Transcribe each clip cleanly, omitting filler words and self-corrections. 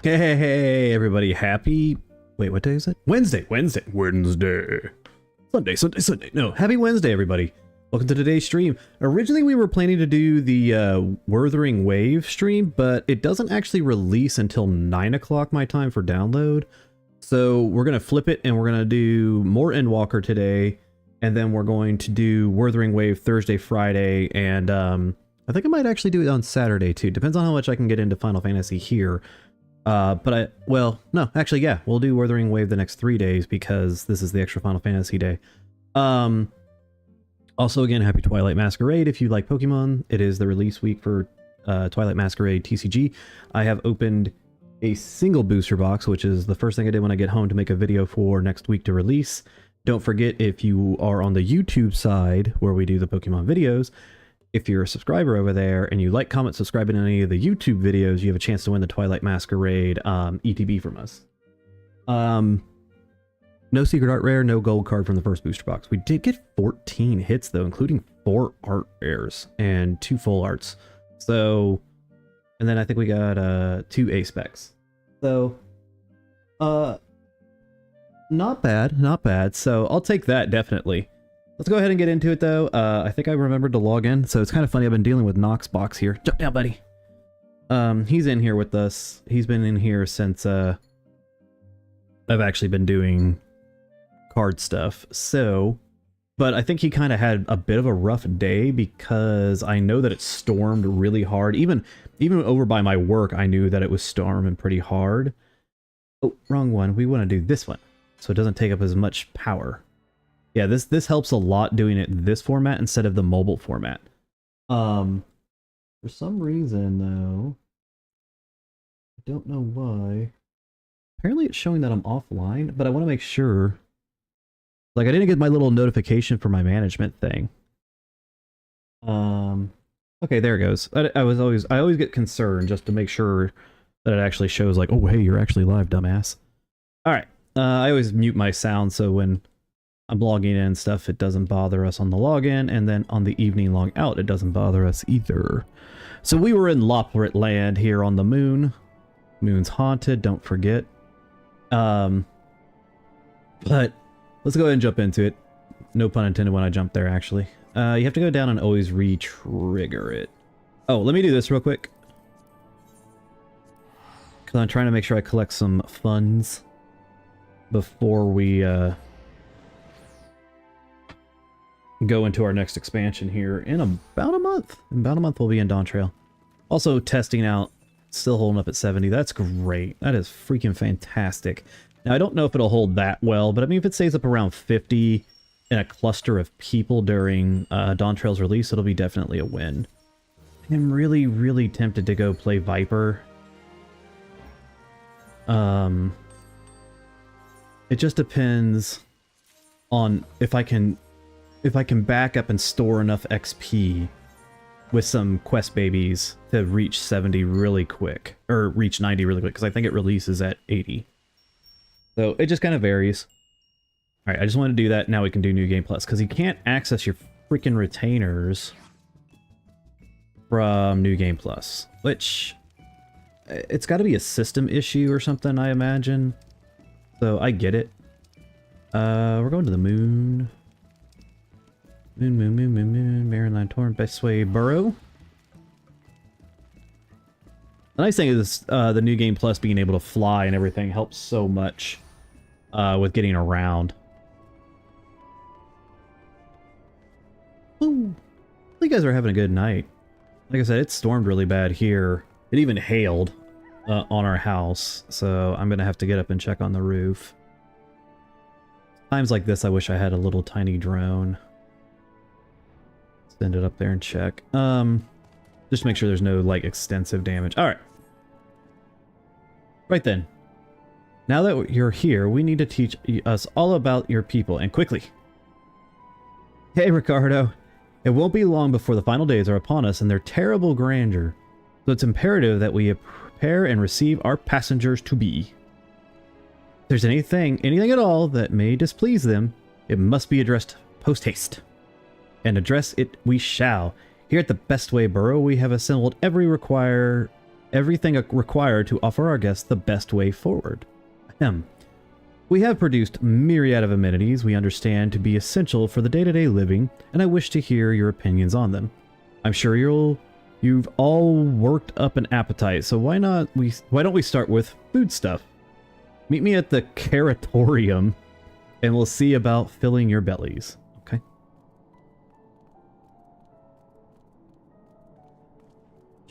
Hey, everybody, happy... Wait, what day is it? Wednesday. Sunday. No, happy Wednesday, everybody. Welcome to today's stream. Originally, we were planning to do the Wuthering Wave stream, but it doesn't actually release until 9 o'clock my time for download. So we're going to flip it, and we're going to do more Endwalker today, and then we're going to do Wuthering Wave Thursday, Friday, and I think I might actually do it on Saturday, too. Depends on how much I can get into Final Fantasy here. Well, no, actually, yeah, we'll do Wuthering Wave the next 3 days because this is the extra Final Fantasy day. Also, again, happy Twilight Masquerade if you like Pokemon. It is the release week for Twilight Masquerade TCG. I have opened a single booster box, which is the first thing I did when I get home to make a video for next week to release. Don't forget, if you are on the YouTube side where we do the Pokemon videos, if you're a subscriber over there and you like, comment, subscribe in any of the YouTube videos, you have a chance to win the Twilight Masquerade ETB from us. No secret art rare, no gold card from the first booster box. We did get 14 hits though, including 4 art rares and 2 full arts. So, and then I think we got 2 A specs. So, not bad. So I'll take that definitely. Let's go ahead and get into it, though. I think I remembered to log in, so it's kind of funny. I've been dealing with Knoxbox here. Jump down, buddy. He's in here with us. He's been in here since I've actually been doing card stuff. So, but I think he kind of had a bit of a rough day because I know that it stormed really hard. Even over by my work, I knew that it was storming pretty hard. Oh, wrong one. We want to do this one, so it doesn't take up as much power. Yeah, this helps a lot doing it this format instead of the mobile format. For some reason, though, I don't know why. Apparently it's showing that I'm offline, but I want to make sure. Like, I didn't get my little notification for my management thing. Okay, there it goes. I always get concerned just to make sure that it actually shows like, oh, hey, you're actually live, dumbass. All right. I always mute my sound so when I'm logging in and stuff, it doesn't bother us on the login, and then on the evening log out, it doesn't bother us either. So we were in Loprit land here on the moon. Moon's haunted, don't forget. But let's go ahead and jump into it. No pun intended when I jump there, actually. You have to go down and always re-trigger it. Oh, let me do this real quick. Because I'm trying to make sure I collect some funds before we go into our next expansion here in about a month. In about a month we'll be in Dawntrail. Also testing out, still holding up at 70. That's great. That is freaking fantastic. Now I don't know if it'll hold that well, but I mean if it stays up around 50 in a cluster of people during Dawntrail's release, it'll be definitely a win. I'm really, really tempted to go play Viper. It just depends on if I can back up and store enough XP with some quest babies to reach 70 really quick, or reach 90 really quick, because I think it releases at 80. So it just kind of varies. All right, I just want to do that. Now we can do New Game Plus, because you can't access your freaking retainers from New Game Plus, which it's got to be a system issue or something, I imagine. So I get it. We're going to the moon. Moon, Maryland Torrent, Bestway Burrow. The nice thing is the New Game Plus being able to fly and everything helps so much with getting around. Ooh, you guys are having a good night. Like I said, it stormed really bad here. It even hailed on our house, so I'm gonna have to get up and check on the roof. Times like this, I wish I had a little tiny drone. Send it up there and check. Just make sure there's no, like, extensive damage. Alright. Right then. Now that you're here, we need to teach us all about your people, and quickly. Hey, Ricardo. It won't be long before the final days are upon us and their terrible grandeur. So it's imperative that we prepare and receive our passengers to be. If there's anything at all that may displease them, it must be addressed post-haste. And address it we shall. Here at the Bestway Burrow, we have assembled every everything required to offer our guests the best way forward. Ahem. We have produced myriad of amenities we understand to be essential for the day-to-day living, and I wish to hear your opinions on them. I'm sure you've all worked up an appetite, so why don't we start with food stuff? Meet me at the Caratorium, and we'll see about filling your bellies. Okay.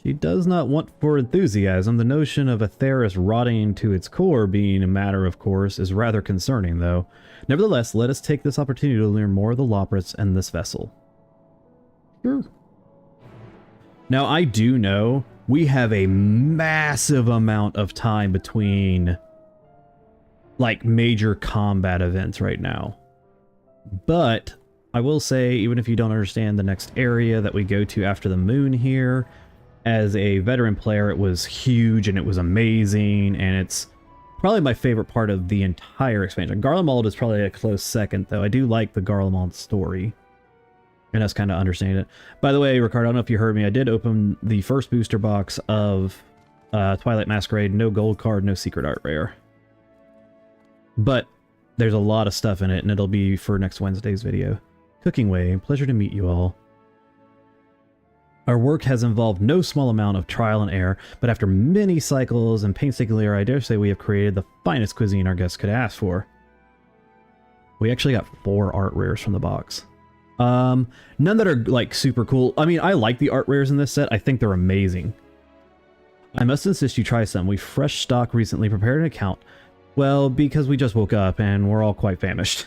She does not want for enthusiasm. The notion of a Theris rotting to its core being a matter of course is rather concerning, though. Nevertheless, let us take this opportunity to learn more of the Loprits and this vessel. Sure. Now, I do know we have a massive amount of time between, like, major combat events right now. But I will say, even if you don't understand the next area that we go to after the moon here, as a veteran player, it was huge and it was amazing, and it's probably my favorite part of the entire expansion. Garlemald is probably a close second, though. I do like the Garlemald story, and us kind of understanding it. By the way, Ricardo, I don't know if you heard me, I did open the first booster box of Twilight Masquerade. No gold card, no secret art rare. But there's a lot of stuff in it, and it'll be for next Wednesday's video. Cooking Way, pleasure to meet you all. Our work has involved no small amount of trial and error, but after many cycles and painstaking labor, I dare say we have created the finest cuisine our guests could ask for. We actually got 4 art rares from the box. None that are, like, super cool. I mean, I like the art rares in this set. I think they're amazing. I must insist you try some. We fresh stock recently prepared an account. Well, because we just woke up and we're all quite famished.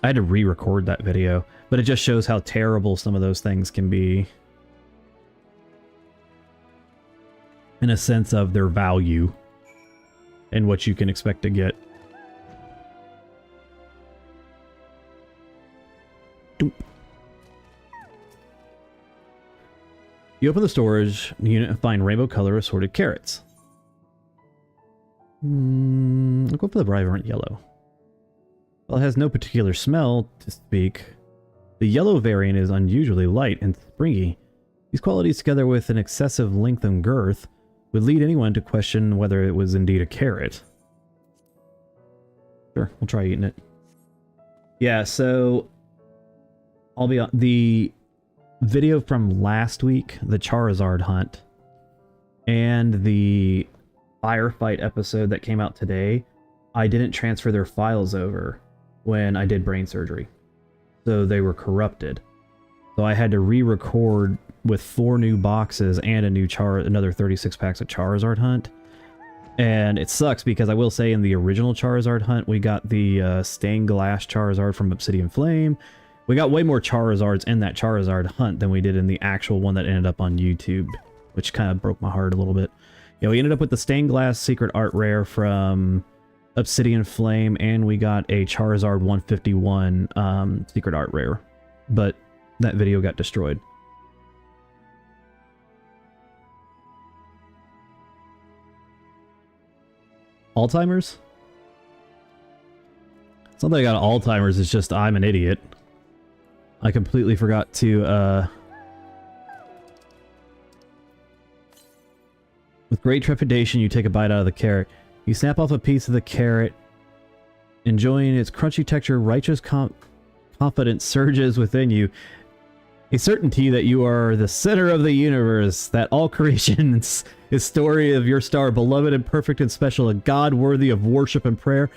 I had to re-record that video, but it just shows how terrible some of those things can be. In a sense of their value and what you can expect to get. Doop. You open the storage unit and find rainbow color assorted carrots. I'll go for the vibrant yellow. While it has no particular smell to speak, the yellow variant is unusually light and springy. These qualities, together with an excessive length and girth, would lead anyone to question whether it was indeed a carrot. Sure, we'll try eating it. Yeah, so I'll be on the video from last week, the Charizard hunt, and the firefight episode that came out today. I didn't transfer their files over when I did brain surgery, so they were corrupted. So I had to re-record with 4 new boxes and another 36 packs of Charizard hunt. And it sucks because I will say in the original Charizard hunt, we got the stained glass Charizard from Obsidian Flame. We got way more Charizards in that Charizard hunt than we did in the actual one that ended up on YouTube, which kind of broke my heart a little bit. Yeah, we ended up with the stained glass secret art rare from Obsidian Flame, and we got a Charizard 151 secret art rare, but that video got destroyed. Alzheimer's? It's not that I got Alzheimer's, it's just I'm an idiot. I completely forgot to, With great trepidation, you take a bite out of the carrot. You snap off a piece of the carrot, enjoying its crunchy texture. Righteous confidence surges within you. A certainty that you are the center of the universe, that all creation is story of your star, beloved and perfect and special, a god worthy of worship and prayer.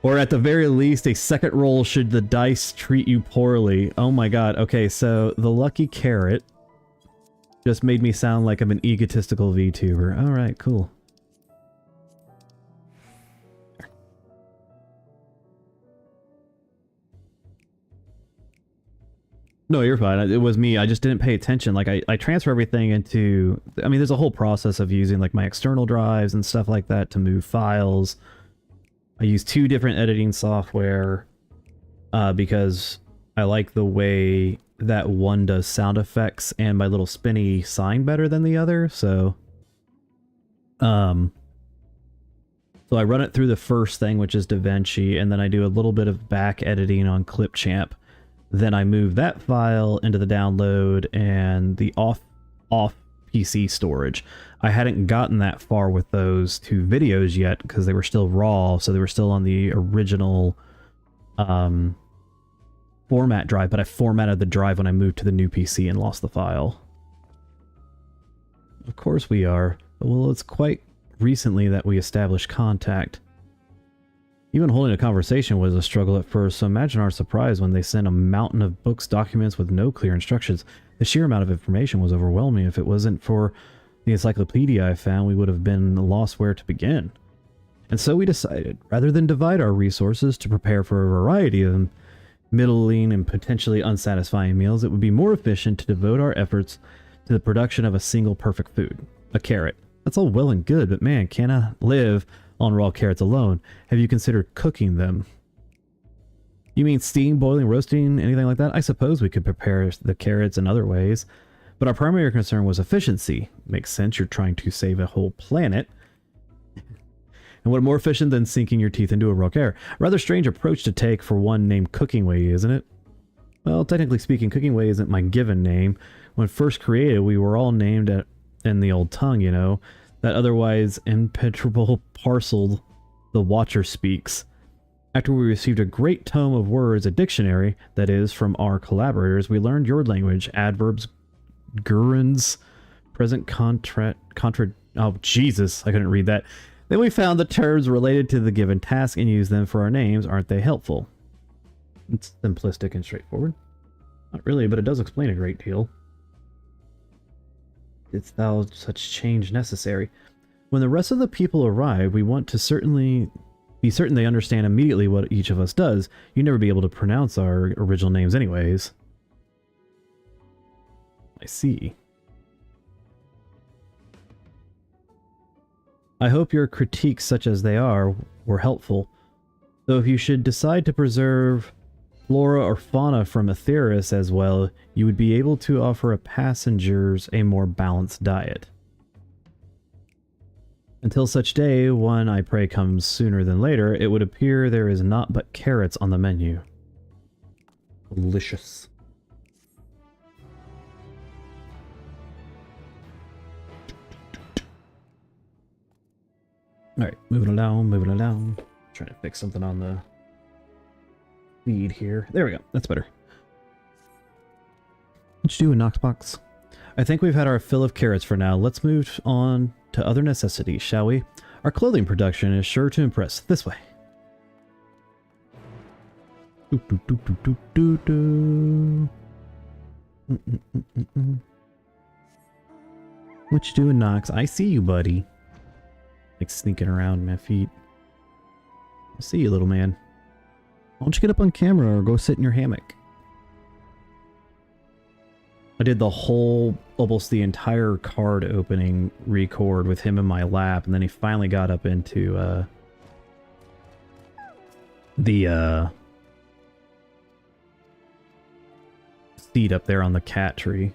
Or at the very least, a second roll should the dice treat you poorly. Oh my god. Okay, so the lucky carrot just made me sound like I'm an egotistical VTuber. Alright, cool. No, you're fine. It was me. I just didn't pay attention. Like, I transfer everything into... I mean, there's a whole process of using, like, my external drives and stuff like that to move files. I use 2 different editing software because I like the way that one does sound effects and my little spinny sign better than the other, so... So I run it through the first thing, which is DaVinci, and then I do a little bit of back editing on Clipchamp. Then I moved that file into the download and the off PC storage. I hadn't gotten that far with those two videos yet because they were still raw, so they were still on the original format drive, but I formatted the drive when I moved to the new PC and lost the file. Of course we are. Well, it's quite recently that we established contact. Even holding a conversation was a struggle at first, so imagine our surprise when they sent a mountain of books, documents with no clear instructions. The sheer amount of information was overwhelming. If it wasn't for the encyclopedia I found, we would have been lost where to begin. And so we decided, rather than divide our resources to prepare for a variety of middling and potentially unsatisfying meals, it would be more efficient to devote our efforts to the production of a single perfect food, a carrot. That's all well and good, but man, can I live on raw carrots alone? Have you considered cooking them? You mean steam, boiling, roasting, anything like that? I suppose we could prepare the carrots in other ways, but our primary concern was efficiency. Makes sense, you're trying to save a whole planet. And what more efficient than sinking your teeth into a raw carrot? A rather strange approach to take for one named Cooking Way, isn't it? Well, technically speaking, Cooking Way isn't my given name. When first created, we were all named in the old tongue, you know, that otherwise impenetrable parcel the Watcher speaks. After we received a great tome of words, a dictionary, that is, from our collaborators, we learned your language, adverbs, gerunds, present oh, Jesus, I couldn't read that. Then we found the terms related to the given task and used them for our names. Aren't they helpful? It's simplistic and straightforward. Not really, but it does explain a great deal. It's thou such change necessary. When the rest of the people arrive, we want to be certain they understand immediately what each of us does. You'd never be able to pronounce our original names anyways. I see. I hope your critiques, such as they are, were helpful. Though if you should decide to preserve flora or fauna from Aetheris as well, you would be able to offer passengers a more balanced diet. Until such day, one I pray comes sooner than later, it would appear there is naught but carrots on the menu. Delicious. Alright, moving along, moving along. Trying to fix something on the feed here. There we go, that's better. What you doing, Knoxbox? I think we've had our fill of carrots for now. Let's move on to other necessities, shall we? Our clothing production is sure to impress. This way. What you doing, Knox? I see you, buddy. Like sneaking around my feet. I see you, little man. Why don't you get up on camera or go sit in your hammock? I did the whole, almost the entire card opening record with him in my lap, and then he finally got up into the seat up there on the cat tree.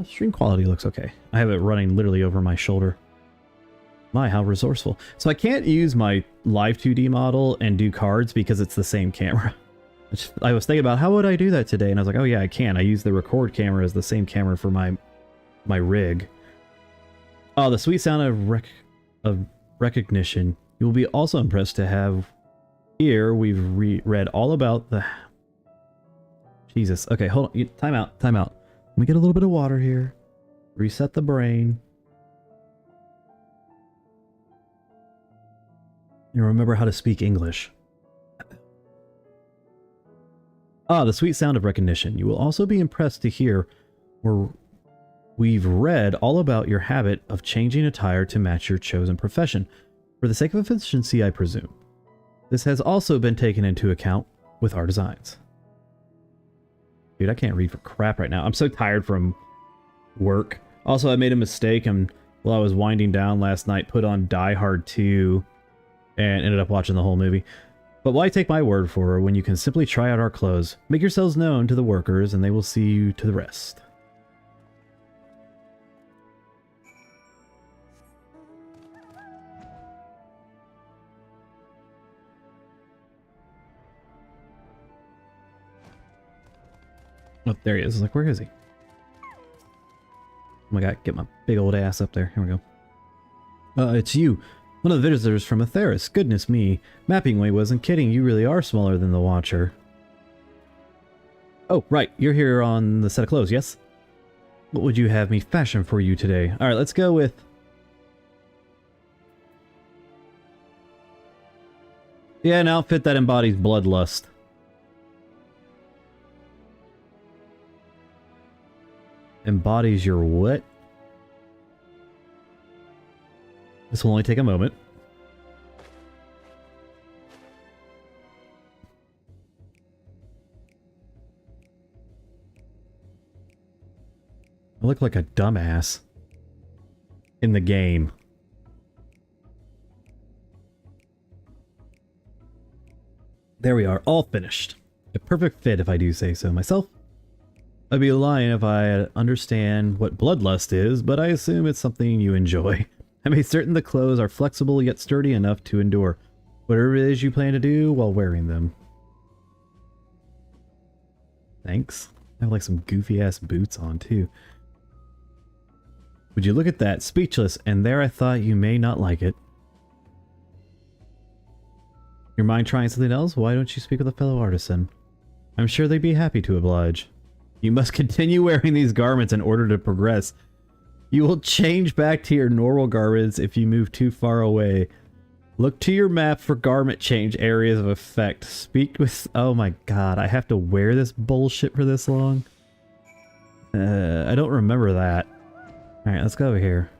Stream quality looks okay. I have it running literally over my shoulder. My, how resourceful. So I can't use my live 2D model and do cards because it's the same camera. I was thinking about how would I do that today, and I was like, oh yeah, I can. I use the record camera as the same camera for my rig. Oh, the sweet sound of recognition. You will be also impressed to have here we've read all about the... Jesus. Okay, hold on. Time out. Time out. Let me get a little bit of water here. Reset the brain. And remember how to speak English. Ah, the sweet sound of recognition. You will also be impressed to hear where we've read all about your habit of changing attire to match your chosen profession. For the sake of efficiency, I presume. This has also been taken into account with our designs. Dude, I can't read for crap right now. I'm so tired from work. Also, I made a mistake, and while I was winding down last night, put on Die Hard 2 and ended up watching the whole movie. But why take my word for it when you can simply try out our clothes? Make yourselves known to the workers, and they will see you to the rest. Oh, there he is. I was like, where is he? Oh my god, get my big old ass up there. Here we go. It's you. One of the visitors from Atheris. Goodness me. Mapping Way wasn't kidding. You really are smaller than the Watcher. Oh, right. You're here on the set of clothes, yes? What would you have me fashion for you today? Alright, let's go with... yeah, an outfit that embodies bloodlust. Embodies your what? This will only take a moment. I look like a dumbass in the game. There we are, all finished. A perfect fit if I do say so myself. I'd be lying if I understand what bloodlust is, but I assume it's something you enjoy. I made certain the clothes are flexible yet sturdy enough to endure whatever it is you plan to do while wearing them. Thanks. I have like some goofy ass boots on too. Would you look at that? Speechless, and there I thought you may not like it. Your mind trying something else? Why don't you speak with a fellow artisan? I'm sure they'd be happy to oblige. You must continue wearing these garments in order to progress. You will change back to your normal garments if you move too far away. Look to your map for garment change areas of effect. Speak with... oh my god, I have to wear this bullshit for this long? I don't remember that. Alright, let's go over here.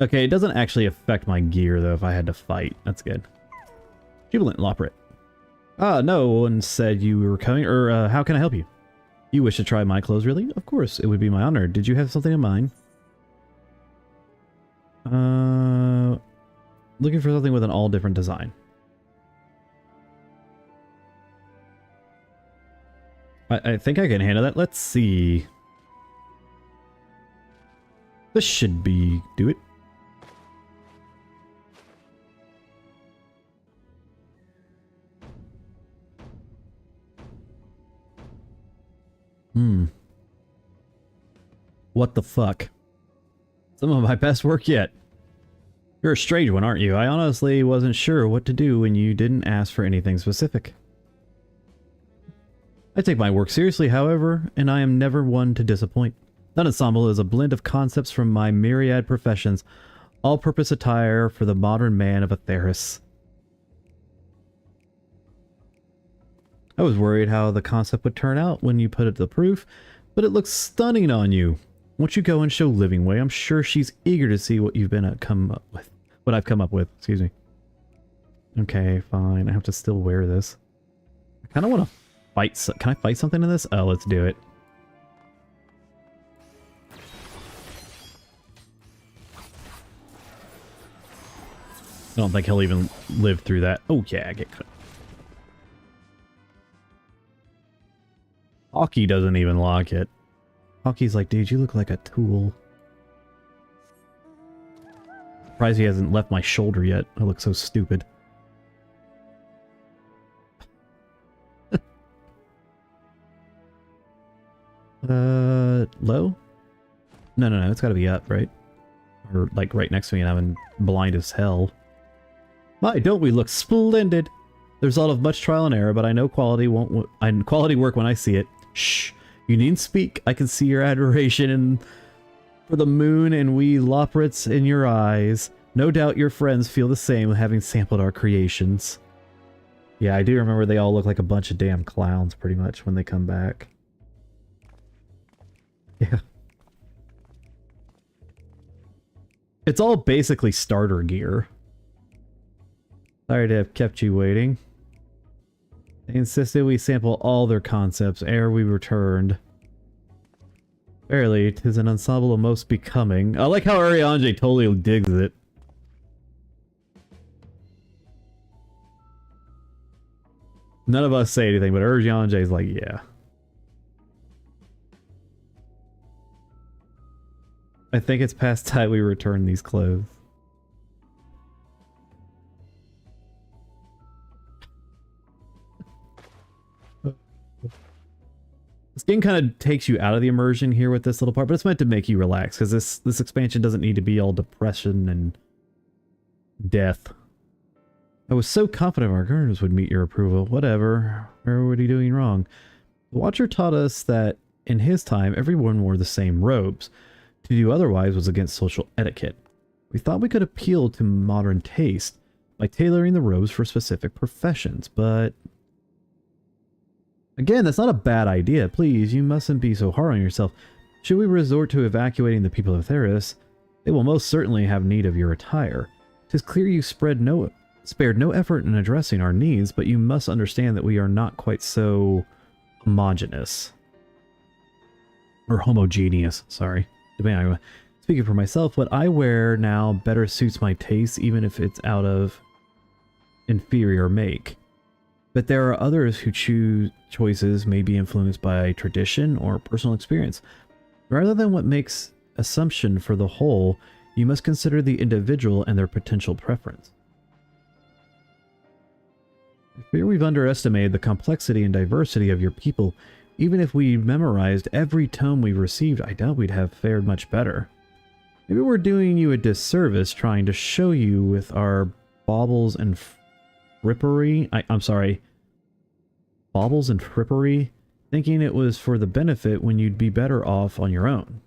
Okay, it doesn't actually affect my gear, though, if I had to fight. That's good. Jubilant Loprit. Ah, no one said you were coming, or how can I help you? You wish to try my clothes, really? Of course, it would be my honor. Did you have something in mind? Looking for something with an all different design. I think I can handle that. Let's see. This should be... do it. What the fuck? Some of my best work yet. You're a strange one, aren't you? I honestly wasn't sure what to do when you didn't ask for anything specific. I take my work seriously, however, and I am never one to disappoint. That ensemble is a blend of concepts from my myriad professions, all-purpose attire for the modern man of Atheris. I was worried how the concept would turn out when you put it to the proof, but it looks stunning on you. Won't you go and show Living Way? I'm sure she's eager to see what you've been come up with. What I've come up with, excuse me. Okay, fine. I have to still wear this. I kind of want to fight. Can I fight something in this? Oh, let's do it. I don't think he'll even live through that. Oh yeah, get cut. Hockey doesn't even lock it. Hockey's like, dude, you look like a tool. Surprised he hasn't left my shoulder yet. I look so stupid. Low? No, it's gotta be up, right? Or like right next to me and I'm blind as hell. My, don't we look splendid? The result of much trial and error, but I know quality quality work when I see it. Shh, you needn't speak. I can see your adoration for the moon and we Loprits in your eyes. No doubt your friends feel the same having sampled our creations. Yeah, I do remember they all look like a bunch of damn clowns pretty much when they come back. Yeah. It's all basically starter gear. Sorry to have kept you waiting. They insisted we sample all their concepts ere we returned. Barely, 'tis an ensemble of most becoming. I like how Ariange totally digs it. None of us say anything, but Ariange's like, yeah. I think it's past time we return these clothes. This game kind of takes you out of the immersion here with this little part, but it's meant to make you relax, because this expansion doesn't need to be all depression and death. I was so confident our governors would meet your approval. Whatever. Where were we doing wrong? The Watcher taught us that in his time, everyone wore the same robes. To do otherwise was against social etiquette. We thought we could appeal to modern taste by tailoring the robes for specific professions, but... Again, that's not a bad idea. Please, you mustn't be so hard on yourself. Should we resort to evacuating the people of Theris, they will most certainly have need of your attire. 'Tis clear you spared no effort in addressing our needs, but you must understand that we are not quite so homogeneous. Or homogeneous, sorry. Speaking for myself, what I wear now better suits my taste, even if it's out of inferior make. But there are others who choices may be influenced by tradition or personal experience. Rather than what makes assumption for the whole, you must consider the individual and their potential preference. I fear we've underestimated the complexity and diversity of your people. Even if we memorized every tome we've received, I doubt we'd have fared much better. Maybe we're doing you a disservice trying to show you with our baubles and frippery. I'm sorry. Baubles and frippery, thinking it was for the benefit when you'd be better off on your own.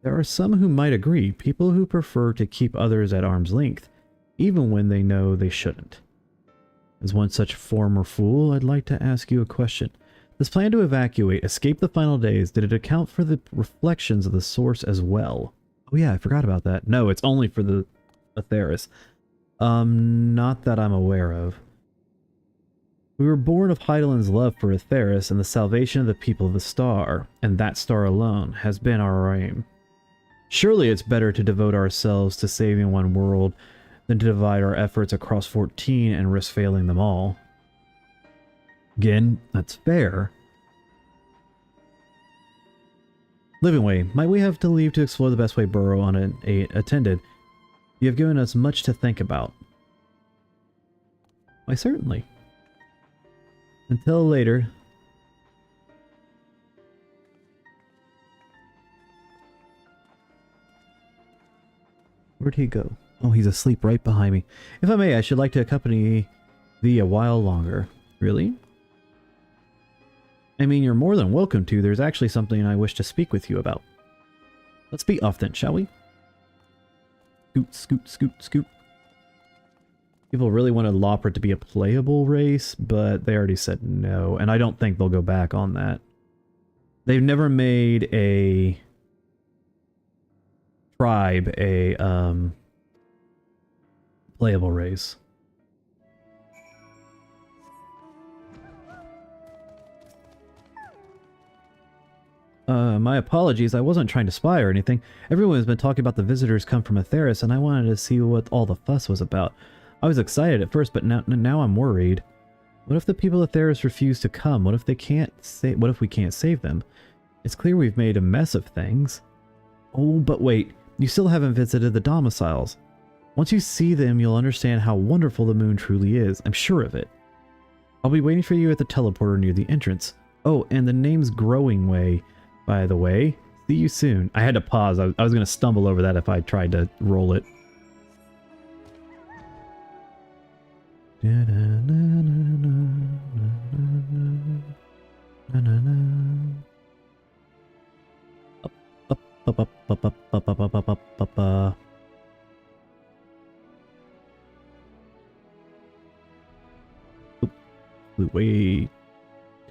There are some who might agree, people who prefer to keep others at arm's length, even when they know they shouldn't. As one such former fool, I'd like to ask you a question. This plan to evacuate, escape the final days, did it account for the reflections of the source as well? Oh yeah, I forgot about that. No, it's only for the Theris. Not that I'm aware of. We were born of Heidelin's love for Theris and the salvation of the people of the star, and that star alone has been our aim. Surely it's better to devote ourselves to saving one world than to divide our efforts across 14 and risk failing them all. Again, that's fair. Livingway, might we have to leave to explore the best way burrow unattended? You have given us much to think about. Why, certainly. Until later. Where'd he go? Oh, he's asleep right behind me. If I may, I should like to accompany thee a while longer. Really? I mean, you're more than welcome to. There's actually something I wish to speak with you about. Let's be off then, shall we? Scoot, scoot, scoot, scoot. People really wanted Lopper to be a playable race, but they already said no, and I don't think they'll go back on that. They've never made a tribe a playable race. My apologies, I wasn't trying to spy or anything. Everyone has been talking about the visitors come from Theris, and I wanted to see what all the fuss was about. I was excited at first, but now I'm worried. What if the people of Theris refuse to come? What if we can't save them? It's clear we've made a mess of things. Oh, but wait, you still haven't visited the domiciles. Once you see them, you'll understand how wonderful the moon truly is. I'm sure of it. I'll be waiting for you at the teleporter near the entrance. Oh, and the name's Growing Way, by the way. See you soon. I had to pause. I was going to stumble over that if I tried to roll it. Flew way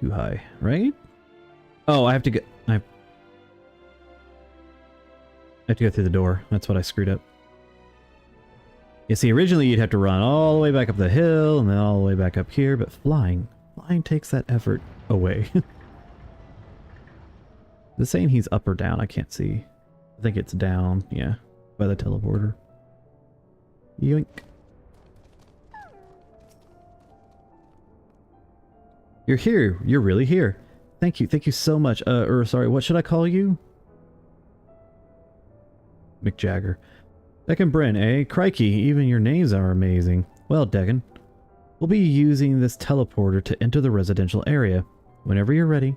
too high, right? Oh, I have to go through the door. That's what I screwed up. You see, originally you'd have to run all the way back up the hill and then all the way back up here, but flying takes that effort away. Is it saying he's up or down? I can't see. I think it's down, yeah, by the teleporter. Yoink. You're here. You're really here. Thank you. Thank you so much. Sorry, what should I call you? Mick Jagger. Deccan Bryn, eh? Crikey, even your names are amazing. Well, Deccan, we'll be using this teleporter to enter the residential area. Whenever you're ready.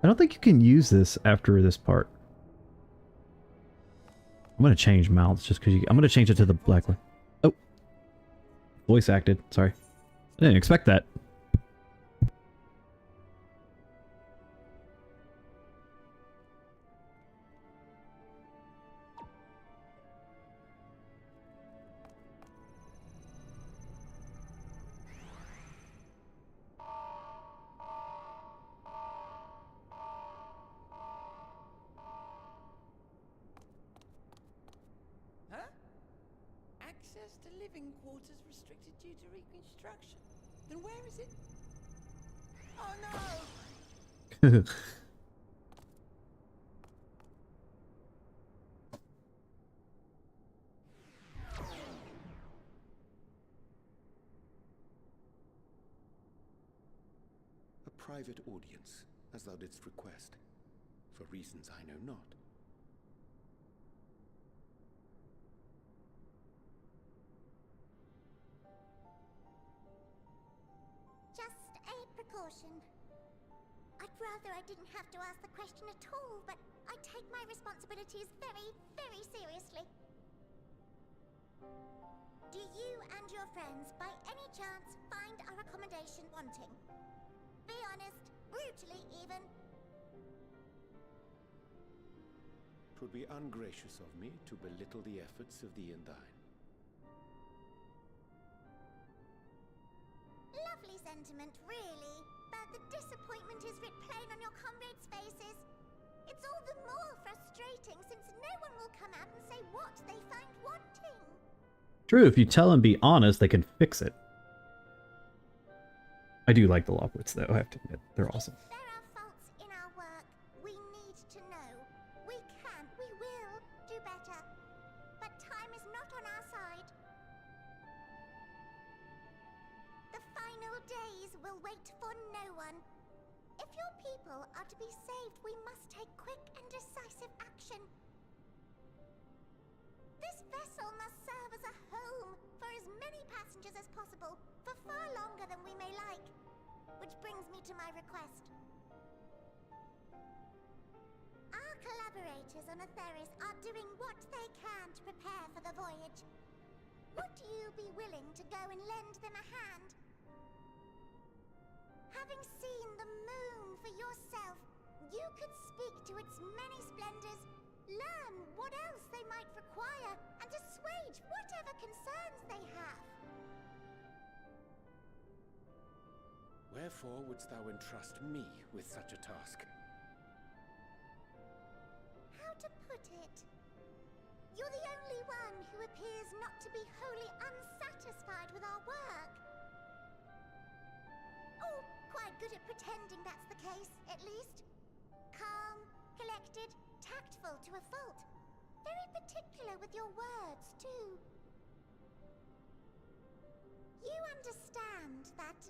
I don't think you can use this after this part. I'm gonna change mouths just because I'm gonna change it to the black one. Oh. Voice acted. Sorry. I didn't expect that. Access to living quarters restricted due to reconstruction. Then where is it? Oh no! A private audience, as thou didst request, for reasons I know not. Just a precaution. I'd rather I didn't have to ask the question at all, but I take my responsibilities very, very seriously. Do you and your friends, by any chance, find our accommodation wanting? Be honest, brutally even. 'Twould be ungracious of me to belittle the efforts of thee and thine. Lovely sentiment, really. But the disappointment is writ plain on your comrades' faces. It's all the more frustrating since no one will come out and say what they find wanting. True, if you tell them be honest, they can fix it. I do like the Lockwoods, though, I have to admit. They're awesome. If there are faults in our work, we need to know. We can, we will do better. But time is not on our side. The final days will wait for no one. If your people are to be saved, we must take quick and decisive action. This vessel must serve as a home for as many passengers as possible, for far longer than we may like. Which brings me to my request. Our collaborators on Atheris are doing what they can to prepare for the voyage. Would you be willing to go and lend them a hand? Having seen the moon for yourself, you could speak to its many splendors, learn what else they might require, and assuage whatever concerns they have. Wherefore wouldst thou entrust me with such a task? How to put it? You're the only one who appears not to be wholly unsatisfied with our work. Or quite good at pretending that's the case, at least. Calm, collected, tactful to a fault. Very particular with your words, too. You understand that,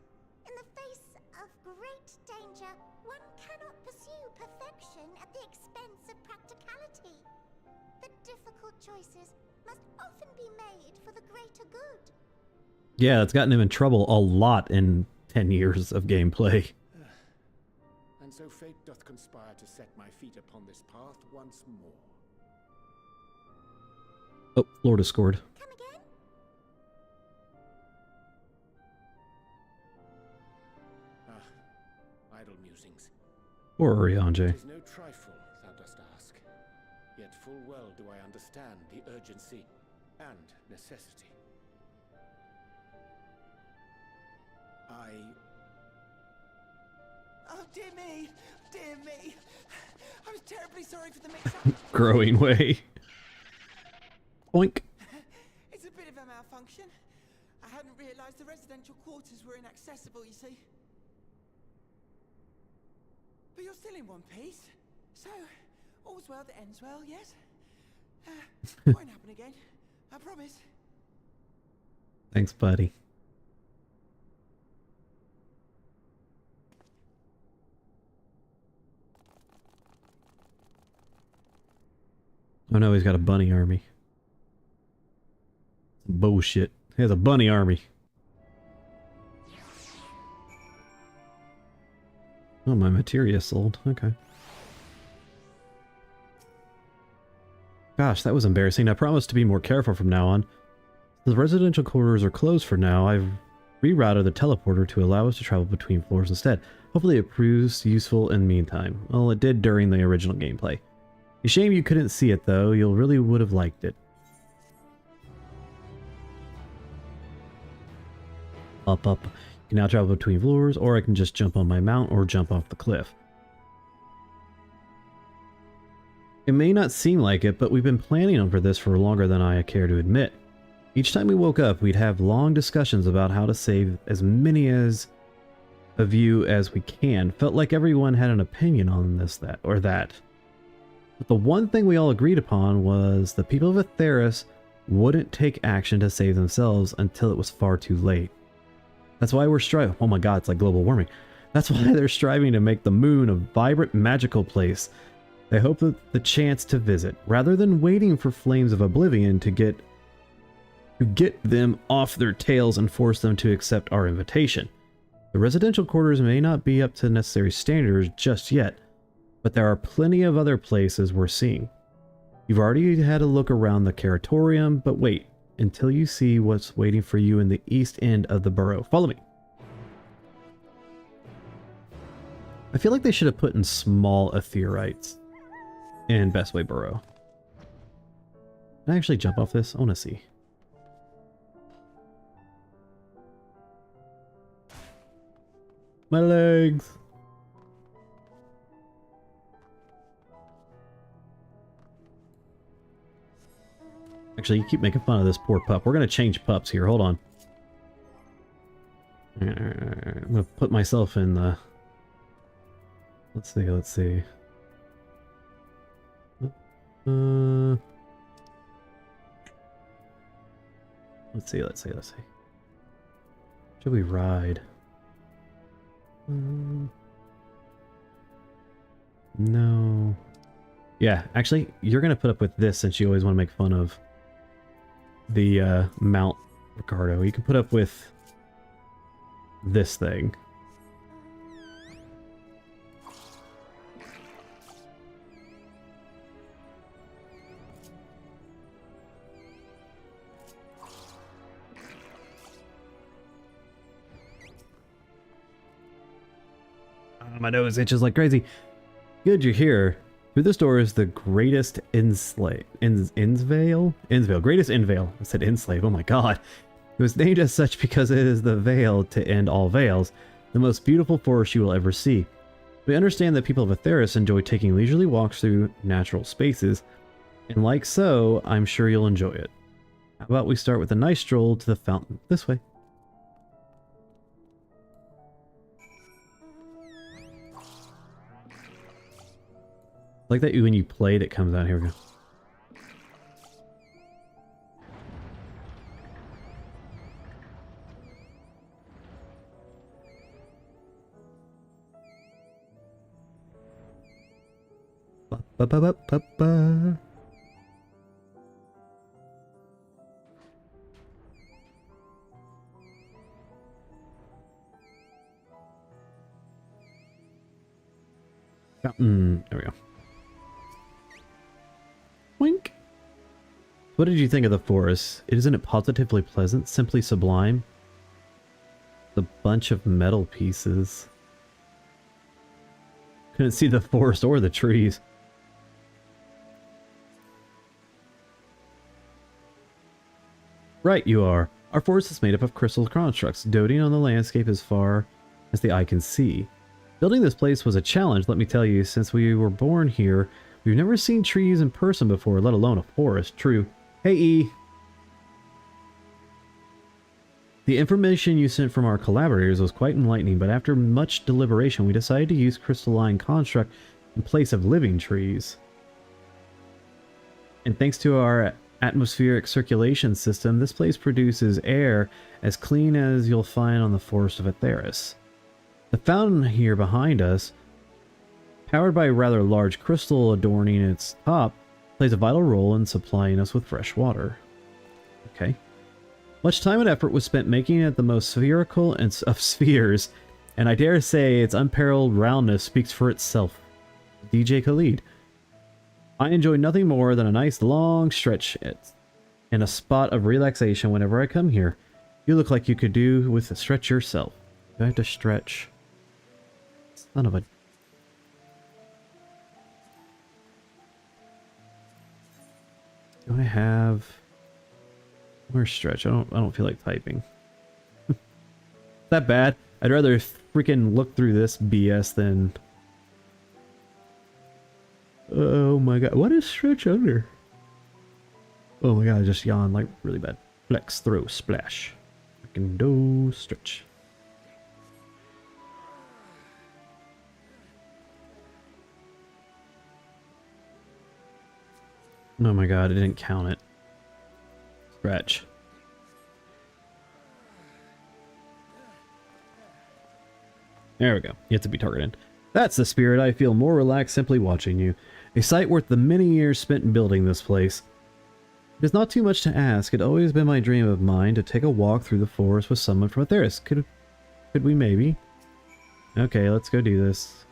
in the face of great danger, one cannot pursue perfection at the expense of practicality. The difficult choices must often be made for the greater good. Yeah, it's gotten him in trouble a lot in 10 years of gameplay. And so fate doth conspire to set my feet upon this path once more. Oh, Florida scored. Come again? Idle musings. Poor Oriange. 'Tis no trifle, thou dost ask. Yet full well do I understand the urgency and necessity. Oh dear me! Dear me! I was terribly sorry for the mix-up. Growing way. Boink. It's a bit of a malfunction. I hadn't realized the residential quarters were inaccessible, you see. But you're still in one piece. So, all's well that ends well, yes? Won't happen again. I promise. Thanks, buddy. Oh no, he's got a bunny army. Bullshit. He has a bunny army. Oh, my materia sold. Okay. Gosh, that was embarrassing. I promise to be more careful from now on. The residential quarters are closed for now. I've rerouted the teleporter to allow us to travel between floors instead. Hopefully it proves useful in the meantime. Well, it did during the original gameplay. A shame you couldn't see it though. You really would have liked it. Up. You can now travel between floors, or I can just jump on my mount or jump off the cliff. It may not seem like it, but we've been planning for this for longer than I care to admit. Each time we woke up, we'd have long discussions about how to save as many of you as we can. Felt like everyone had an opinion on this, that, or that. But the one thing we all agreed upon was the people of Atheris wouldn't take action to save themselves until it was far too late. That's why we're striving. Oh my god, it's like global warming. That's why they're striving to make the moon a vibrant, magical place. They hope that the chance to visit, rather than waiting for flames of oblivion to get them off their tails and force them to accept our invitation. The residential quarters may not be up to necessary standards just yet, but there are plenty of other places we're seeing. You've already had a look around the Curatorium, but wait until you see what's waiting for you in the east end of the borough. Follow me. I feel like they should have put in small Aetherites in Bestway Borough. Can I actually jump off this? I want to see. My legs! Actually, you keep making fun of this poor pup. We're going to change pups here. Hold on. I'm going to put myself in the... Let's see. Let's see. Should we ride? No. Yeah, actually, you're going to put up with this since you always want to make fun of the Mount Ricardo. You can put up with this thing. My nose itches like crazy. Good, you're here. Through this door is the greatest Innsvale. Greatest Invale. I said Enslave. Oh my god. It was named as such because it is the veil to end all veils, the most beautiful forest you will ever see. We understand that people of Atheris enjoy taking leisurely walks through natural spaces, and like so, I'm sure you'll enjoy it. How about we start with a nice stroll to the fountain this way? Like that when you play it, it comes out. Here we go. Ba ba ba ba ba. Fountain. There we go. Wink. What did you think of the forest? Isn't it positively pleasant? Simply sublime? The bunch of metal pieces. Couldn't see the forest or the trees. Right, you are. Our forest is made up of crystal constructs, doting on the landscape as far as the eye can see. Building this place was a challenge, let me tell you. Since we were born here, we've never seen trees in person before, let alone a forest. True. Hey, E. The information you sent from our collaborators was quite enlightening, but after much deliberation, we decided to use crystalline construct in place of living trees. And thanks to our atmospheric circulation system, this place produces air as clean as you'll find on the forest of Atheris. The fountain here behind us, powered by a rather large crystal adorning its top, plays a vital role in supplying us with fresh water. Okay. Much time and effort was spent making it the most spherical of spheres and I dare say its unparalleled roundness speaks for itself. DJ Khalid. I enjoy nothing more than a nice long stretch in a spot of relaxation whenever I come here. You look like you could do with a stretch yourself. Do I have to stretch? Son of a... Do I have... Where's stretch? I don't feel like typing. Is that bad? I'd rather freaking look through this BS than... Oh my god. What is stretch under? Oh my god, I just yawned like really bad. Flex, throw, splash. Freaking do stretch. Oh my god, I didn't count it. Stretch. There we go. You have to be targeted. That's the spirit. I feel more relaxed simply watching you. A sight worth the many years spent in building this place. It is not too much to ask. It had always been my dream of mine to take a walk through the forest with someone from Atheris. Could we maybe? Okay, let's go do this.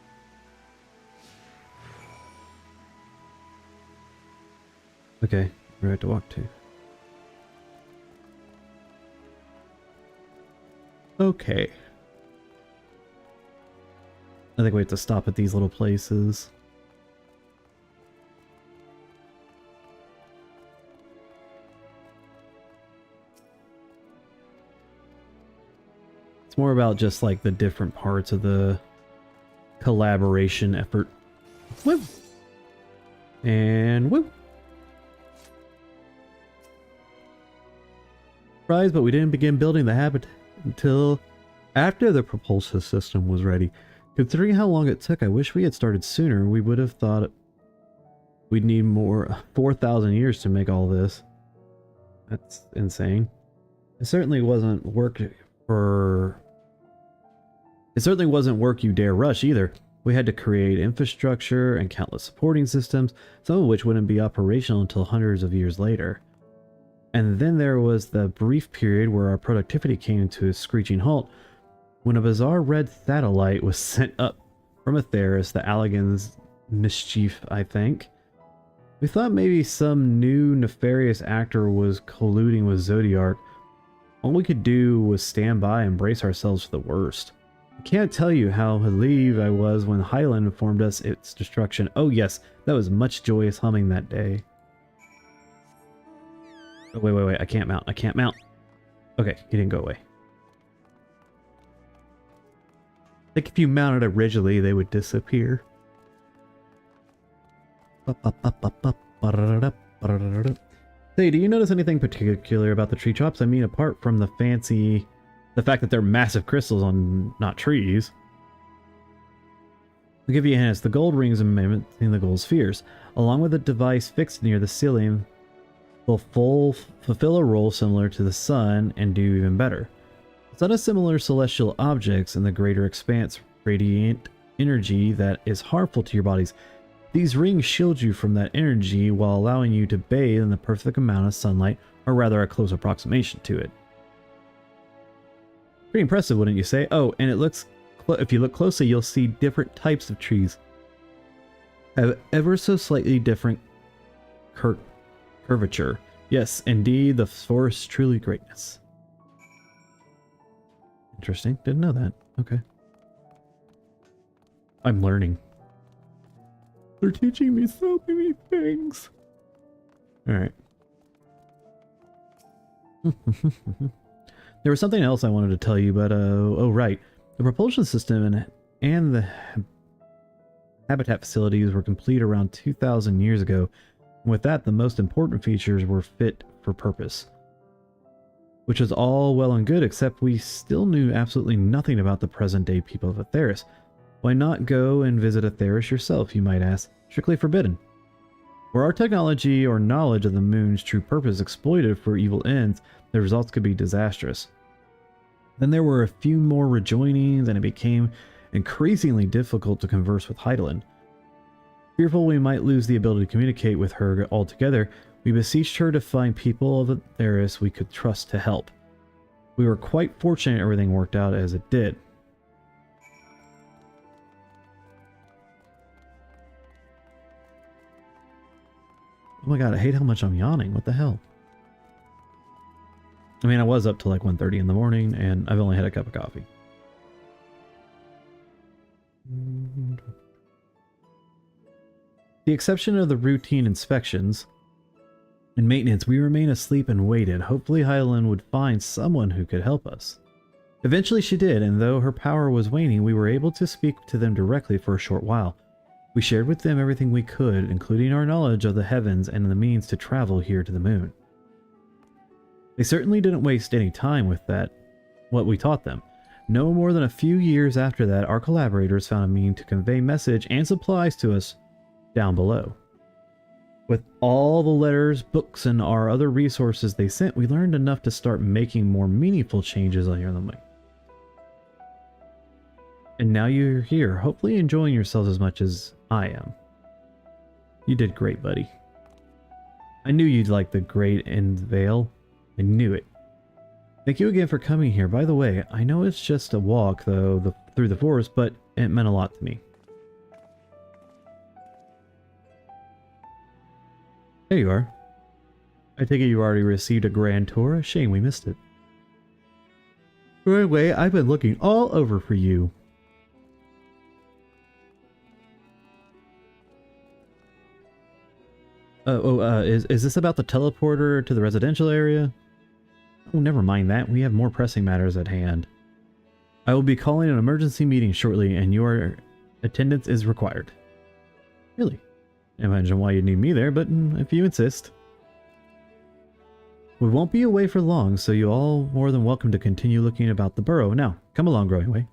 Okay, where do I have to walk to? Okay. I think we have to stop at these little places. It's more about just like the different parts of the collaboration effort. Woo! And woo! Surprise, but we didn't begin building the habitat until after the propulsion system was ready. Considering how long it took, I wish we had started sooner. We would have thought we'd need more 4,000 years to make all this. That's insane. It certainly wasn't work you dare rush either. We had to create infrastructure and countless supporting systems, some of which wouldn't be operational until hundreds of years later. And then there was the brief period where our productivity came to a screeching halt, when a bizarre red satellite was sent up from Atheris, the Allagan's mischief, I think. We thought maybe some new nefarious actor was colluding with Zodiark. All we could do was stand by and brace ourselves for the worst. I can't tell you how relieved I was when Highland informed us its destruction. Oh yes, that was much joyous humming that day. Oh, wait, I can't mount, Okay, he didn't go away. I think if you mounted originally, they would disappear. Hey, do you notice anything particular about the tree tops? I mean, apart from the fact that they're massive crystals on not trees. I'll give you a hint. It's the gold rings mimicking the gold spheres, along with a device fixed near the ceiling, will fulfill a role similar to the sun and do even better. It's not a similar celestial objects in the greater expanse radiant energy that is harmful to your bodies. These rings shield you from that energy while allowing you to bathe in the perfect amount of sunlight, or rather a close approximation to it. Pretty impressive, wouldn't you say? Oh, and it looks, if you look closely, you'll see different types of trees have ever so slightly different curvature. Yes, indeed, the forest truly greatness. Interesting. Didn't know that. Okay. I'm learning. They're teaching me so many things. Alright. There was something else I wanted to tell you, but oh right. The propulsion system and the habitat facilities were complete around 2,000 years ago. And with that, the most important features were fit for purpose. Which was all well and good, except we still knew absolutely nothing about the present-day people of Atheris. Why not go and visit Atheris yourself, you might ask? Strictly forbidden. Were our technology or knowledge of the moon's true purpose exploited for evil ends, the results could be disastrous. Then there were a few more rejoinings, and it became increasingly difficult to converse with Heidelin. Fearful we might lose the ability to communicate with her altogether, we beseeched her to find people of Atheris we could trust to help. We were quite fortunate everything worked out as it did. my god, I hate how much I'm yawning. What the hell? I mean, I was up till like 1:30 in the morning, and I've only had a cup of coffee. The exception of the routine inspections and maintenance, we remained asleep and waited. Hopefully Hyland would find someone who could help us. Eventually she did, and though her power was waning, we were able to speak to them directly for a short while. We shared with them everything we could, including our knowledge of the heavens and the means to travel here to the moon. They certainly didn't waste any time with what we taught them. No more than a few years after that, our collaborators found a means to convey message and supplies to us down below. With all the letters, books, and our other resources they sent, we learned enough to start making more meaningful changes on your way. And now you're here, hopefully enjoying yourselves as much as I am. You did great, buddy. I knew you'd like the great Endvale. I knew it. Thank you again for coming here. By the way, I know it's just a walk, though, through the forest, but it meant a lot to me. There you are. I take it you already received a grand tour. A shame we missed it. Anyway, I've been looking all over for you. Is this about the teleporter to the residential area? Oh, never mind that. We have more pressing matters at hand. I will be calling an emergency meeting shortly, and your attendance is required. Really? I imagine why you'd need me there, but if you insist. We won't be away for long, so you're all more than welcome to continue looking about the burrow. Now, come along, Growing Way.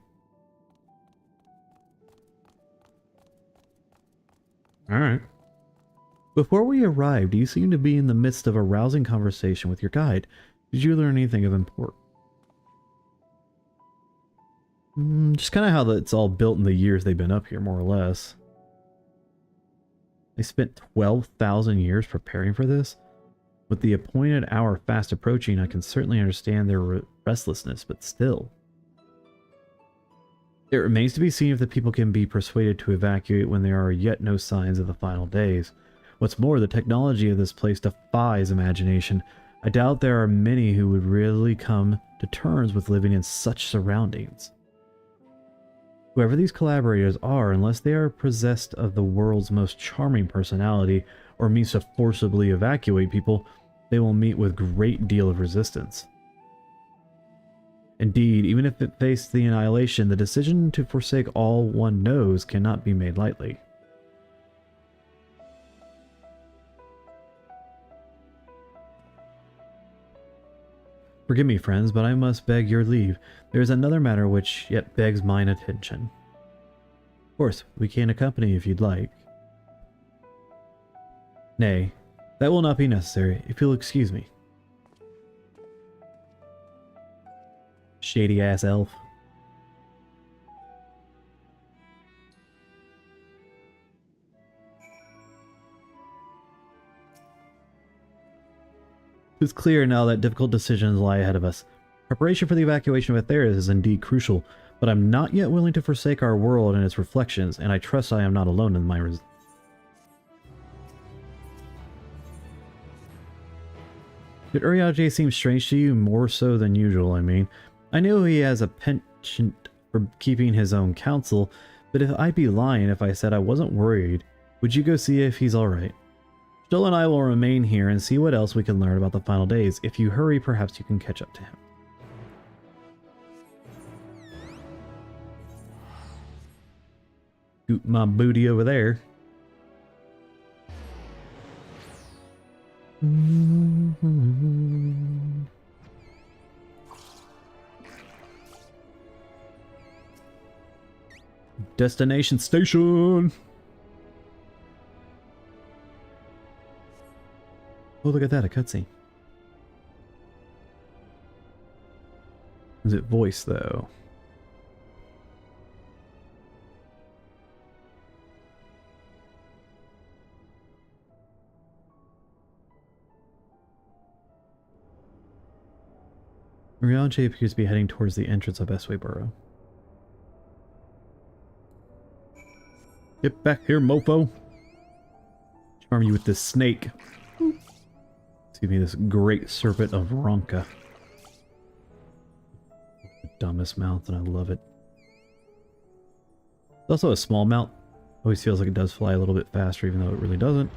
Alright. Before we arrived, you seemed to be in the midst of a rousing conversation with your guide. Did you learn anything of import? Just kind of how it's all built in the years they've been up here, more or less. They spent 12,000 years preparing for this. With the appointed hour fast approaching, I can certainly understand their restlessness, but still. It remains to be seen if the people can be persuaded to evacuate when there are yet no signs of the final days. What's more, the technology of this place defies imagination. I doubt there are many who would really come to terms with living in such surroundings. Whoever these collaborators are, unless they are possessed of the world's most charming personality or means to forcibly evacuate people, they will meet with a great deal of resistance. Indeed, even if it faced the annihilation, the decision to forsake all one knows cannot be made lightly. Forgive me, friends, but I must beg your leave. There is another matter which yet begs mine attention. Of course, we can accompany if you'd like. Nay, that will not be necessary, if you'll excuse me. Shady-ass elf. It's clear now that difficult decisions lie ahead of us. Preparation for the evacuation of Atheris is indeed crucial, but I'm not yet willing to forsake our world and its reflections, and I trust I am not alone in my Did Urianger seem strange to you? More so than usual, I mean. I know he has a penchant for keeping his own counsel, but if I'd be lying if I said I wasn't worried. Would you go see if he's alright? Jill and I will remain here and see what else we can learn about the final days. If you hurry, perhaps you can catch up to him. Scoot my booty over there. Destination station! Oh, look at that, a cutscene. Is it voice, though? Urianger appears to be heading towards the entrance of Bestway Burrow. Get back here, mofo! Charm you with this snake. Excuse me, this great serpent of Ronka. Dumbest mouth, and I love it. It's also a small mount. Always feels like it does fly a little bit faster, even though it really doesn't.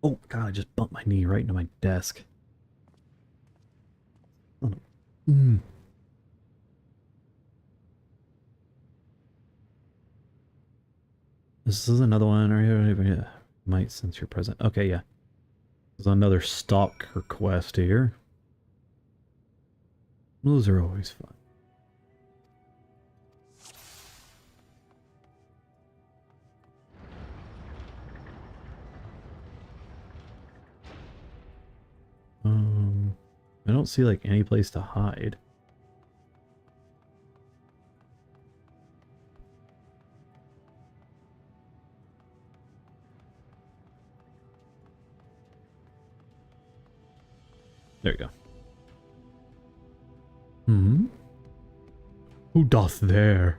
Oh god, I just bumped my knee right into my desk. Oh, no. This is another one right here. Might since you're present. Okay, yeah. There's another stalker quest here. Those are always fun. I don't see like any place to hide. There you go. Hmm? Who doth there?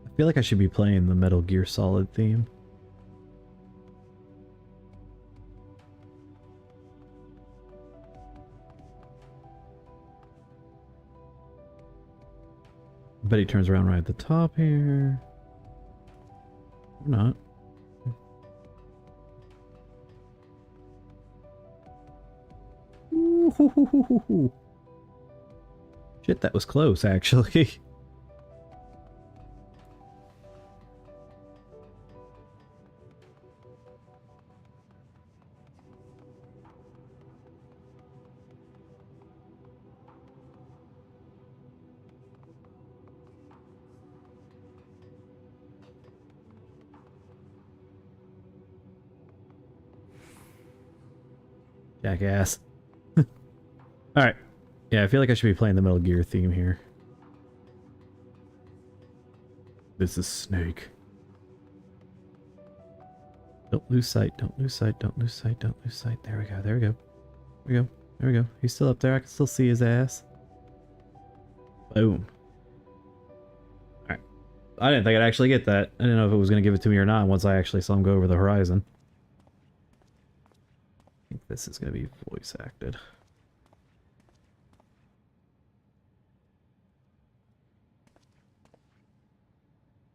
I feel like I should be playing the Metal Gear Solid theme. I bet he turns around right at the top here. Or not. Ooh, shit, that was close, actually. Jackass. Alright. Yeah, I feel like I should be playing the Metal Gear theme here. This is Snake. Don't lose sight, don't lose sight, don't lose sight, don't lose sight. There we go, there we go. There we go, there we go. He's still up there, I can still see his ass. Boom. Alright. I didn't think I'd actually get that. I didn't know if it was going to give it to me or not once I actually saw him go over the horizon. I think this is going to be voice acted.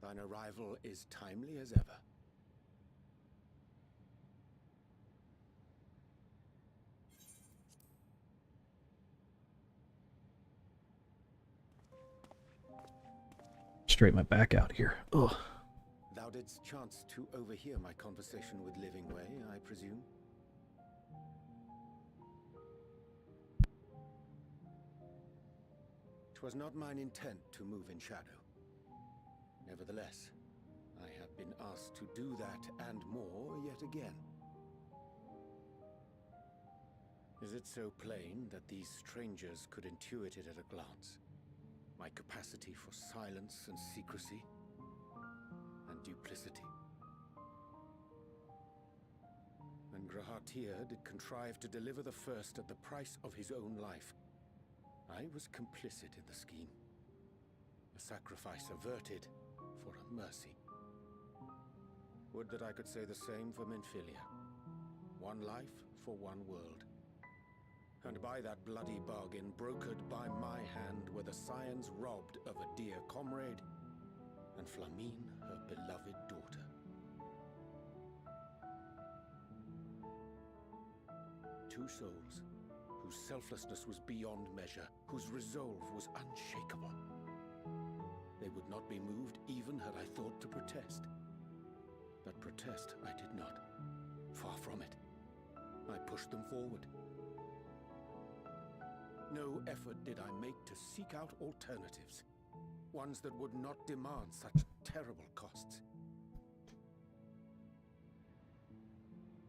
Thine arrival is timely as ever. Straight my back out here. Ugh. Thou didst chance to overhear my conversation with Living Way, I presume? 'Twas not mine intent to move in shadow. Nevertheless, I have been asked to do that and more yet again. Is it so plain that these strangers could intuit it at a glance? My capacity for silence and secrecy and duplicity. And Grahatir did contrive to deliver the first at the price of his own life. I was complicit in the scheme. A sacrifice averted for a mercy. Would that I could say the same for Menphilia. One life for one world. And by that bloody bargain, brokered by my hand, were the scions robbed of a dear comrade, and Flamine her beloved daughter. Two souls, whose selflessness was beyond measure, whose resolve was unshakable. They would not be moved even had I thought to protest. But protest I did not. Far from it. I pushed them forward. No effort did I make to seek out alternatives, ones that would not demand such terrible costs.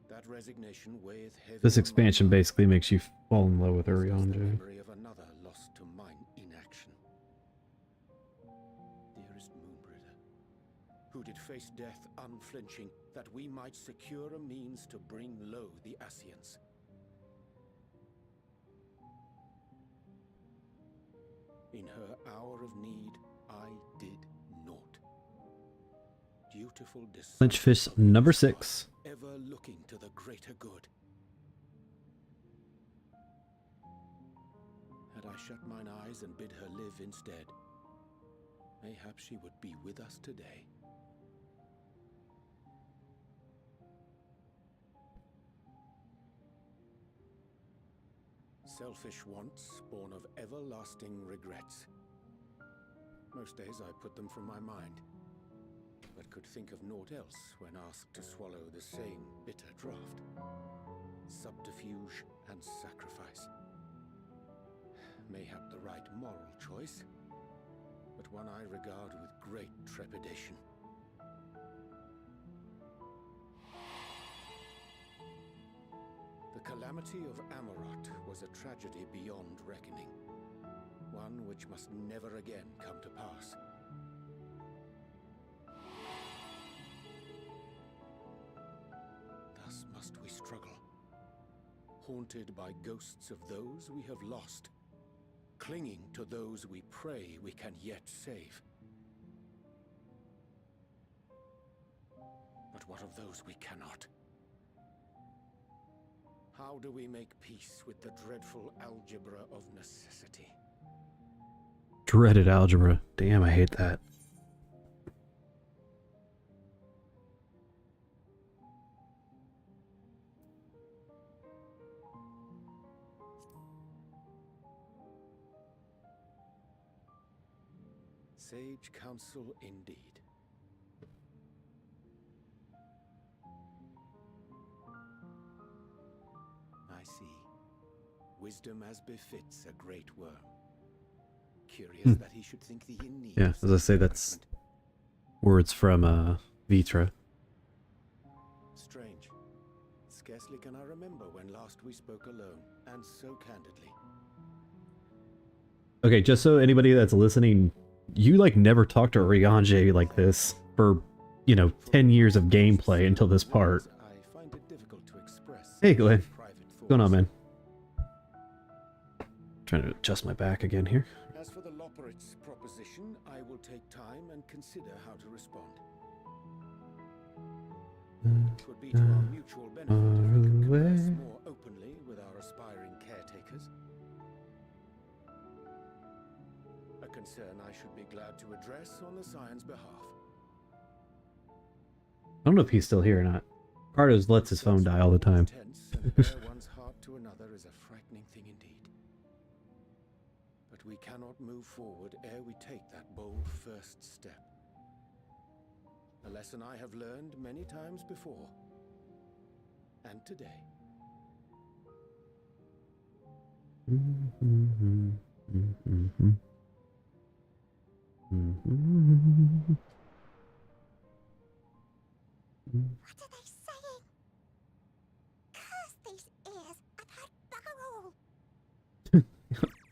That resignation weigheth heavy. This expansion basically makes you fall in love with Urianger. Memory of another lost to mine inaction. who did face death unflinching, that we might secure a means to bring low the Ascians. In her hour of need, I did naught. Dutiful Clinchfish number 6. ever looking to the greater good. Had I shut mine eyes and bid her live instead, mayhap she would be with us today. Selfish wants, born of everlasting regrets. Most days I put them from my mind, but could think of naught else when asked to swallow the same bitter draught. Subterfuge and sacrifice. Mayhap the right moral choice, but one I regard with great trepidation. The calamity of Amarat was a tragedy beyond reckoning, one which must never again come to pass. Thus must we struggle, haunted by ghosts of those we have lost, clinging to those we pray we can yet save. But what of those we cannot? How do we make peace with the dreadful algebra of necessity? Dreaded algebra. Damn, I hate that. Sage counsel indeed. I see. Wisdom as befits a great worm. Curious that he should think thee in need. Yeah, as I say, that's words from Vitra. Strange. Scarcely can I remember when last we spoke alone, and so candidly. Okay, just so anybody that's listening, you like never talked to Riange like this for, 10 years of gameplay until this part. I find it difficult to express. Hey Glenn, Private what's going on, thoughts. man? Trying to adjust my back again here. As for the Loperit's proposition, I will take time and consider how to respond. It would be to our mutual benefit if we could converse more openly with our aspiring caretakers. A concern I should be glad to address on the Scion's behalf. I don't know if he's still here or not. Cardos lets his phone die all the time. Tense and bare one's heart to another is a frightening thing indeed. But we cannot move forward ere we take that bold first step. A lesson I have learned many times before. And today. What are they saying? Curse these ears! I've heard bugger all!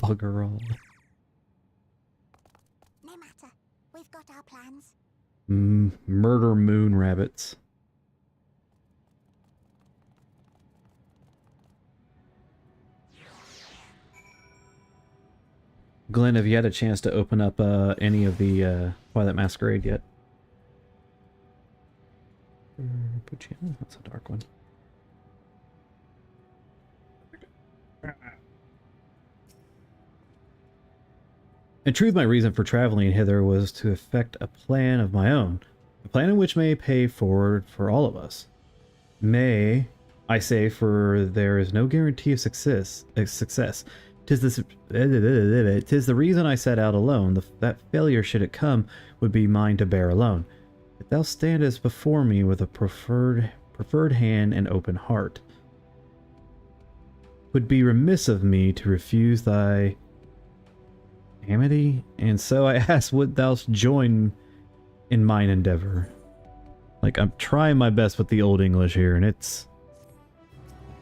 Bugger all. No matter. We've got our plans. Murder moon rabbits. Glenn, have you had a chance to open up any of the Twilight Masquerade yet? That's a dark one. In truth, my reason for traveling hither was to effect a plan of my own, a plan in which may pay forward for all of us. May, I say, for there is no guarantee of success. Tis the reason I set out alone. That failure, should it come, would be mine to bear alone. If thou standest before me with a preferred hand and open heart, would be remiss of me to refuse thy amity, and so I ask, would thou join in mine endeavor? Like, I'm trying my best with the Old English here, and it's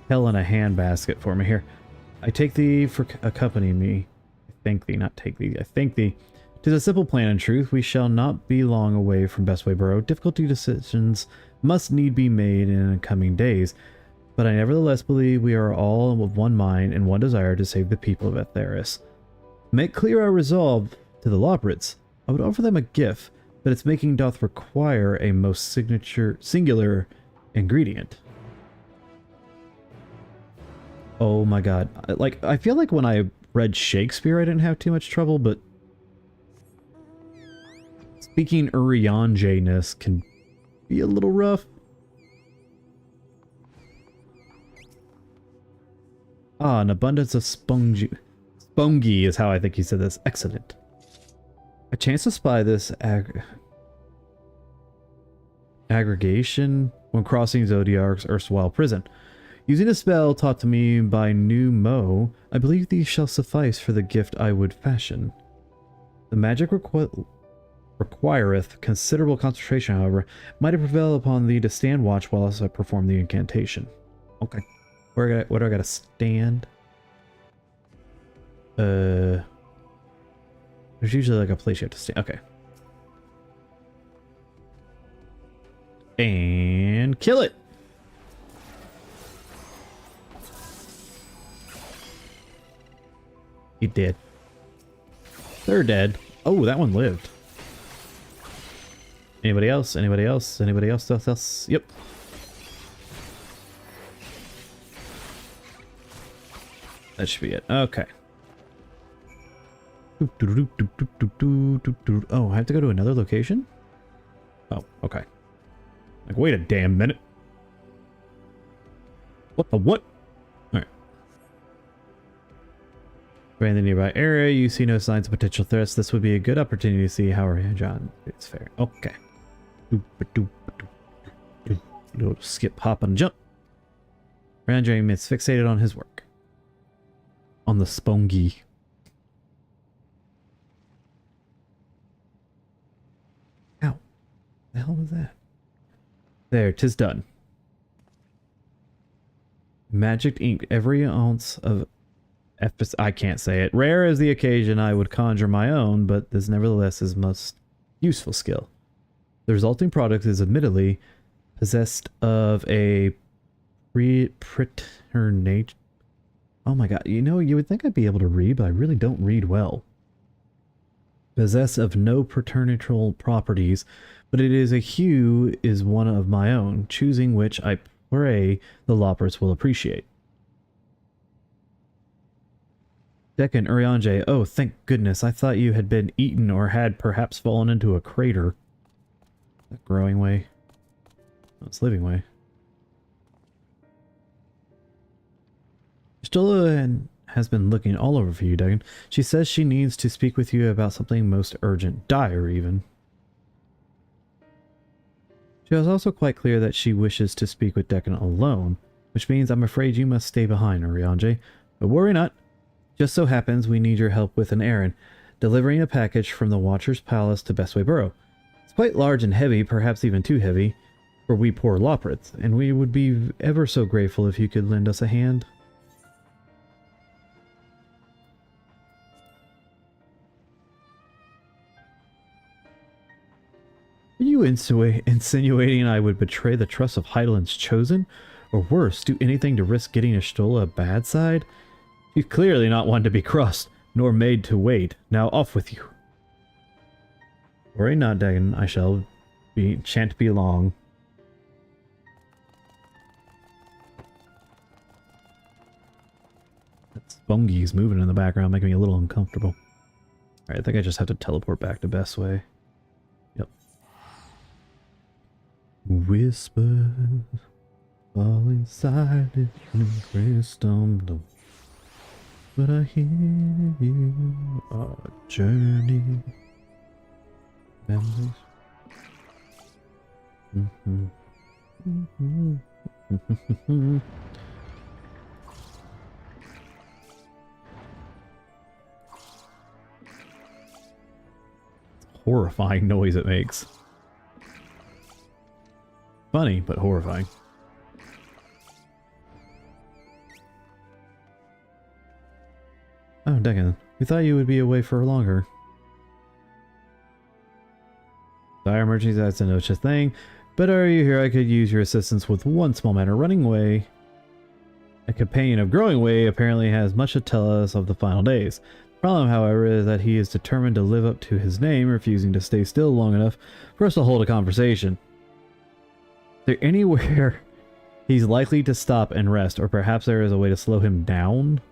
hell in a handbasket for me here. I take thee for accompanying me. I thank thee, not take thee. I thank thee 'Tis a simple plan in truth. We shall not be long away from Bestway Borough. Difficulty decisions must need be made in the coming days, but I nevertheless believe we are all of one mind and one desire to save the people of Etheris. Make clear our resolve to the Lobrits. I would offer them a gift, but its making doth require a most singular ingredient. Oh my god. Like, I feel like when I read Shakespeare I didn't have too much trouble, but speaking Urianger-ness can be a little rough. Ah, an abundance of spongy is how I think you said this. Excellent. A chance to spy this aggregation when crossing Zodiark's erstwhile prison. Using a spell taught to me by New Mo, I believe these shall suffice for the gift I would fashion. The magic requireth considerable concentration, however. Might it prevail upon thee to stand watch whilst I perform the incantation? Okay. What do I gotta stand? There's usually like a place you have to stand. Okay. And kill it! He did. They're dead. Oh, that one lived. Anybody else? Anybody else? Anybody else? Else? Yep. That should be it. Okay. Oh, I have to go to another location? Oh, okay. Like, wait a damn minute. What the what? Alright. In the nearby area, you see no signs of potential threats. This would be a good opportunity to see how John is fair. Okay. Little skip, hop, and jump. Randring is fixated on his work. On the spongy. Ow. The hell was that? There, 'tis done. Magic ink. Every ounce of I can't say it. Rare as the occasion, I would conjure my own, but this nevertheless is most useful skill. The resulting product is admittedly possessed of a preternat. Oh my god, you know, you would think I'd be able to read, but I really don't read well. Possess of no preternatural properties, but it is a hue is one of my own, choosing which I pray the Loppers will appreciate. Deccan Urianger, oh, thank goodness, I thought you had been eaten or had perhaps fallen into a crater. That growing way. Oh, it's living way. Stola has been looking all over for you, Deccan. She says she needs to speak with you about something most urgent, dire even. She was also quite clear that she wishes to speak with Deccan alone, which means I'm afraid you must stay behind, Urianger. But worry not. Just so happens we need your help with an errand, delivering a package from the Watcher's Palace to Bestway Borough. It's quite large and heavy, perhaps even too heavy, for we poor Loprits, and we would be ever so grateful if you could lend us a hand. Are you insinuating I would betray the trust of Heideland's chosen? Or worse, do anything to risk getting Ashtola a bad side? She's clearly not one to be crossed, nor made to wait. Now off with you. Worry not, Dagon. I shall shan't be long. That Spongy's moving in the background, making me a little uncomfortable. Alright, I think I just have to teleport back to Bestway. Yep. Whispers falling silent in crystal. But I hear you, our journey. Memories. Horrifying noise it makes. Funny, but horrifying. Oh, Deccan, we thought you would be away for longer. Dire emergency, that's no such thing. But are you here? I could use your assistance with one small matter. Running Way, a companion of Growing Way, apparently has much to tell us of the final days. The problem, however, is that he is determined to live up to his name, refusing to stay still long enough for us to hold a conversation. Is there anywhere he's likely to stop and rest, or perhaps there is a way to slow him down?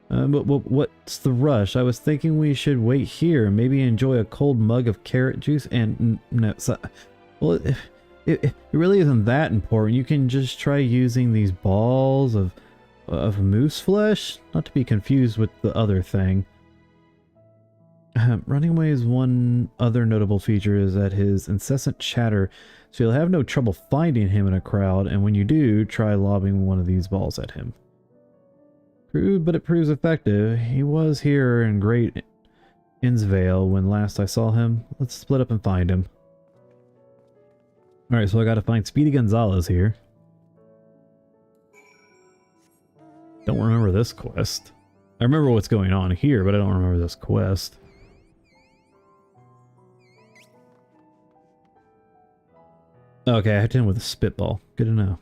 But what's the rush? I was thinking we should wait here and maybe enjoy a cold mug of carrot juice and... No, so, well, it really isn't that important. You can just try using these balls of moose flesh, not to be confused with the other thing. Running Away's one other notable feature is that his incessant chatter, so you'll have no trouble finding him in a crowd, and when you do, try lobbing one of these balls at him. Crude, but it proves effective. He was here in Great Innsvale when last I saw him. Let's split up and find him. Alright, so I gotta find Speedy Gonzalez here. Don't remember this quest. I remember what's going on here, but I don't remember this quest. Okay, I hit him with a spitball. Good to know.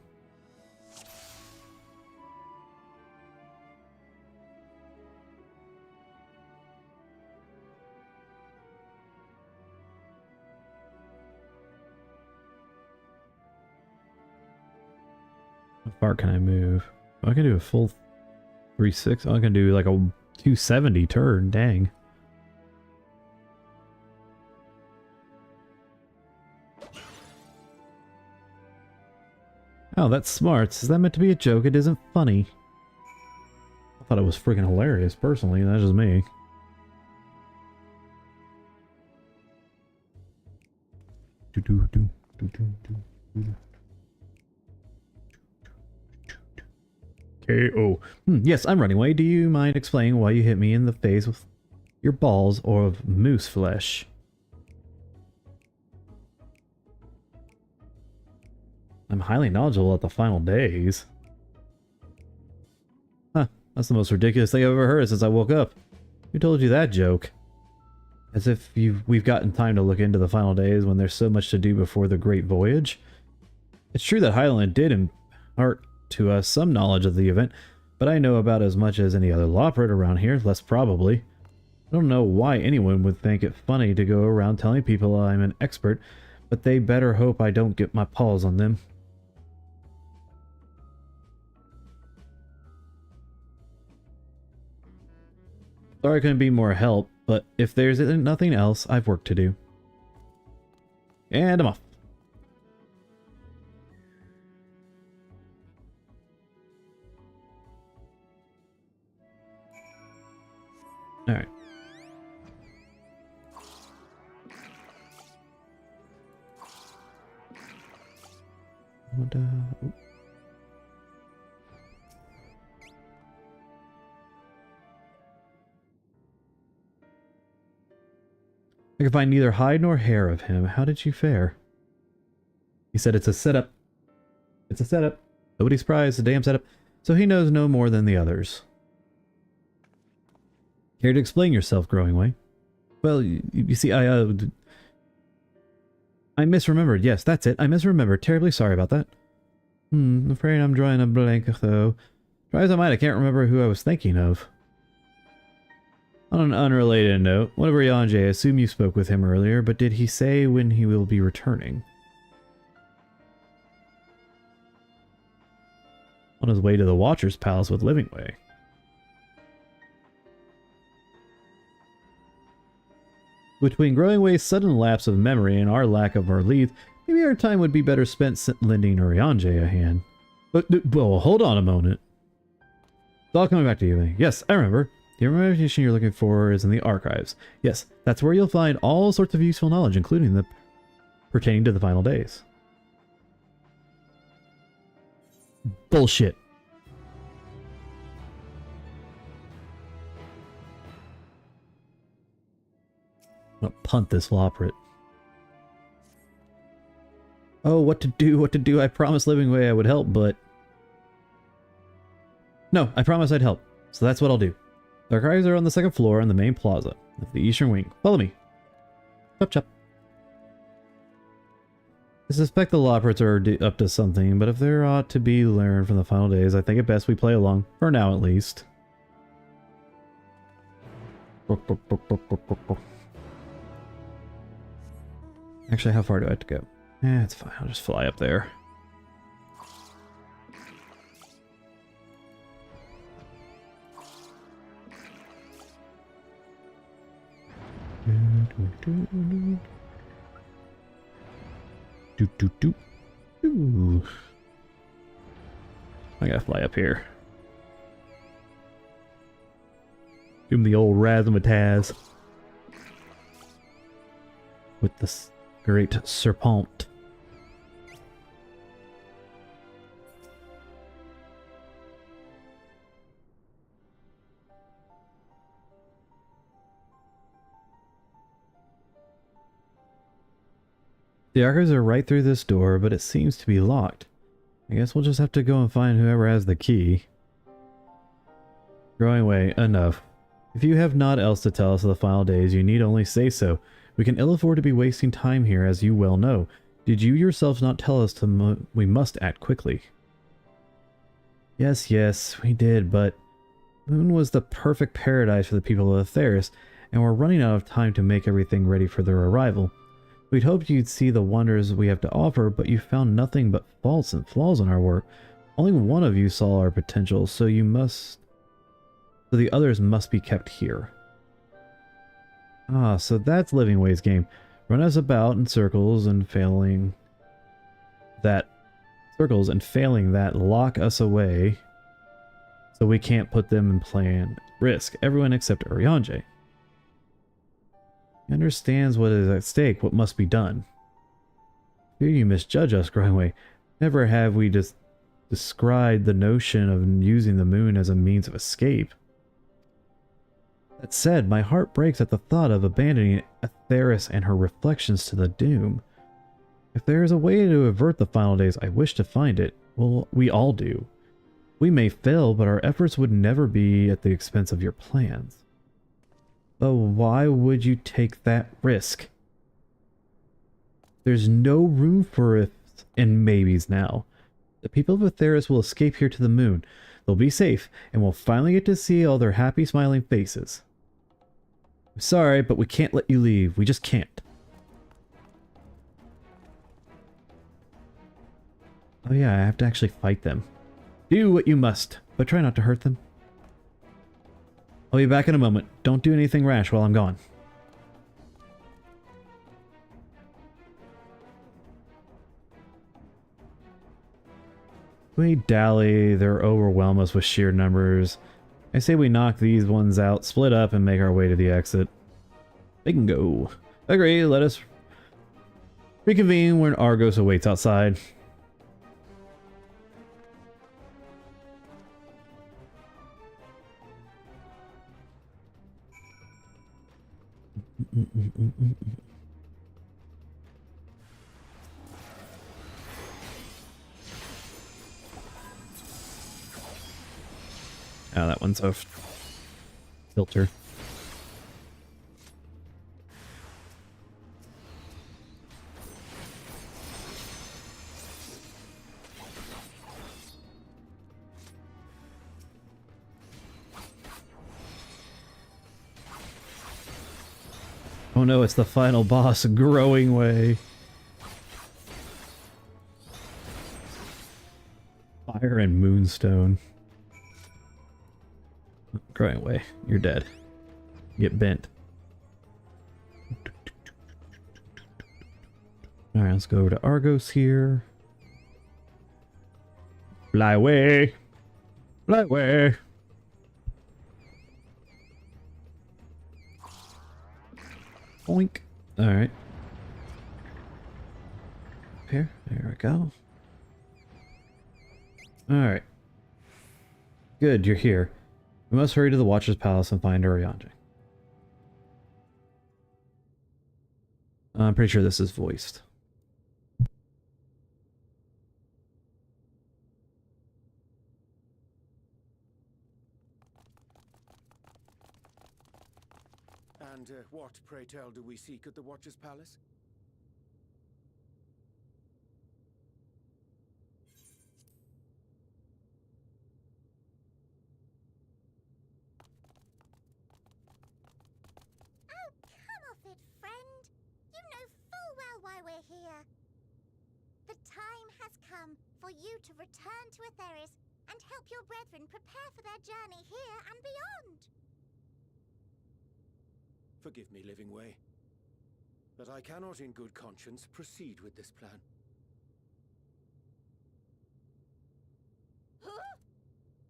How far can I move? Oh, I can do a full 360. Oh, I can do like a 270 turn. Dang. Oh, that's smart. Is that meant to be a joke? It isn't funny. I thought it was freaking hilarious, personally. That's just me. KO. Yes, I'm running away. Do you mind explaining why you hit me in the face with your balls or of moose flesh? I'm highly knowledgeable at the final days. Huh, that's the most ridiculous thing I've ever heard since I woke up. Who told you that joke? As if we've gotten time to look into the final days when there's so much to do before the Great Voyage. It's true that Highland did impart to us some knowledge of the event, but I know about as much as any other lawbird around here, less probably. I don't know why anyone would think it funny to go around telling people I'm an expert, but they better hope I don't get my paws on them. Sorry I couldn't be more help, but if there's nothing else, I've work to do. And I'm off. Alright. I can find neither hide nor hair of him. How did you fare? He said it's a setup. It's a setup. Nobody's surprised. It's a damn setup. So he knows no more than the others. Care to explain yourself, Growing Way? Well, you see, I misremembered. Yes, that's it. I misremembered. Terribly sorry about that. I'm afraid I'm drawing a blank, though. Try as I might, I can't remember who I was thinking of. On an unrelated note, whatever Yonjay, I assume you spoke with him earlier, but did he say when he will be returning? On his way to the Watcher's Palace with Livingway. Between Growing Way's sudden lapse of memory and our lack of our lead, maybe our time would be better spent lending Urianger a hand. But, well, hold on a moment. It's all coming back to you. Yes, I remember. The information you're looking for is in the archives. Yes, that's where you'll find all sorts of useful knowledge, including the pertaining to the final days. Bullshit. I'm gonna punt this Loprit. Oh, what to do. I promised Livingway I would help, but... No, I promised I'd help. So that's what I'll do. The archives are on the second floor in the main plaza of the eastern wing. Follow me. Chop chop. I suspect the Loprits are up to something, but if there ought to be learned from the final days, I think it best we play along, for now at least. Actually, how far do I have to go? It's fine, I'll just fly up there. Ooh. I gotta fly up here. Give him the old razzmatazz. With this great serpent. The archers are right through this door, but it seems to be locked. I guess we'll just have to go and find whoever has the key. Growing away, enough. If you have naught else to tell us of the final days, you need only say so. We can ill afford to be wasting time here, as you well know. Did you yourself not tell us we must act quickly? Yes, we did, but Moon was the perfect paradise for the people of Theris, and we're running out of time to make everything ready for their arrival. We'd hoped you'd see the wonders we have to offer, but you found nothing but faults and flaws in our work. Only one of you saw our potential, so the others must be kept here. Ah, so that's Living Way's game. Run us about in circles and failing that, lock us away so we can't put them in plan risk. Everyone except Urianger. He understands what is at stake, what must be done. Fear you misjudge us, Growing. Never have we just described the notion of using the moon as a means of escape. That said, my heart breaks at the thought of abandoning Theris and her reflections to the doom. If there is a way to avert the final days, I wish to find it. Well, we all do. We may fail, but our efforts would never be at the expense of your plans. But why would you take that risk? There's no room for ifs and maybes now. The people of Theris will escape here to the moon. They'll be safe, and we'll finally get to see all their happy, smiling faces. I'm sorry, but we can't let you leave. We just can't. Oh yeah, I have to actually fight them. Do what you must, but try not to hurt them. I'll be back in a moment. Don't do anything rash while I'm gone. We dally, they'll overwhelm us with sheer numbers. I say we knock these ones out, split up, and make our way to the exit. Bingo. Agree, let us reconvene when Argos awaits outside. Oh, that one's a filter. Oh no, it's the final boss, Growing Way. Fire and Moonstone. Growing Way, you're dead. Get bent. Alright, let's go over to Argos here. Fly away! Fly away! Boink. Alright. Up here. There we go. Alright. Good, you're here. We must hurry to the Watcher's Palace and find Urianger. I'm pretty sure this is voiced. And what, pray tell, do we seek at the Watcher's Palace? why we're here. The time has come for you to return to Atheris and help your brethren prepare for their journey here and beyond. Forgive me, Living Way, but I cannot in good conscience proceed with this plan. Huh?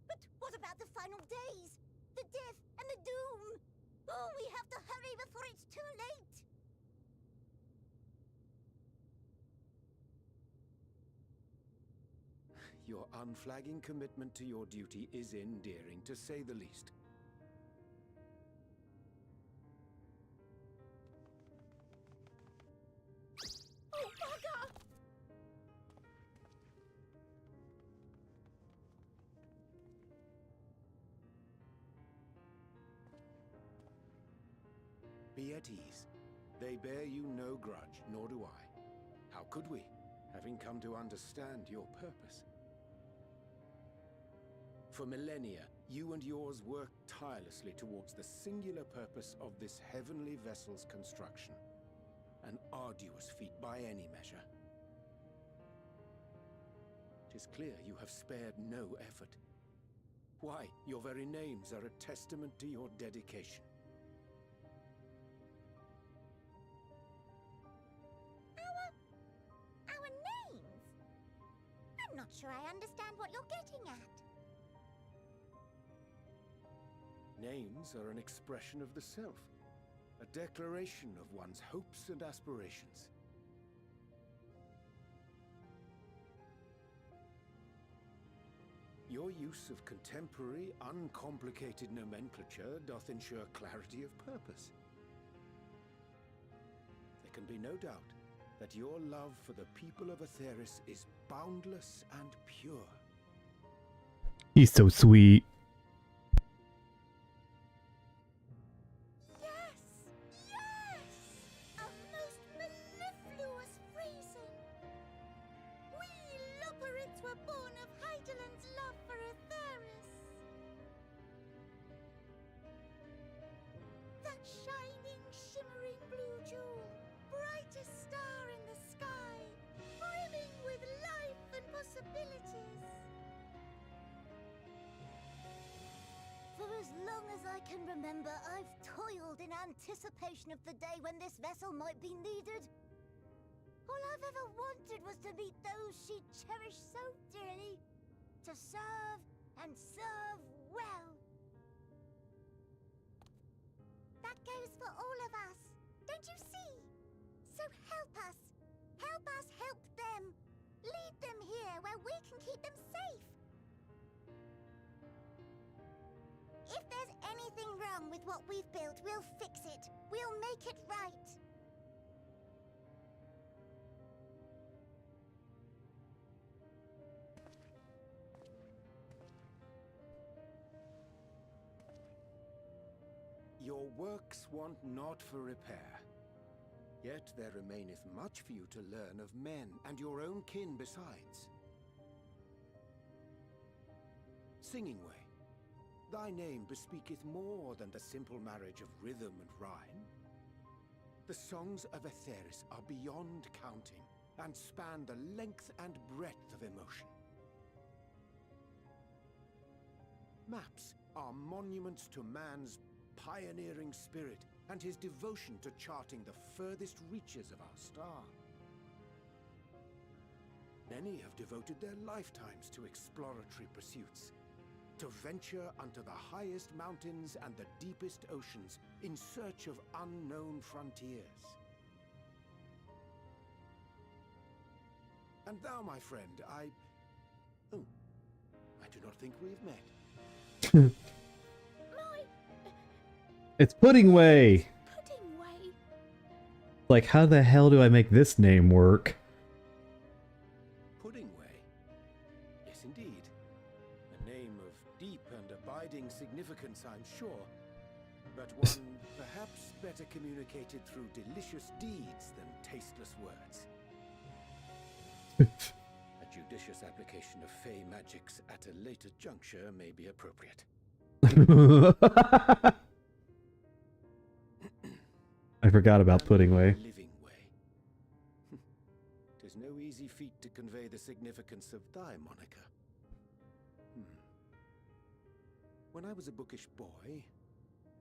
But what about the final days? The death and the doom? Oh, we have to hurry before it's too late! Your unflagging commitment to your duty is endearing, to say the least. Oh, bugger! Be at ease. They bear you no grudge, nor do I. How could we, having come to understand your purpose? For millennia, you and yours worked tirelessly towards the singular purpose of this heavenly vessel's construction. An arduous feat by any measure. It is clear you have spared no effort. Why, your very names are a testament to your dedication. Our names? I'm not sure I understand what you're getting at. Names are an expression of the self, a declaration of one's hopes and aspirations. Your use of contemporary, uncomplicated nomenclature doth ensure clarity of purpose. There can be no doubt that your love for the people of Atheris is boundless and pure. He's so sweet. A most mellifluous phrasing. We Loperids were born of Heideland's love for Atheris. That shining, shimmering blue jewel, brightest star in the sky, brimming with life and possibilities. For as long as I can remember, I've toiled in anticipation of the day when this vessel might be needed. All I've ever wanted was to meet those she cherished so dearly, to serve and serve well. That goes for all of us, don't you see? So help us help them. Lead them here where we can keep them safe. If there's anything wrong with what we've built, we'll fix it. We'll make it right. Your works want not for repair. Yet there remaineth much for you to learn of men and your own kin besides. Singing Way, thy name bespeaketh more than the simple marriage of rhythm and rhyme. The songs of Atheris are beyond counting, and span the length and breadth of emotion. Maps are monuments to man's pioneering spirit and his devotion to charting the furthest reaches of our star. Many have devoted their lifetimes to exploratory pursuits, to venture unto the highest mountains and the deepest oceans in search of unknown frontiers. And thou, my friend, I do not think we've met. It's Pudding Way! Pudding Way. Like, how the hell do I make this name work? Pudding Way? Yes, indeed. A name of deep and abiding significance, I'm sure, but one perhaps better communicated through delicious deeds than tasteless words. A judicious application of fey magics at a later juncture may be appropriate. I forgot about Pudding Way. Living Way. convey the significance of thy moniker. When I was a bookish boy,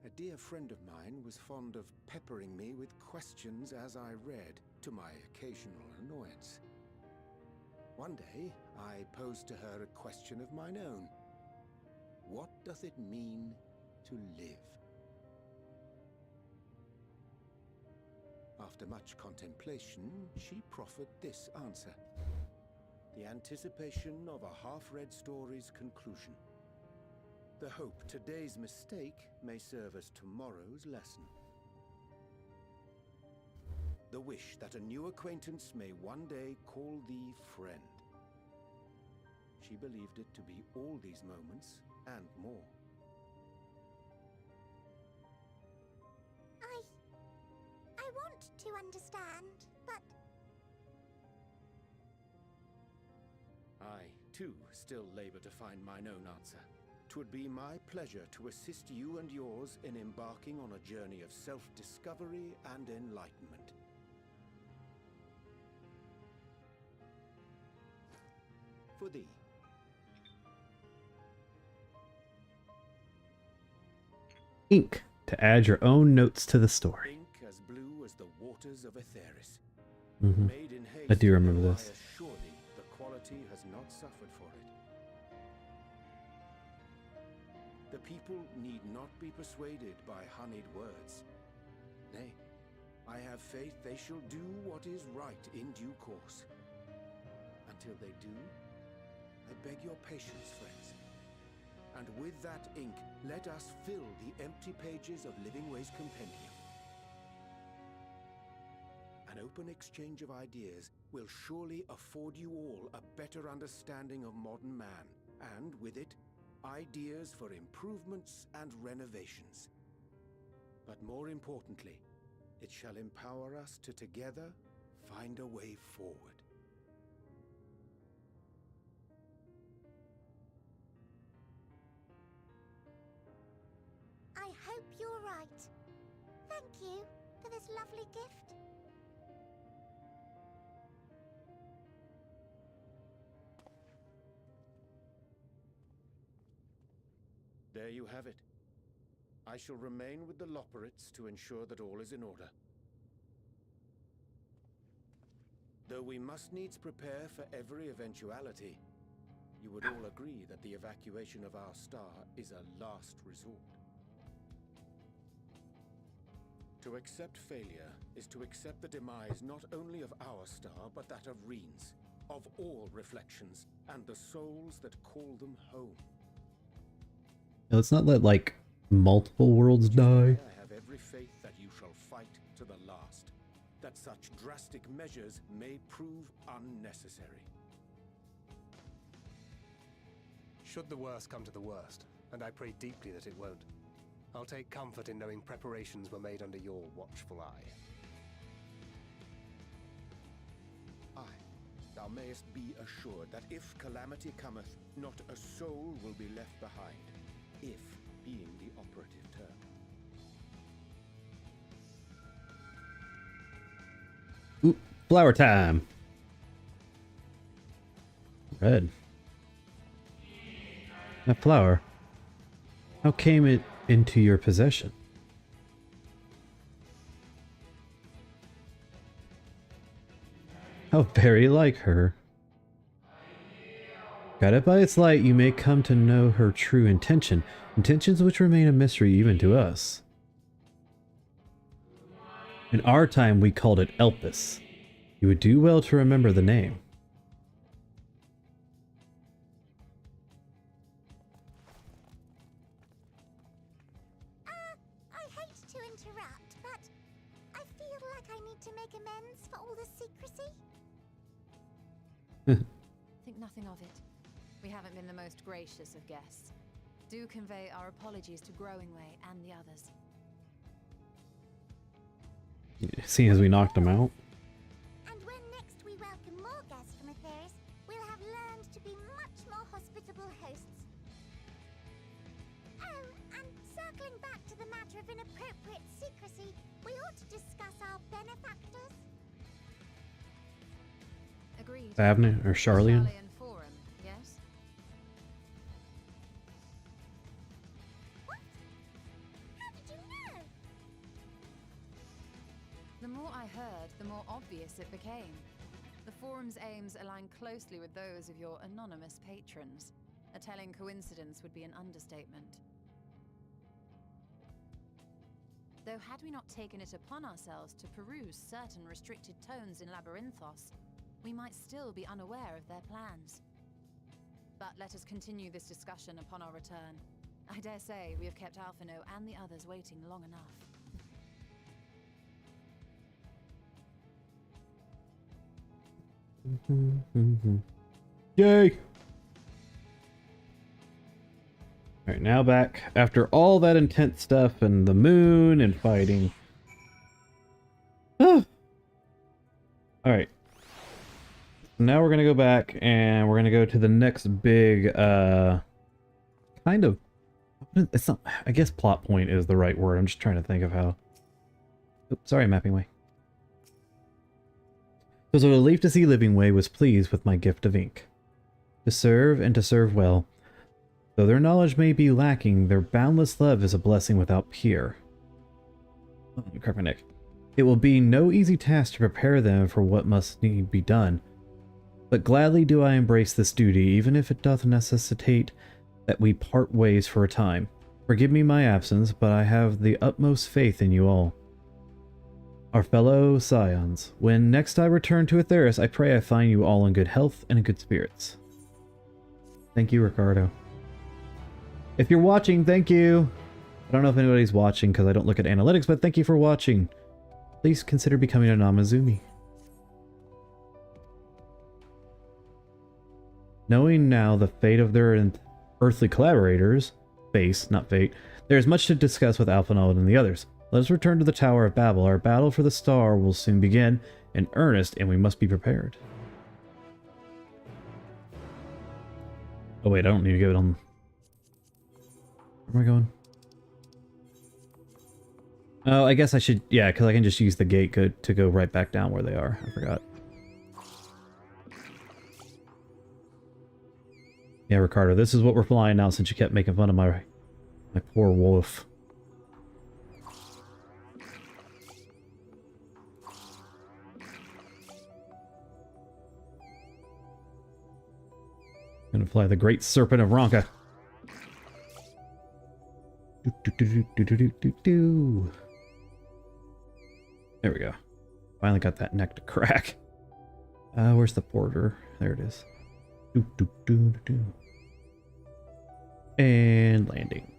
a dear friend of mine was fond of peppering me with questions as I read, to my occasional annoyance. One day, I posed to her a question of mine own. What doth it mean to live? After much contemplation, she proffered this answer. The anticipation of a half-read story's conclusion. The hope today's mistake may serve as tomorrow's lesson. The wish that a new acquaintance may one day call thee friend. She believed it to be all these moments and more. I want to understand, but... I, too, still labor to find mine own answer. 'Twould be my pleasure to assist you and yours in embarking on a journey of self-discovery and enlightenment. For thee. Ink to add your own notes to the story. Ink as blue as the waters of Aetheris. Mm-hmm. Made in haste, I do remember though this. I assure thee, the quality has not suffered for it. The people need not be persuaded by honeyed words. Nay, I have faith they shall do what is right in due course. Until they do, I beg your patience, friends. And with that ink, let us fill the empty pages of Living Way's Compendium. An open exchange of ideas will surely afford you all a better understanding of modern man, and with it, ideas for improvements and renovations. But more importantly, it shall empower us to together find a way forward. I hope you're right. Thank you for this lovely gift. There you have it. I shall remain with the Loporrits to ensure that all is in order. Though we must needs prepare for every eventuality, you would all agree that the evacuation of our star is a last resort. To accept failure is to accept the demise not only of our star, but that of Reen's, of all reflections, and the souls that call them home. Let's not let, like, multiple worlds die. I have every faith that you shall fight to the last, that such drastic measures may prove unnecessary. Should the worst come to the worst, and I pray deeply that it won't, I'll take comfort in knowing preparations were made under your watchful eye. Aye, thou mayest be assured that if calamity cometh, not a soul will be left behind. If being the operative term. Ooh, flower time. Red. That flower. How came it into your possession? How very like her. Guided by its light, you may come to know her true intention, intentions which remain a mystery even to us. In our time, we called it Elpis. You would do well to remember the name. I hate to interrupt, but I feel like I need to make amends for all the secrecy. Think nothing of it. We haven't been the most gracious of guests. Do convey our apologies to Growing Way and the others. Seeing as we knocked him out. And when next we welcome more guests from Aetheris, we'll have learned to be much more hospitable hosts. Oh, and circling back to the matter of inappropriate secrecy, we ought to discuss our benefactors. agreed. Avenue or Charlian? Charlian Forum, yes? What? How did you know? The more I heard, the more obvious it became. The forum's aims align closely with those of your anonymous patrons. A telling coincidence would be an understatement. Though had we not taken it upon ourselves to peruse certain restricted tones in Labyrinthos, we might still be unaware of their plans. But let us continue this discussion upon our return. I dare say we have kept Alphino and the others waiting long enough. Yay! Alright, now back. After all that intense stuff and the moon and fighting. Alright. Now we're gonna go back and we're gonna go to the next big, kind of... It's not... I guess plot point is the right word. I'm just trying to think of how... Oops, sorry, mapping way. It was a relief to see Living Way was pleased with my gift of ink. To serve and to serve well. Though their knowledge may be lacking, their boundless love is a blessing without peer. Oh, crap my neck. It will be no easy task to prepare them for what must need be done. But gladly do I embrace this duty, even if it doth necessitate that we part ways for a time. Forgive me my absence, but I have the utmost faith in you all. Our fellow scions, when next I return to Atheris, I pray I find you all in good health and in good spirits. Thank you, Ricardo. If you're watching, thank you. I don't know if anybody's watching because I don't look at analytics, but thank you for watching. Please consider becoming a Namazumi. Knowing now the fate of their earthly collaborators, face, not fate, there is much to discuss with Alphinaud and the others. Let us return to the Tower of Babel. Our battle for the star will soon begin in earnest, and we must be prepared. Oh wait, I don't need to give it on... Where am I going? Oh, I guess I should... Yeah, because I can just use the gate to go right back down where they are. I forgot. Yeah, Ricardo, this is what we're flying now since you kept making fun of my poor wolf. Gonna fly the Great Serpent of Ronka. There we go. Finally got that neck to crack. Where's the porter? There it is. And landing.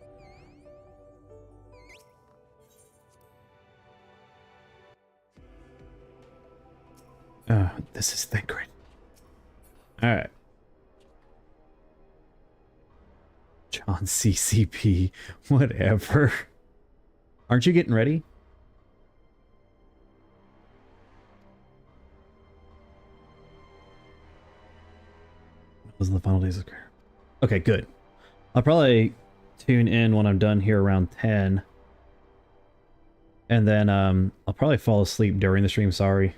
This is Thancred. Alright. John CCP. Whatever. Aren't you getting ready? Those are the final days of career. Okay, good. I'll probably tune in when I'm done here around 10. And then I'll probably fall asleep during the stream, sorry.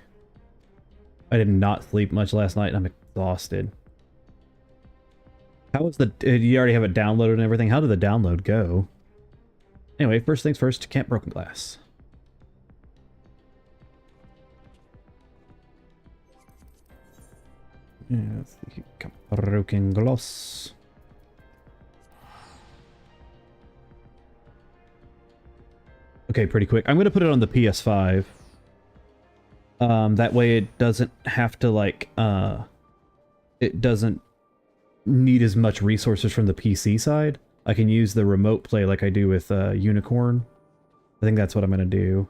I did not sleep much last night and I'm exhausted. How was the... you already have it downloaded and everything? How did the download go? Anyway, first things first, Camp Broken Glass. Yeah, let's see. Camp Broken Glass. Okay, pretty quick. I'm going to put it on the PS5. That way it doesn't have to, like, it doesn't need as much resources from the PC side. I can use the remote play like I do with Unicorn. I think that's what I'm going to do.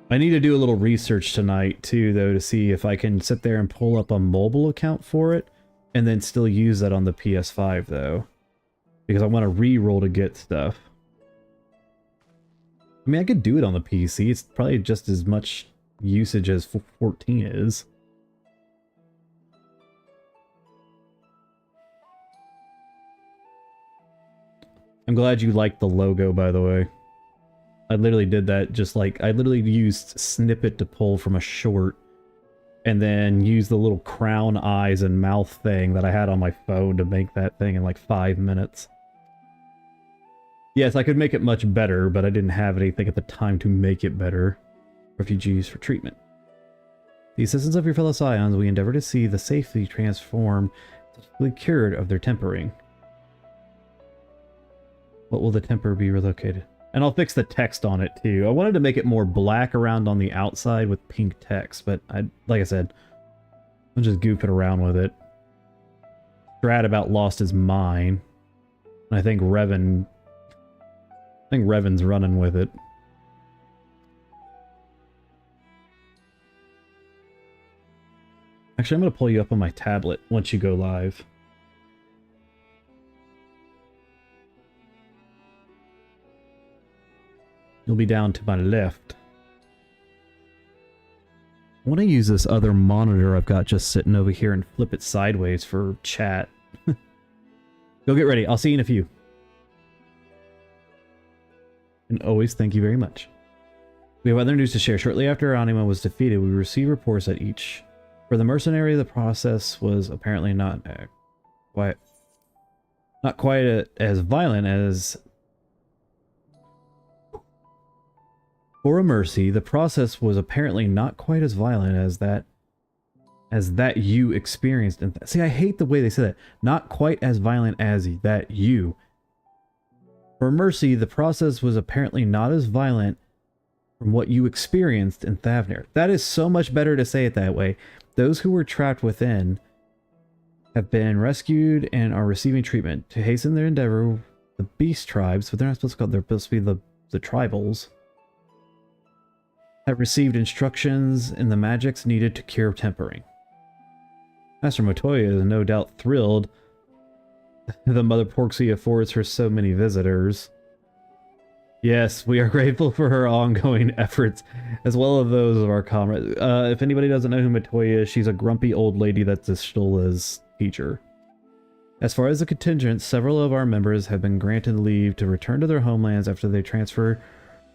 I need to do a little research tonight, too, though, to see if I can sit there and pull up a mobile account for it, and then still use that on the PS5, though. Because I want to re-roll to get stuff. I mean, I could do it on the PC. It's probably just as much usage as 14 is. I'm glad you liked the logo, by the way. I literally did that just like... I literally used Snippet to pull from a short and then use the little crown eyes and mouth thing that I had on my phone to make that thing in like 5 minutes. Yes, I could make it much better, but I didn't have anything at the time to make it better. Refugees for treatment. The assistance of your fellow scions, we endeavor to see the safely transformed, successfully cured of their tempering. What will the temper be relocated? And I'll fix the text on it too. I wanted to make it more black around on the outside with pink text, but like I said, I'm just goofing around with it. Strat about lost his mind. And I think Revan's running with it. Actually, I'm going to pull you up on my tablet once you go live. You'll be down to my left. I want to use this other monitor I've got just sitting over here and flip it sideways for chat. Go get ready. I'll see you in a few. And always thank you very much. We have other news to share. Shortly after Anima was defeated, we received reports that each... For the mercenary, the process was apparently not quite as violent as... For a mercy, the process was apparently not quite as violent as that you experienced. And see, I hate the way they say that. Not quite as violent as that you. For mercy, the process was apparently not as violent from what you experienced in Thavnir. That is so much better to say it that way. Those who were trapped within have been rescued and are receiving treatment. To hasten their endeavor, the beast tribes, but they're not supposed to call, they're supposed to be the tribals, have received instructions in the magics needed to cure tempering. Master Motoya is no doubt thrilled the Mother Porksy affords her so many visitors. Yes, we are grateful for her ongoing efforts, as well as those of our comrades. If anybody doesn't know who Motoya is, she's a grumpy old lady that's Istola's teacher. As far as the contingent, several of our members have been granted leave to return to their homelands after the transfer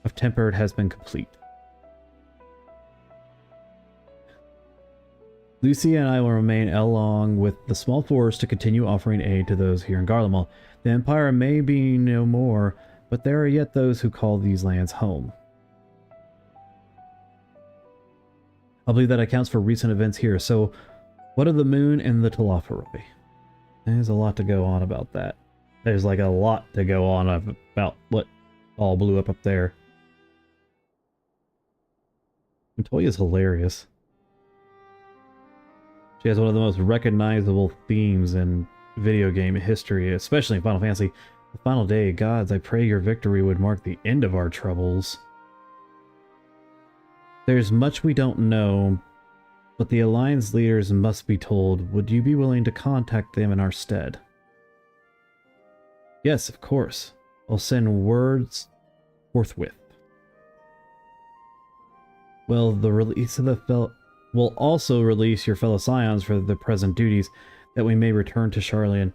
of Tempered has been complete. Lucy and I will remain along with the small force to continue offering aid to those here in Garlemald. The Empire may be no more, but there are yet those who call these lands home. I believe that accounts for recent events here. So, what of the moon and the Talafaroi? There's a lot to go on about that. There's like a lot to go on about what all blew up there. Toya's hilarious. She has one of the most recognizable themes in video game history, especially in Final Fantasy. The final day, gods, I pray your victory would mark the end of our troubles. There's much we don't know, but the Alliance leaders must be told. Would you be willing to contact them in our stead? Yes, of course. I'll send words forthwith. Well, the release of the will also release your fellow scions for their present duties, that we may return to Sharlayan.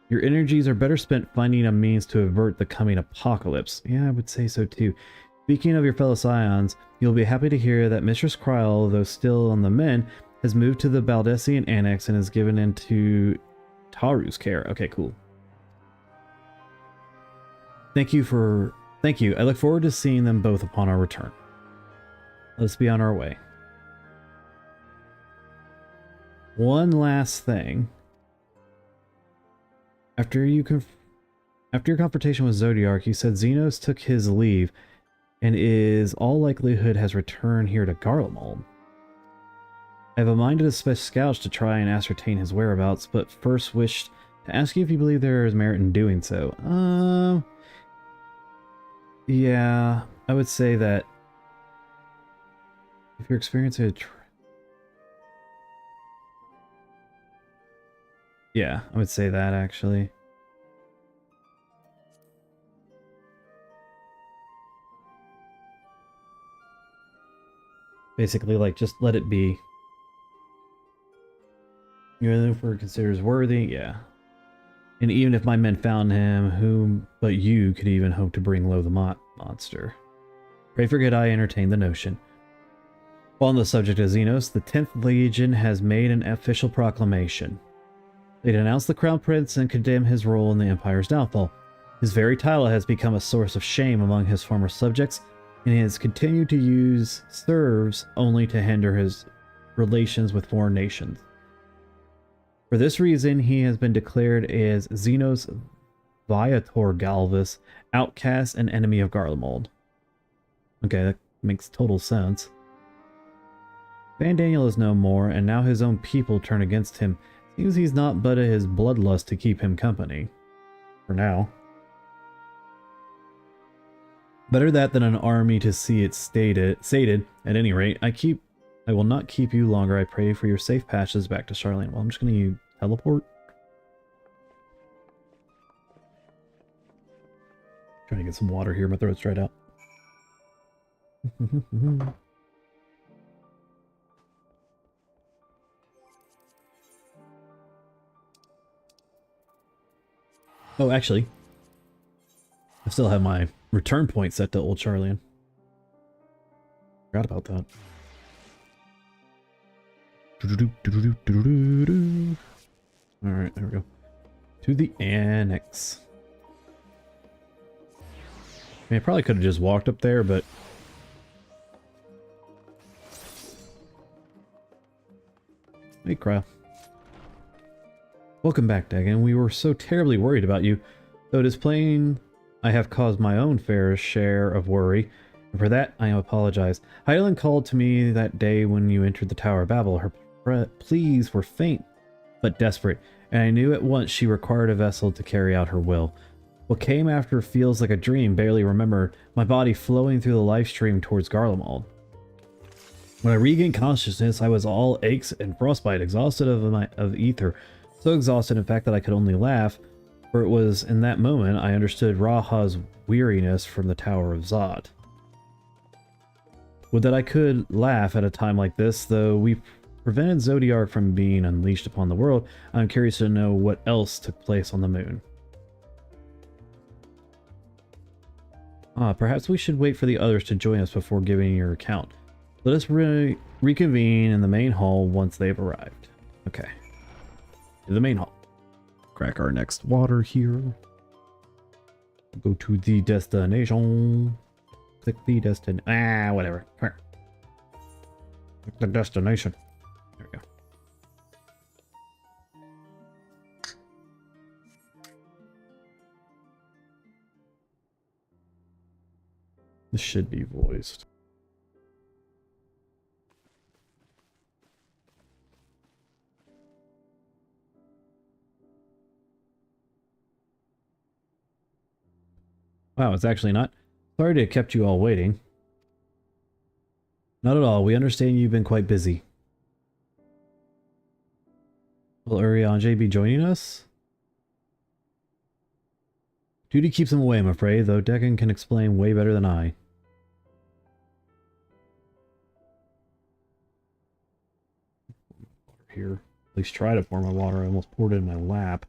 Your energies are better spent finding a means to avert the coming apocalypse. Yeah, I would say so too. Speaking of your fellow scions, you'll be happy to hear that Mistress Kryl, though still on the mend, has moved to the Baldessian Annex and is given into Taru's care. Okay, cool. Thank you. I look forward to seeing them both upon our return. Let's be on our way. One last thing. After your confrontation with Zodiark, you said Xenos took his leave and is all likelihood has returned here to Garlemald. I have a mind to dispatch scouts to try and ascertain his whereabouts, but first wished to ask you if you believe there is merit in doing so. Yeah, I would say that if you're experiencing a yeah, I would say that actually. Basically, like, just let it be. You're for considers worthy, yeah. And even if my men found him, whom but you could even hope to bring low the monster. Pray forget I entertained the notion. While on the subject of Xenos, the 10th Legion has made an official proclamation. They denounce the Crown Prince and condemn his role in the Empire's downfall. His very title has become a source of shame among his former subjects, and he has continued to use serfs only to hinder his relations with foreign nations. For this reason, he has been declared as Xenos Viator Galvus, outcast and enemy of Garlemald. Okay, that makes total sense. Van Daniel is no more, and now his own people turn against him. Seems he's not but his bloodlust to keep him company. For now. Better that than an army to see it sated. At any rate, I will not keep you longer. I pray for your safe passage back to Charlene. Well, I'm just going to teleport. Trying to get some water here. My throat's dried out. Oh, actually, I still have my return point set to Old Charlian. Forgot about that. Alright, there we go. To the annex. I mean, I probably could have just walked up there, but... Hey, Crow. Welcome back, Dagon. We were so terribly worried about you. Though it is plain I have caused my own fair share of worry, and for that I apologize. Hydaelyn called to me that day when you entered the Tower of Babel. Her pleas were faint but desperate, and I knew at once she required a vessel to carry out her will. What came after feels like a dream, barely remembered, my body flowing through the life stream towards Garlemald. When I regained consciousness, I was all aches and frostbite, exhausted of ether. So exhausted, in fact, that I could only laugh, for it was in that moment I understood Raha's weariness from the Tower of Zod. Would that I could laugh at a time like this, though we prevented Zodiark from being unleashed upon the world. I'm curious to know what else took place on the moon. Perhaps we should wait for the others to join us before giving your account. Let us reconvene in the main hall once they've arrived. Okay. To the main hall. Crack our next water here. Go to the destination. Click the whatever. Click the destination. There we go. This should be voiced. Wow, it's actually not. Sorry to have kept you all waiting. Not at all. We understand you've been quite busy. Will Urianger be joining us? Duty keeps him away, I'm afraid, though Deccan can explain way better than I. Water here. At least try to pour my water. I almost poured it in my lap.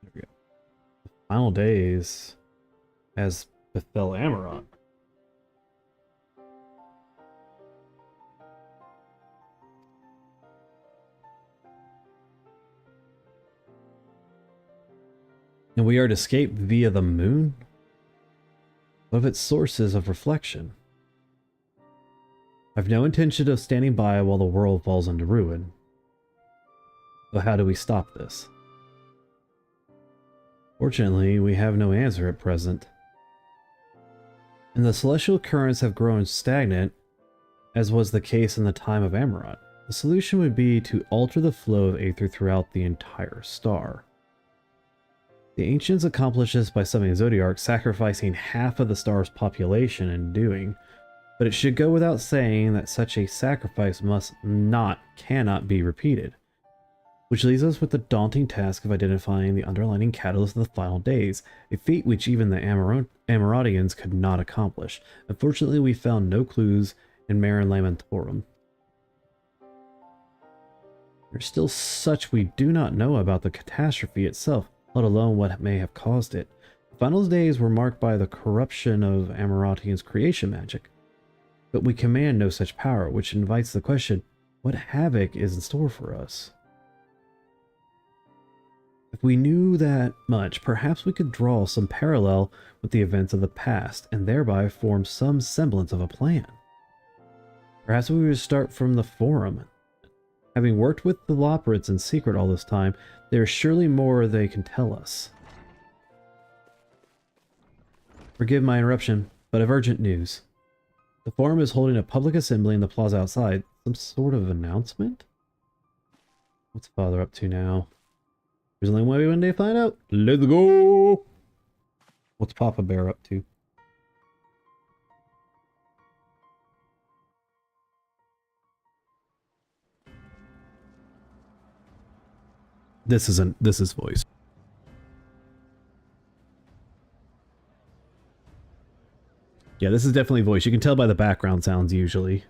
There we go. The final days as befell Amarant. And we are to escape via the moon? What of its sources of reflection? I've no intention of standing by while the world falls into ruin. So how do we stop this? Fortunately, we have no answer at present. And the celestial currents have grown stagnant, as was the case in the time of Amarant. The solution would be to alter the flow of aether throughout the entire star. The ancients accomplished this by summoning Zodiark, sacrificing half of the star's population in doing, but it should go without saying that such a sacrifice cannot be repeated. Which leaves us with the daunting task of identifying the underlying catalyst of the final days, a feat which even the Amarantians could not accomplish. Unfortunately, we found no clues in Marin Lamentorum. There's still such we do not know about the catastrophe itself. let alone what may have caused it. The Finals days were marked by the corruption of Amaratian's creation magic. But we command no such power, which invites the question, what havoc is in store for us? If we knew that much, perhaps we could draw some parallel with the events of the past, and thereby form some semblance of a plan. Perhaps we would start from the Forum. Having worked with the Loporrits in secret all this time, there is surely more they can tell us. Forgive my interruption, but I've urgent news. The Forum is holding a public assembly in the plaza outside. Some sort of announcement? What's Father up to now? There's only one day to find out. Let's go! What's Papa Bear up to? This is voice. Yeah, this is definitely voice. You can tell by the background sounds usually.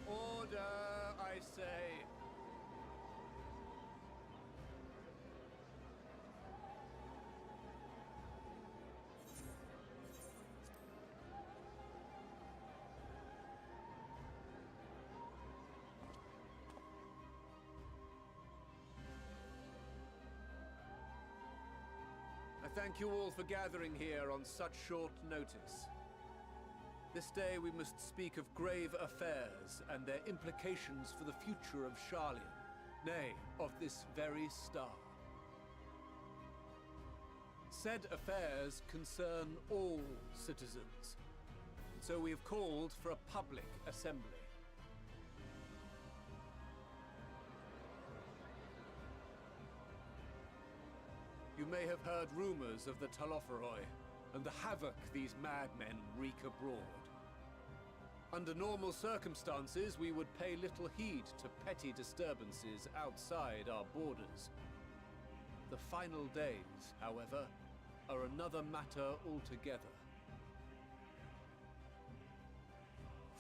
Order, I say. I thank you all for gathering here on such short notice. This day we must speak of grave affairs and their implications for the future of Sharlayan, nay, of this very star. Said affairs concern all citizens, so we have called for a public assembly. You may have heard rumors of the Talofferoi and the havoc these madmen wreak abroad. Under normal circumstances, we would pay little heed to petty disturbances outside our borders. The final days, however, are another matter altogether.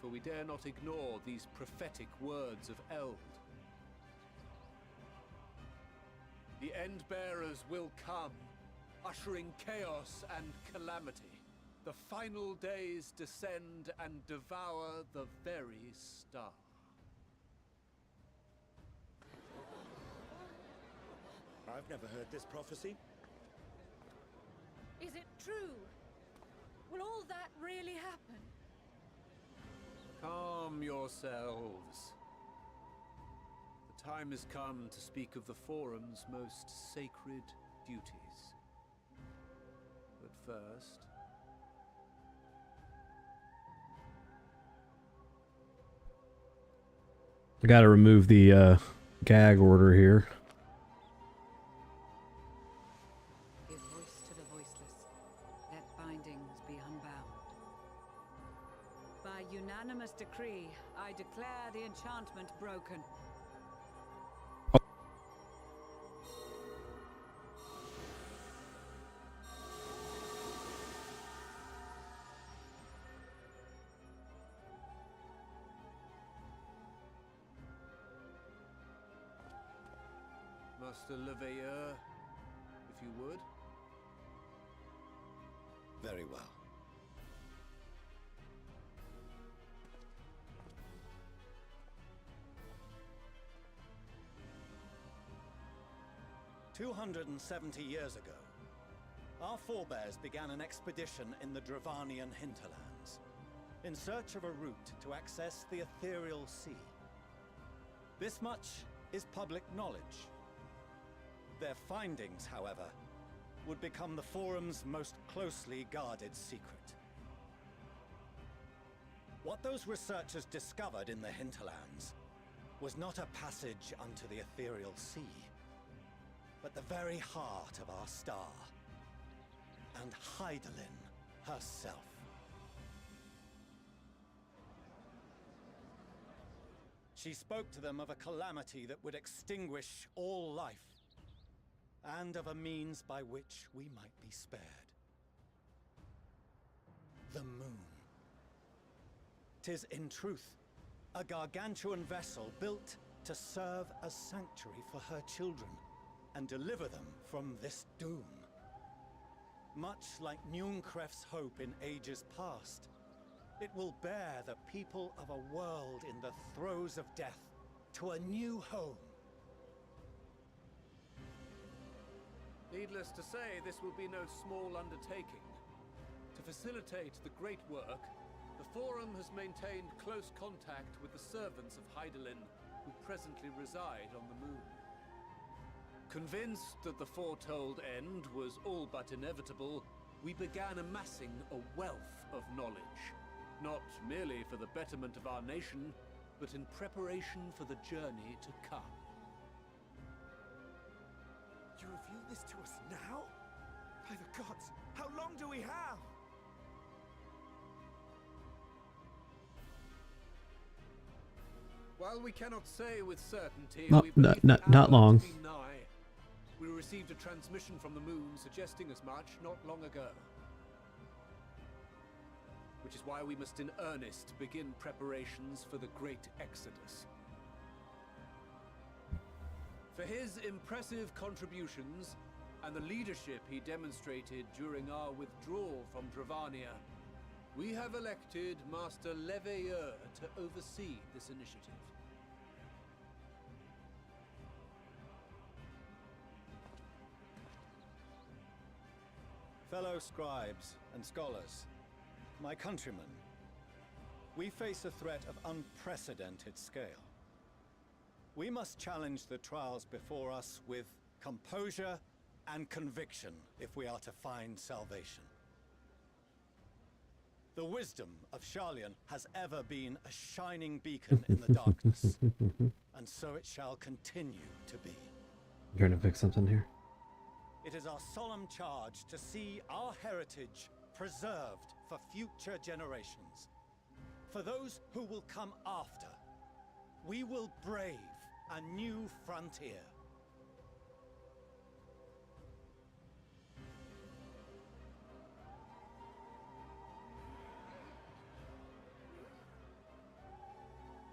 For we dare not ignore these prophetic words of Eld. The Endbearers will come, ushering chaos and calamity. The final days descend and devour the very star. I've never heard this prophecy. Is it true? Will all that really happen? Calm yourselves. The time has come to speak of the Forum's most sacred duties. But first... I gotta remove the gag order here. Give voice to the voiceless. Let bindings be unbound. By unanimous decree, I declare the enchantment broken. Master Leveilleur, if you would. Very well. "270 years ago, our forebears began an expedition in the Dravanian hinterlands, in search of a route to access the ethereal sea. This much is public knowledge. Their findings, however, would become the Forum's most closely guarded secret. What those researchers discovered in the hinterlands was not a passage unto the ethereal sea, but the very heart of our star, and Hydaelyn herself. She spoke to them of a calamity that would extinguish all life, and of a means by which we might be spared. The moon. 'Tis in truth a gargantuan vessel built to serve as sanctuary for her children and deliver them from this doom. Much like Nunkref's hope in ages past, it will bear the people of a world in the throes of death to a new home. Needless to say, this will be no small undertaking. To facilitate the great work, the Forum has maintained close contact with the servants of Hydaelyn, who presently reside on the moon. Convinced that the foretold end was all but inevitable, we began amassing a wealth of knowledge, not merely for the betterment of our nation, but in preparation for the journey to come. You reveal this to us now? By the gods, how long do we have? While we cannot say with certainty, Not- we believe not- the not hour long. to be nigh. We received a transmission from the moon suggesting as much not long ago. Which is why we must in earnest begin preparations for the great exodus. For his impressive contributions and the leadership he demonstrated during our withdrawal from Dravania, we have elected Master Leveilleur to oversee this initiative. Fellow scribes and scholars, my countrymen, we face a threat of unprecedented scale. We must challenge the trials before us with composure and conviction if we are to find salvation. The wisdom of Sharlayan has ever been a shining beacon in the darkness, and so it shall continue to be. I'm trying to fix something here. It is our solemn charge to see our heritage preserved for future generations. For those who will come after, we will brave a new frontier.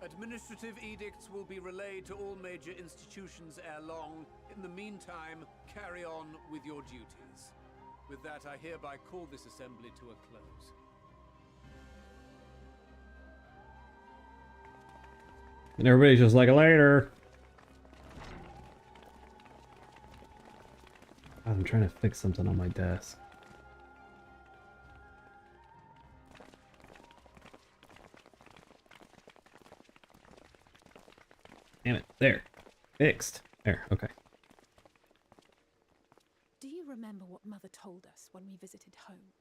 Administrative edicts will be relayed to all major institutions ere long. In the meantime, carry on with your duties. With that, I hereby call this assembly to a close. And everybody's just like, later. I'm trying to fix something on my desk. Damn it. There. Fixed. There. Okay. Do you remember what Mother told us when we visited home?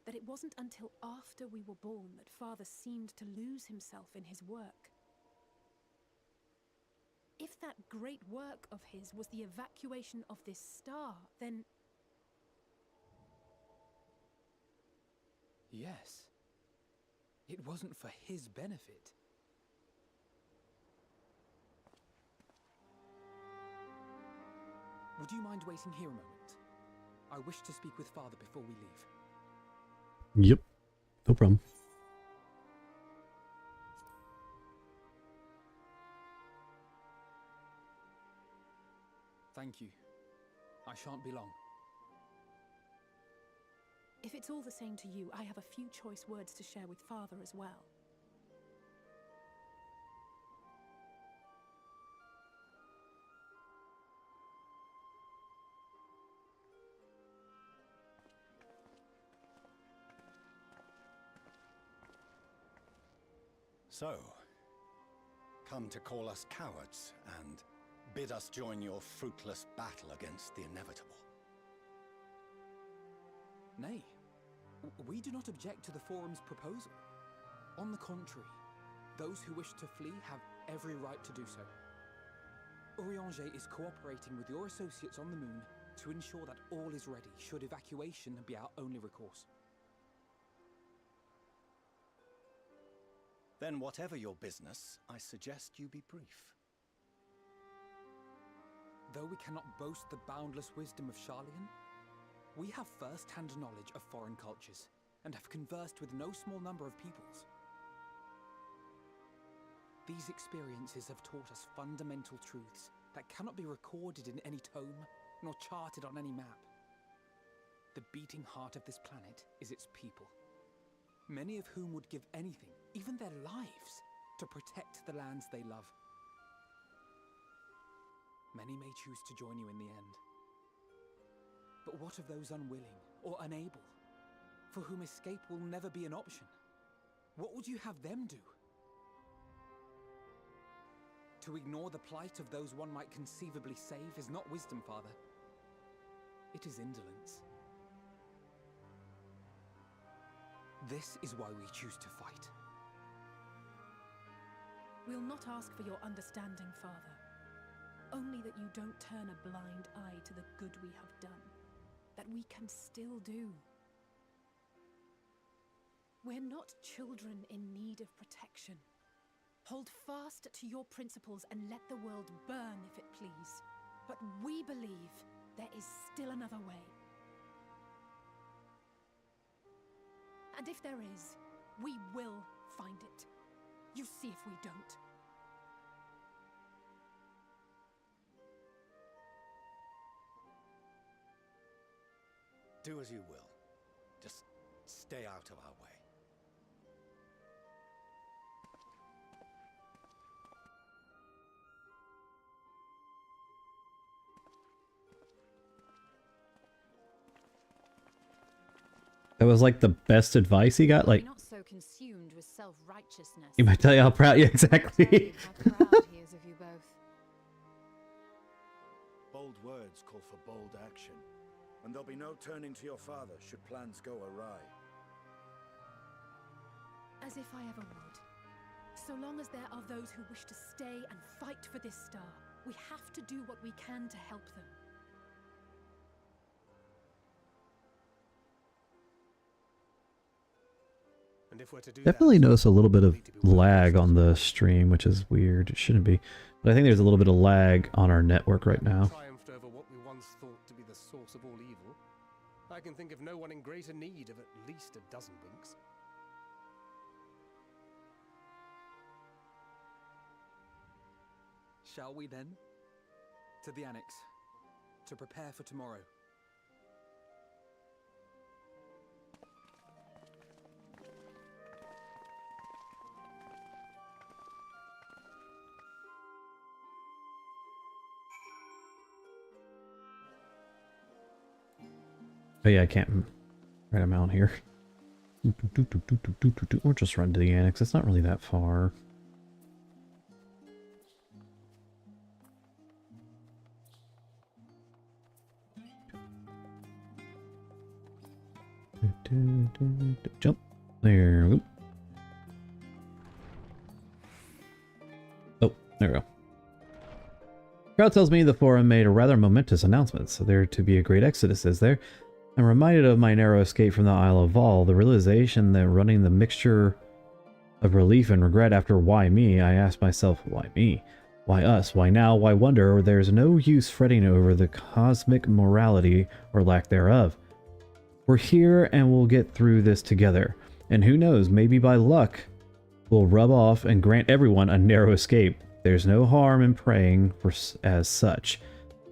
That it wasn't until after we were born that Father seemed to lose himself in his work. If that great work of his was the evacuation of this star, then... Yes. It wasn't for his benefit. Would you mind waiting here a moment? I wish to speak with Father before we leave. Yep. No problem. Thank you. I shan't be long. If it's all the same to you, I have a few choice words to share with Father as well. So, come to call us cowards and bid us join your fruitless battle against the inevitable. Nay, we do not object to the Forum's proposal. On the contrary, those who wish to flee have every right to do so. Urianger is cooperating with your associates on the moon to ensure that all is ready should evacuation be our only recourse. Then whatever your business, I suggest you be brief. Though we cannot boast the boundless wisdom of Charlian, we have first-hand knowledge of foreign cultures, and have conversed with no small number of peoples. These experiences have taught us fundamental truths that cannot be recorded in any tome, nor charted on any map. The beating heart of this planet is its people, many of whom would give anything, even their lives, to protect the lands they love. Many may choose to join you in the end. But what of those unwilling or unable, for whom escape will never be an option? What would you have them do? To ignore the plight of those one might conceivably save is not wisdom, Father. It is indolence. This is why we choose to fight. We'll not ask for your understanding, Father. Only that you don't turn a blind eye to the good we have done, that we can still do. We're not children in need of protection. Hold fast to your principles and let the world burn if it please. But we believe there is still another way. And if there is, we will find it. You see if we don't. Do as you will. Just stay out of our way. That was like the best advice he got. Like, Not so consumed with self-righteousness. he might tell you how proud. Yeah, exactly. How proud he is of you both. Bold words call for bold action, and there'll be no turning to your father should plans go awry. As if I ever would. So long as there are those who wish to stay and fight for this star, we have to do what we can to help them. And if we're to do Definitely that, notice a little bit of we'll need to be lag organized. on the stream, which is weird. It shouldn't be. But I think there's a little bit of lag on our network right now. Triumphed over what we once thought to be the source of all evil. I can think of no one in greater need of at least a dozen winks. Shall we then? To the Annex, to prepare for tomorrow. Oh yeah, I can't write them out here. Or just run to the annex. It's not really that far. Jump. There we go. Oh, there we go. Crowd tells me the forum made a rather momentous announcement, so there to be a great exodus, is there? I'm reminded of my narrow escape from the Isle of Vol, the realization that running the mixture of relief and regret after why me, I asked myself, why me? Why us? Why now? Why wonder? There's no use fretting over the cosmic morality or lack thereof. We're here and we'll get through this together. And who knows, maybe by luck, we'll rub off and grant everyone a narrow escape. There's no harm in praying for as such.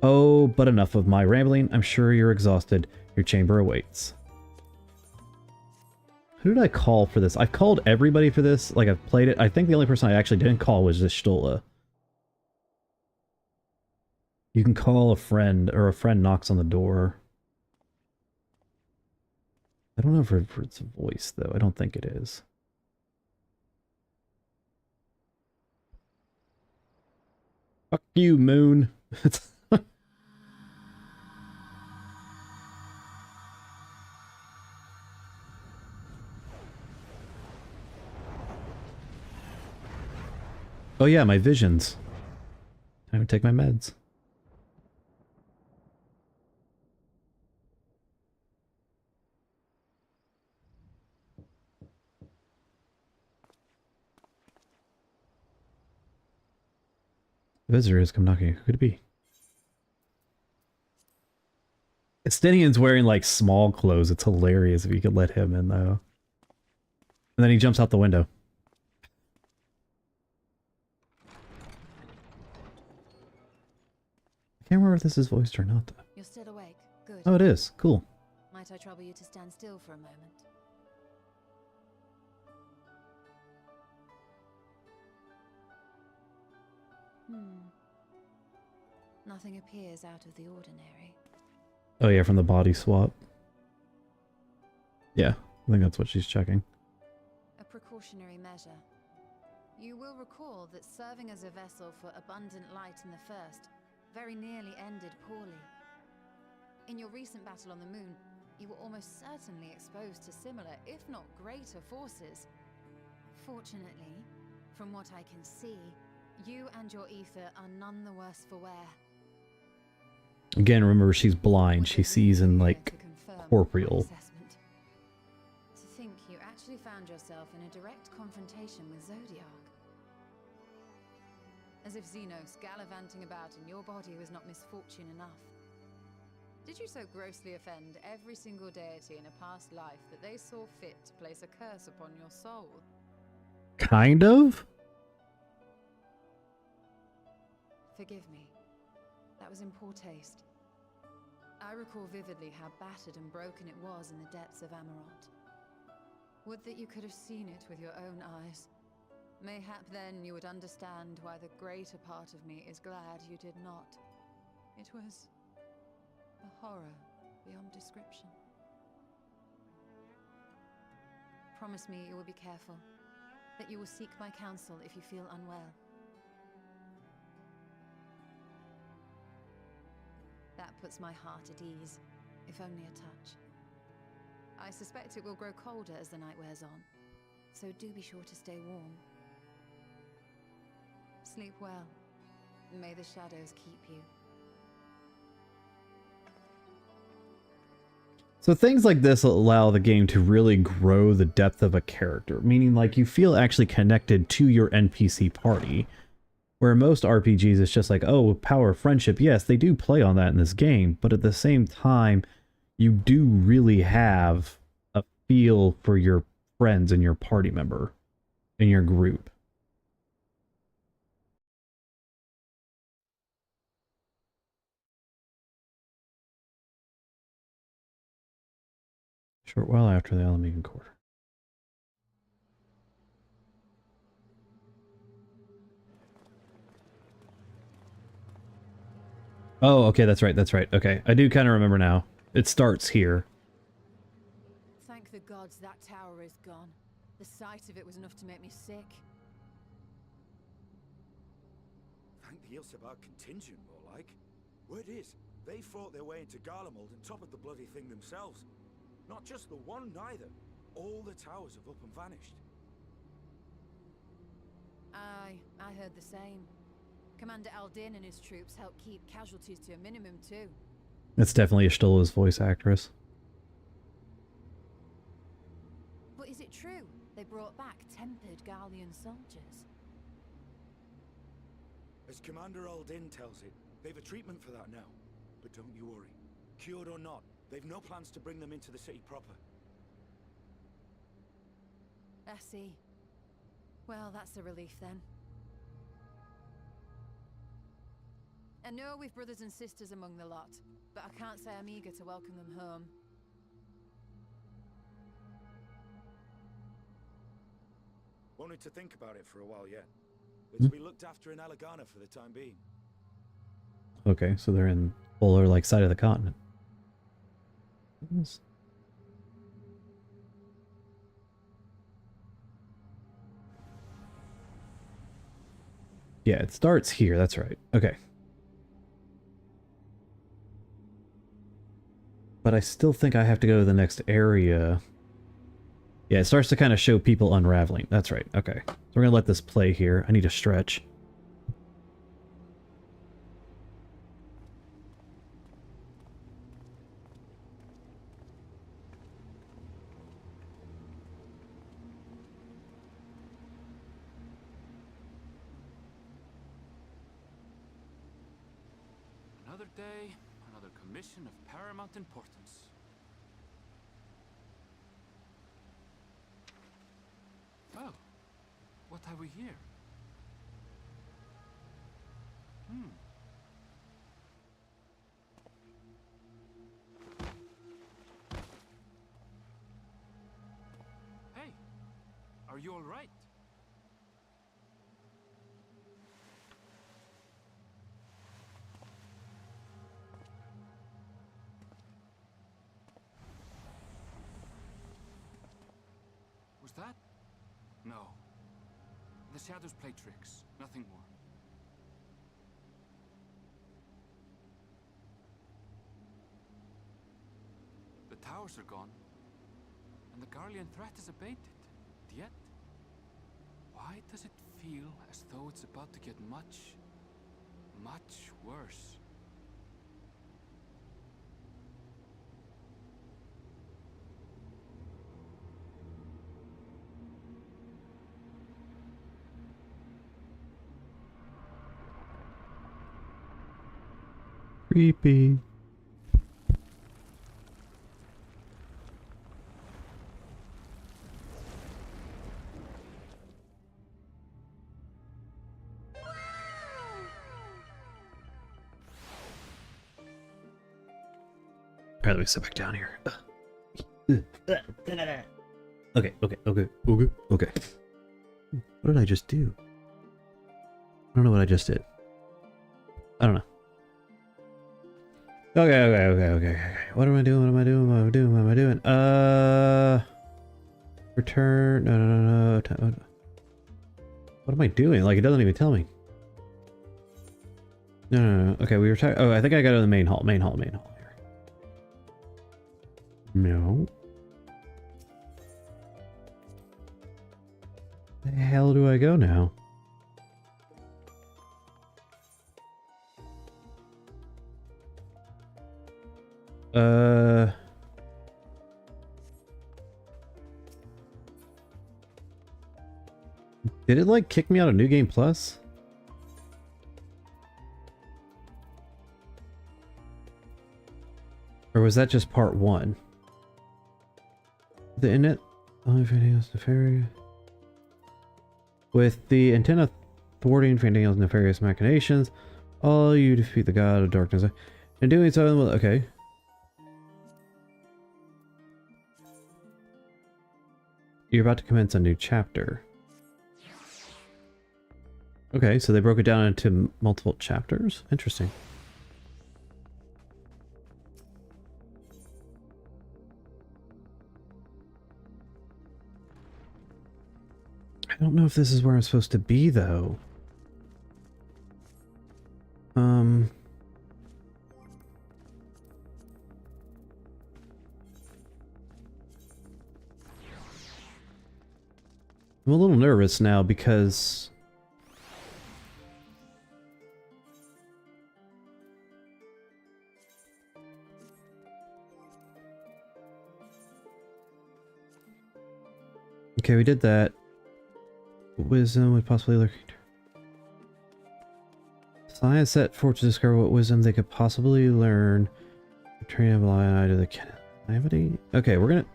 Oh, but enough of my rambling. I'm sure you're exhausted. Your chamber awaits. Who did I call for this? I've called everybody for this. Like, I've played it. I think the only person I actually didn't call was this Stola. You can call a friend, or a friend knocks on the door. I don't know if it's a voice, though. I don't think it is. Fuck you, Moon. Oh yeah, my visions. Time to take my meds. Visitors come knocking. Who could it be? Estinian's wearing like small clothes. It's hilarious if you could let him in though. And then he jumps out the window. I can't remember if this is voiced or not though. You're still awake. Good. Oh, it is. Cool. Might I trouble you to stand still for a moment? Nothing appears out of the ordinary. Oh yeah, from the body swap. Yeah, I think that's what she's checking. A precautionary measure. You will recall that serving as a vessel for abundant light in the First very nearly ended poorly. In your recent battle on the moon, you were almost certainly exposed to similar, if not greater, forces. Fortunately, from what I can see, you and your ether are none the worse for wear. Again, remember she's blind. She sees in like corporeal. To think you actually found yourself in a direct confrontation with Zodiac. As if Xenos gallivanting about in your body was not misfortune enough. Did you so grossly offend every single deity in a past life that they saw fit to place a curse upon your soul? Kind of? Forgive me. That was in poor taste. I recall vividly how battered and broken it was in the depths of Amarant. Would that you could have seen it with your own eyes. Mayhap then you would understand why the greater part of me is glad you did not. It was a horror beyond description. Promise me you will be careful, that you will seek my counsel if you feel unwell. That puts my heart at ease, if only a touch. I suspect it will grow colder as the night wears on, so do be sure to stay warm. Sleep well. May the shadows keep you. So things like this allow the game to really grow the depth of a character, meaning like you feel actually connected to your NPC party. Where most RPGs it's just like, oh, power of friendship. Yes, they do play on that in this game, but at the same time, you do really have a feel for your friends and your party member in your group. Short while after the Alamegan Quarter. Oh, okay, that's right, that's right. Okay, I do kind of remember now. It starts here. Thank the gods that tower is gone. The sight of it was enough to make me sick. Thank the Ilsebar contingent, more like. Word is, they fought their way into Garlemald and toppled the bloody thing themselves. Not just the one, neither. All the towers have up and vanished. Aye, I heard the same. Commander Aldin and his troops helped keep casualties to a minimum too. That's definitely Ishtola's voice actress. But is it true they brought back tempered Gallian soldiers? As Commander Aldin tells it, they've a treatment for that now. But don't you worry. Cured or not, they've no plans to bring them into the city proper. I see. Well, that's a relief then. I know we've brothers and sisters among the lot, but I can't say I'm eager to welcome them home. Wanted to think about it for a while yet. They're to be looked after in Alagana for the time being. Okay, so they're in polar like side of the continent. Yeah, it starts here, that's right. Okay. But I still think I have to go to the next area. Yeah, it starts to kind of show people unraveling. That's right. Okay. So we're going to let this play here. I need to stretch. Another day, another commission of paramount importance. Oh, what have we here? Hey, are you all right? Was that? No. The shadows play tricks, nothing more. The towers are gone, and the Garlean threat is abated. Yet, why does it feel as though it's about to get much, much worse? Creepy. Alright, let me sit back down here. Okay. What did I just do? I don't know what I just did. I don't know. Okay. What am I doing? Return. No. What am I doing? Like, it doesn't even tell me. No. Okay, we retire. Oh, I think I got to the main hall. Main hall here. No. Where the hell do I go now? Did it like kick me out of New Game Plus? Or was that just part 1? The internet only Fandangos nefarious. With the intent of thwarting Fandangos nefarious machinations, all you defeat the god of darkness. In doing so, well, okay. You're about to commence a new chapter. Okay, so they broke it down into multiple chapters? Interesting. I don't know if this is where I'm supposed to be, though. I'm a little nervous now because... Okay, we did that. Wisdom would possibly lurk. Science set forth to discover what wisdom they could possibly learn. Train a blind eye to the calamity. Okay, we're gonna...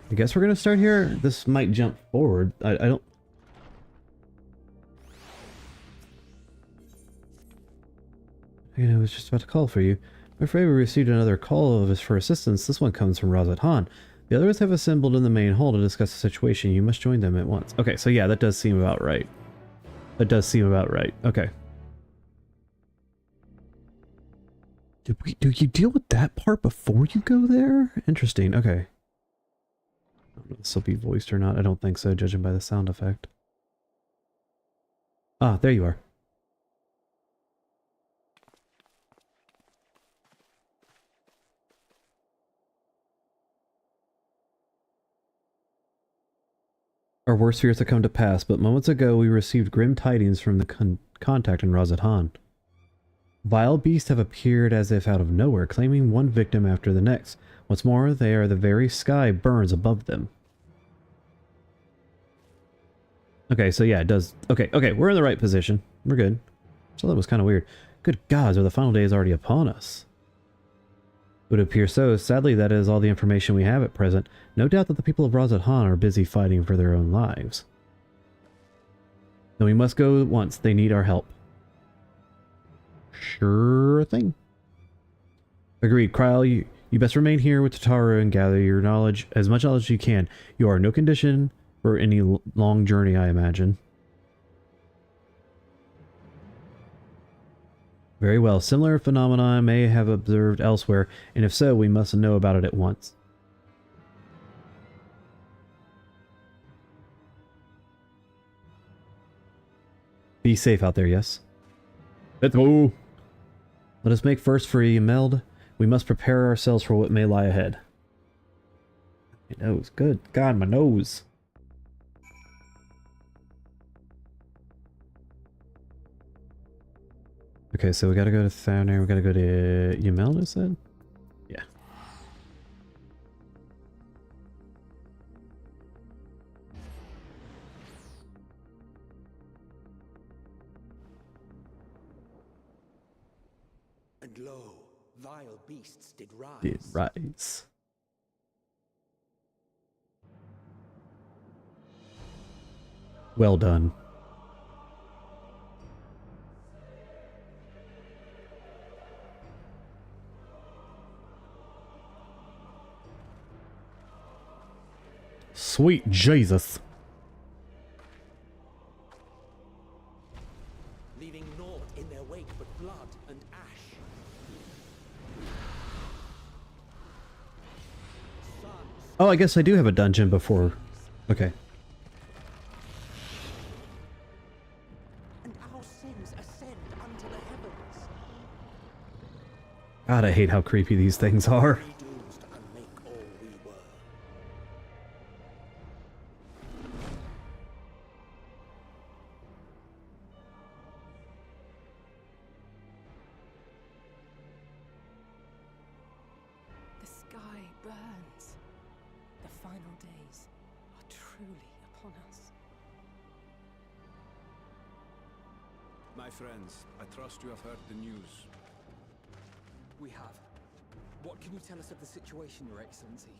I guess we're gonna start here. This might jump forward. I don't... I was just about to call for you. I'm afraid we received another call of us for assistance. This one comes from Razat Han. The others have assembled in the main hall to discuss the situation. You must join them at once. Okay, so yeah, that does seem about right. That does seem about right. Okay. Do you deal with that part before you go there? Interesting. Okay. I don't know if this will be voiced or not. I don't think so, judging by the sound effect. Ah, there you are. Our worst fears have come to pass, but moments ago we received grim tidings from the contact in Razat Han. Vile beasts have appeared as if out of nowhere, claiming one victim after the next. What's more, the very sky burns above them. Okay, so yeah, it does... Okay, we're in the right position. We're good. So that was kind of weird. Good gods, are the final days already upon us? It would appear so. Sadly, that is all the information we have at present. No doubt that the people of Razat Han are busy fighting for their own lives. Then we must go at once. They need our help. Sure thing. Agreed. Kryle, you best remain here with Tataru and gather your knowledge, as much knowledge as you can. You are in no condition for any long journey, I imagine. Very well. Similar phenomena may have observed elsewhere, and if so, we must know about it at once. Be safe out there, yes? Let's go! Let us make first for Ymeld. We must prepare ourselves for what may lie ahead. My nose. Good God, my nose. Okay, so we gotta go to Thavnair, we gotta go to Ymeld, is that? Yeah. And lo, vile beasts did rise. Did rise. Well done. Sweet Jesus. Leaving naught in their wake but blood and ash. Oh, I guess I do have a dungeon before. Okay. And our sins ascend unto the heavens. God, I hate how creepy these things are. Dooms to unmake all we were. The sky burns. The final days are truly upon us. My friends, I trust you have heard the news. We have. What can you tell us of the situation, Your Excellency?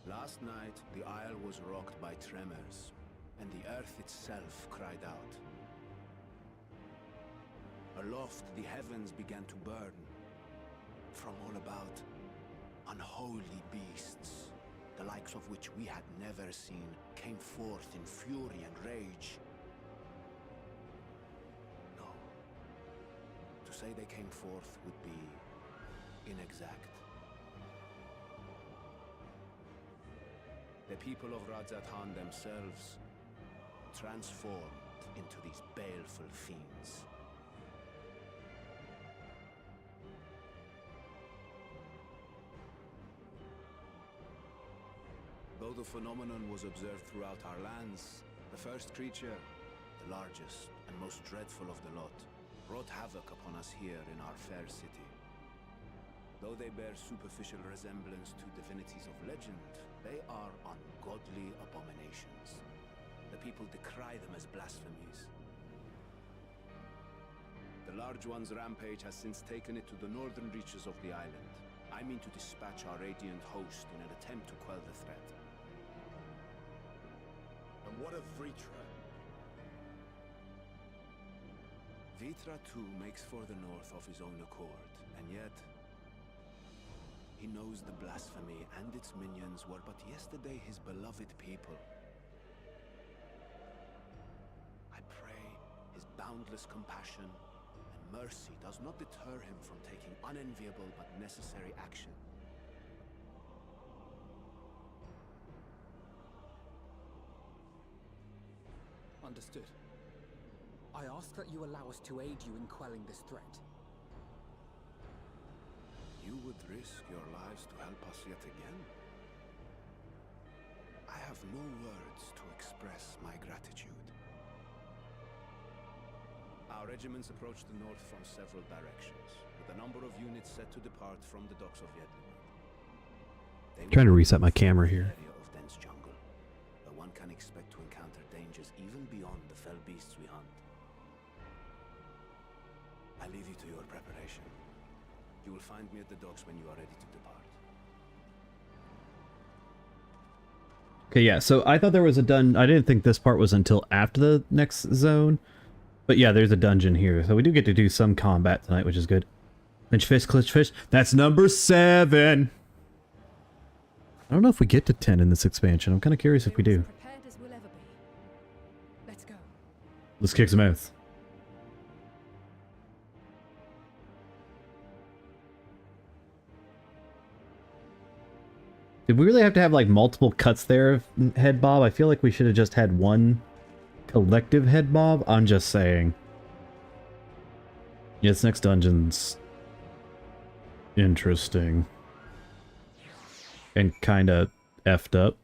Last night, the isle was rocked by tremors, and the earth itself cried out. Aloft, the heavens began to burn. From all about, unholy beasts, the likes of which we had never seen, came forth in fury and rage. No. To say they came forth would be inexact. The people of Razat Han themselves transformed into these baleful fiends. Though the phenomenon was observed throughout our lands, the first creature, the largest and most dreadful of the lot, wrought havoc upon us here in our fair city. Though they bear superficial resemblance to divinities of legend, they are ungodly abominations. The people decry them as blasphemies. The large one's rampage has since taken it to the northern reaches of the island. I mean to dispatch our radiant host in an attempt to quell the threat. And what of Vritra? Vritra too makes for the north of his own accord, and yet he knows the blasphemy and its minions were but yesterday his beloved people. I pray his boundless compassion and mercy does not deter him from taking unenviable but necessary action. Understood. I ask that you allow us to aid you in quelling this threat. You would risk your lives to help us yet again? I have no words to express my gratitude. Our regiments approach the north from several directions, with a number of units set to depart from the docks of Yedlinburg. Trying to reset my camera here. Area of dense jungle. can expect to encounter dangers even beyond the fell beasts we hunt. I leave you to your preparation. You will find me at the docks when you are ready to depart. Okay, yeah, so I thought there was a I didn't think this part was until after the next zone. But yeah, there's a dungeon here. So we do get to do some combat tonight, which is good. Clinch fish, clinch fish. That's number 7! I don't know if we get to 10 in this expansion. I'm kind of curious if we do. Prepared as we'll ever be. Let's go. Let's kick some ass. Did we really have to have like multiple cuts there, head bob? I feel like we should have just had one collective head bob. I'm just saying. Yeah, this next dungeon's interesting. And kind of effed up.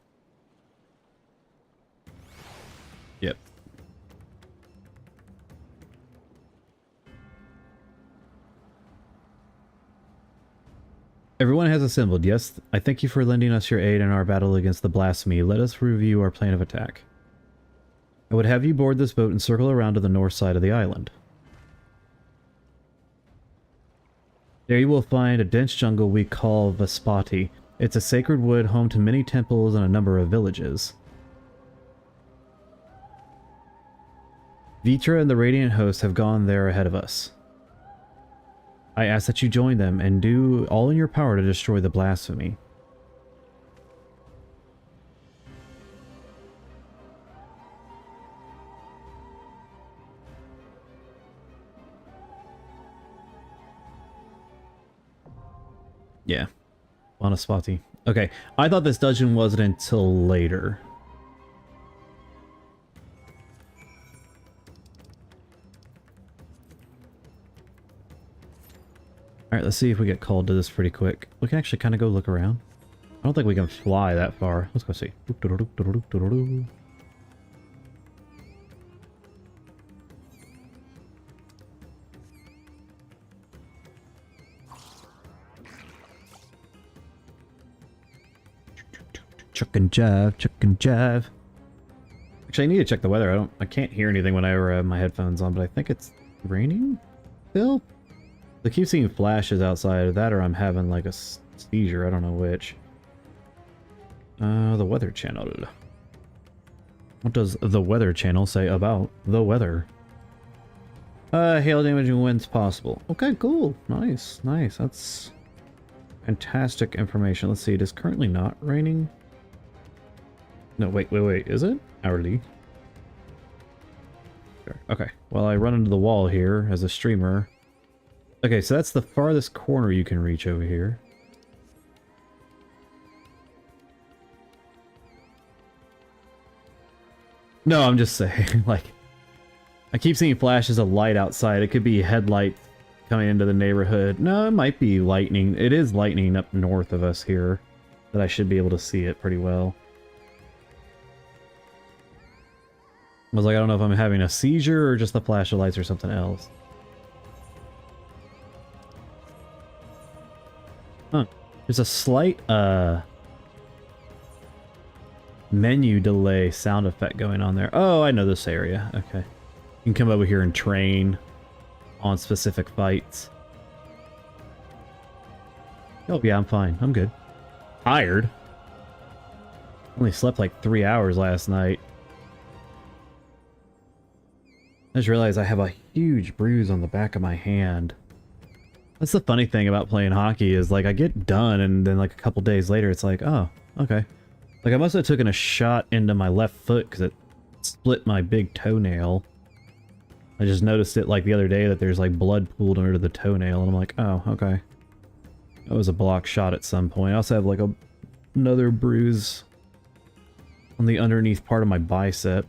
Yep. Everyone has assembled. Yes, I thank you for lending us your aid in our battle against the blasphemy. Let us review our plan of attack. I would have you board this boat and circle around to the north side of the island. There you will find a dense jungle we call Vespati. It's a sacred wood home to many temples and a number of villages. Vitra and the Radiant Host have gone there ahead of us. I ask that you join them and do all in your power to destroy the blasphemy. Yeah. Vanaspati. Okay, I thought this dungeon wasn't until later. Alright, let's see if we get called to this pretty quick. We can actually kind of go look around. I don't think we can fly that far. Let's go see. Chuck and jive, chuck and jive. Actually, I need to check the weather. I can't hear anything when I have my headphones on, but I think it's raining still. I keep seeing flashes outside of that, or I'm having like a seizure. I don't know which. The weather channel. What does the weather channel say about the weather? Hail damage and winds possible. Okay, cool. Nice, nice. That's fantastic information. Let's see. It is currently not raining. No, wait. Is it? Hourly. Sure. Okay. Well, I run into the wall here as a streamer. Okay, so that's the farthest corner you can reach over here. No, I'm just saying, like, I keep seeing flashes of light outside. It could be headlights coming into the neighborhood. No, it might be lightning. It is lightning up north of us here, that I should be able to see it pretty well. I was like, I don't know if I'm having a seizure or just the flash of lights or something else. Huh. There's a slight, menu delay sound effect going on there. Oh, I know this area. Okay. You can come over here and train on specific fights. Oh, yeah, I'm fine. I'm good. Tired. Only slept like 3 hours last night. I just realized I have a huge bruise on the back of my hand. That's the funny thing about playing hockey is, like, I get done and then, like, a couple days later it's like, oh, okay. Like, I must have taken a shot into my left foot because it split my big toenail. I just noticed it, like, the other day that there's, like, blood pooled under the toenail, and I'm like, oh, okay. That was a block shot at some point. I also have, like, another bruise on the underneath part of my bicep.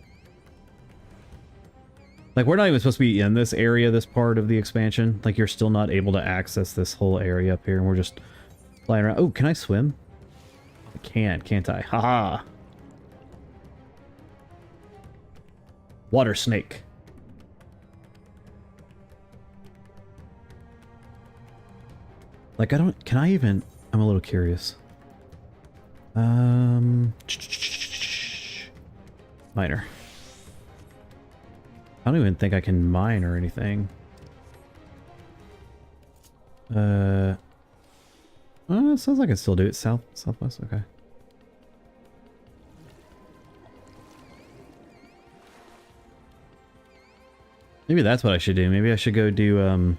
Like, we're not even supposed to be in this area, this part of the expansion. Like, you're still not able to access this whole area up here, and we're just flying around. Oh, can I swim? I can, can't I? Haha! Water snake. Like, I don't... Can I even... I'm a little curious. Miner. I don't even think I can mine or anything. It sounds like I can still do it. Southwest, okay. Maybe that's what I should do. Maybe I should go do,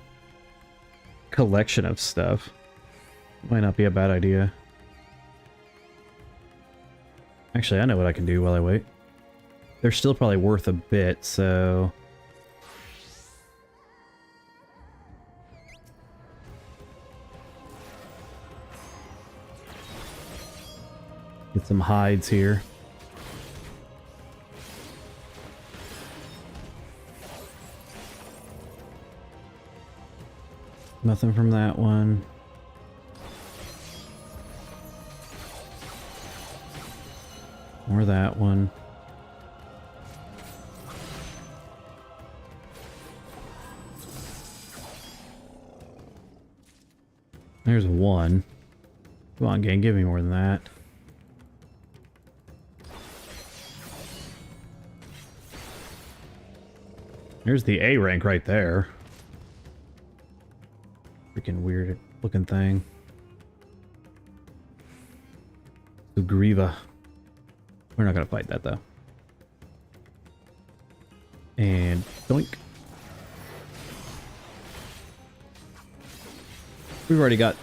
collection of stuff. Might not be a bad idea. Actually, I know what I can do while I wait. They're still probably worth a bit, so... Get some hides here. Nothing from that one. Or that one. There's one. Come on, gang, give me more than that. There's the A rank right there. Freaking weird looking thing. Sugriva. We're not gonna fight that though. And doink. We've already got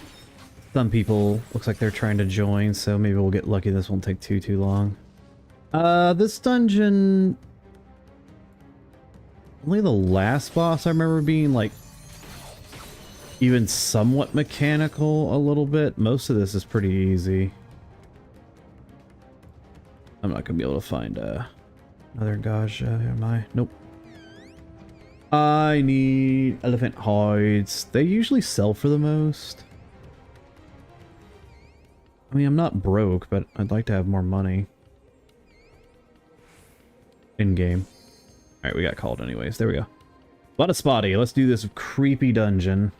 some people, looks like they're trying to join, so maybe we'll get lucky. This won't take too long. This dungeon... Only the last boss I remember being, like, even somewhat mechanical a little bit. Most of this is pretty easy. I'm not gonna be able to find, another Gaja, am I? Nope. I need elephant hides. They usually sell for the most. I mean, I'm not broke, but I'd like to have more money. In-game. Alright, we got called anyways. There we go. A lot of spotty. Let's do this creepy dungeon.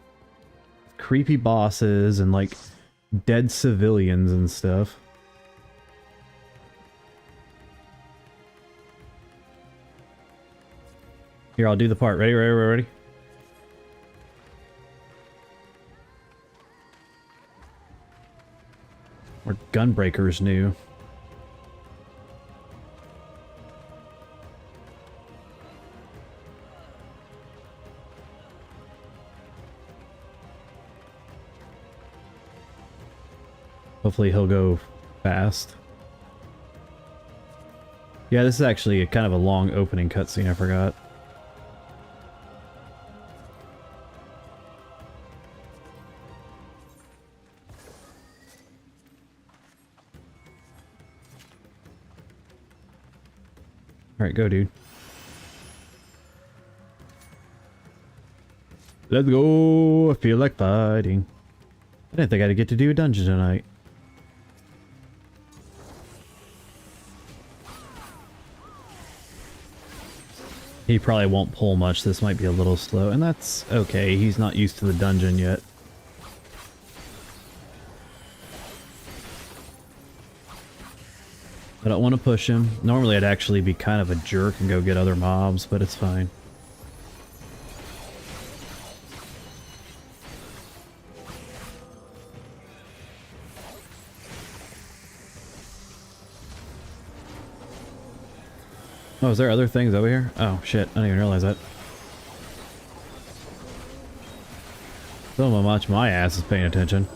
Creepy bosses and, like, dead civilians and stuff. Here, I'll do the part. Ready, ready, ready, ready? Or Gunbreaker's new. Hopefully he'll go fast. Yeah, this is actually kind of a long opening cutscene, I forgot. Alright, go, dude. Let's go! I feel like fighting. I didn't think I'd get to do a dungeon tonight. He probably won't pull much. This might be a little slow, and that's okay. He's not used to the dungeon yet. I don't want to push him. Normally I'd actually be kind of a jerk and go get other mobs, but it's fine. Oh, is there other things over here? Oh, shit. I didn't even realize that. So much my ass is paying attention.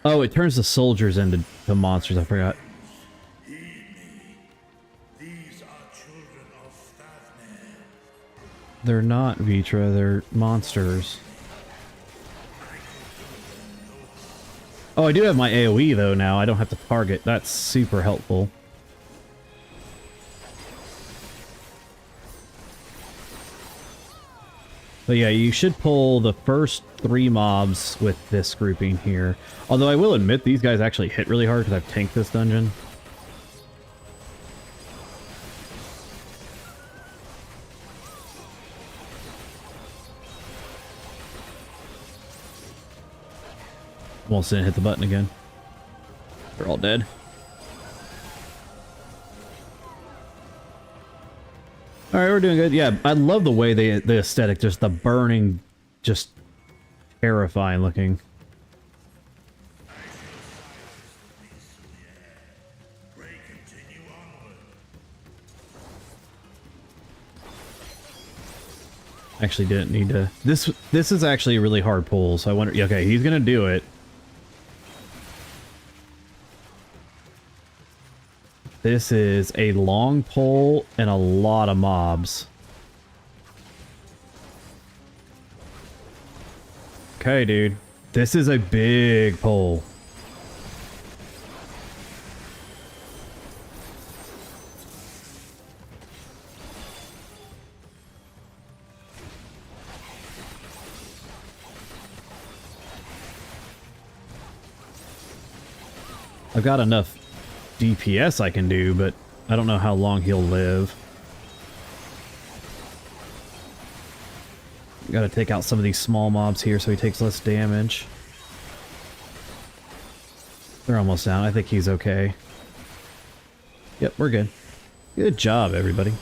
Oh, it turns the soldiers into the monsters. I forgot. They're not Vitra. They're monsters. Oh, I do have my AoE though now. I don't have to target. That's super helpful. But yeah, you should pull the first 3 mobs with this grouping here. Although I will admit, these guys actually hit really hard because I've tanked this dungeon. Almost didn't hit the button again. They're all dead. All right, we're doing good. Yeah, I love the way the aesthetic, just the burning, just terrifying looking. Actually didn't need to. This is actually a really hard pull, so I wonder. Okay, he's gonna do it. This is a long pull and a lot of mobs. Okay, dude. This is a big pull. I've got enough DPS I can do, but I don't know how long he'll live. Gotta take out some of these small mobs here so he takes less damage. They're almost down. I think he's okay. Yep, we're good. Good job, everybody.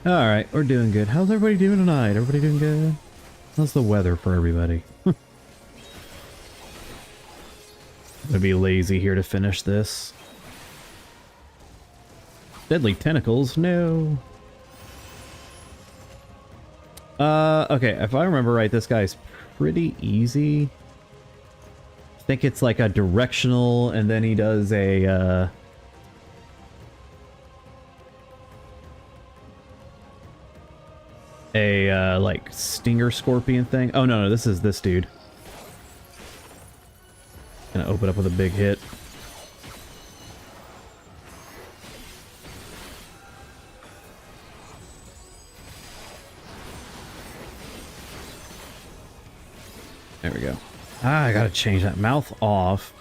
Alright, we're doing good. How's everybody doing tonight? Everybody doing good? How's the weather for everybody? I'm gonna be lazy here to finish this. Deadly tentacles, no. Okay, if I remember right, this guy's pretty easy. I think it's like a directional, and then he does a, like, stinger scorpion thing. Oh, no, this is this dude. Gonna open up with a big hit. There we go. Ah, I gotta change that mouth off.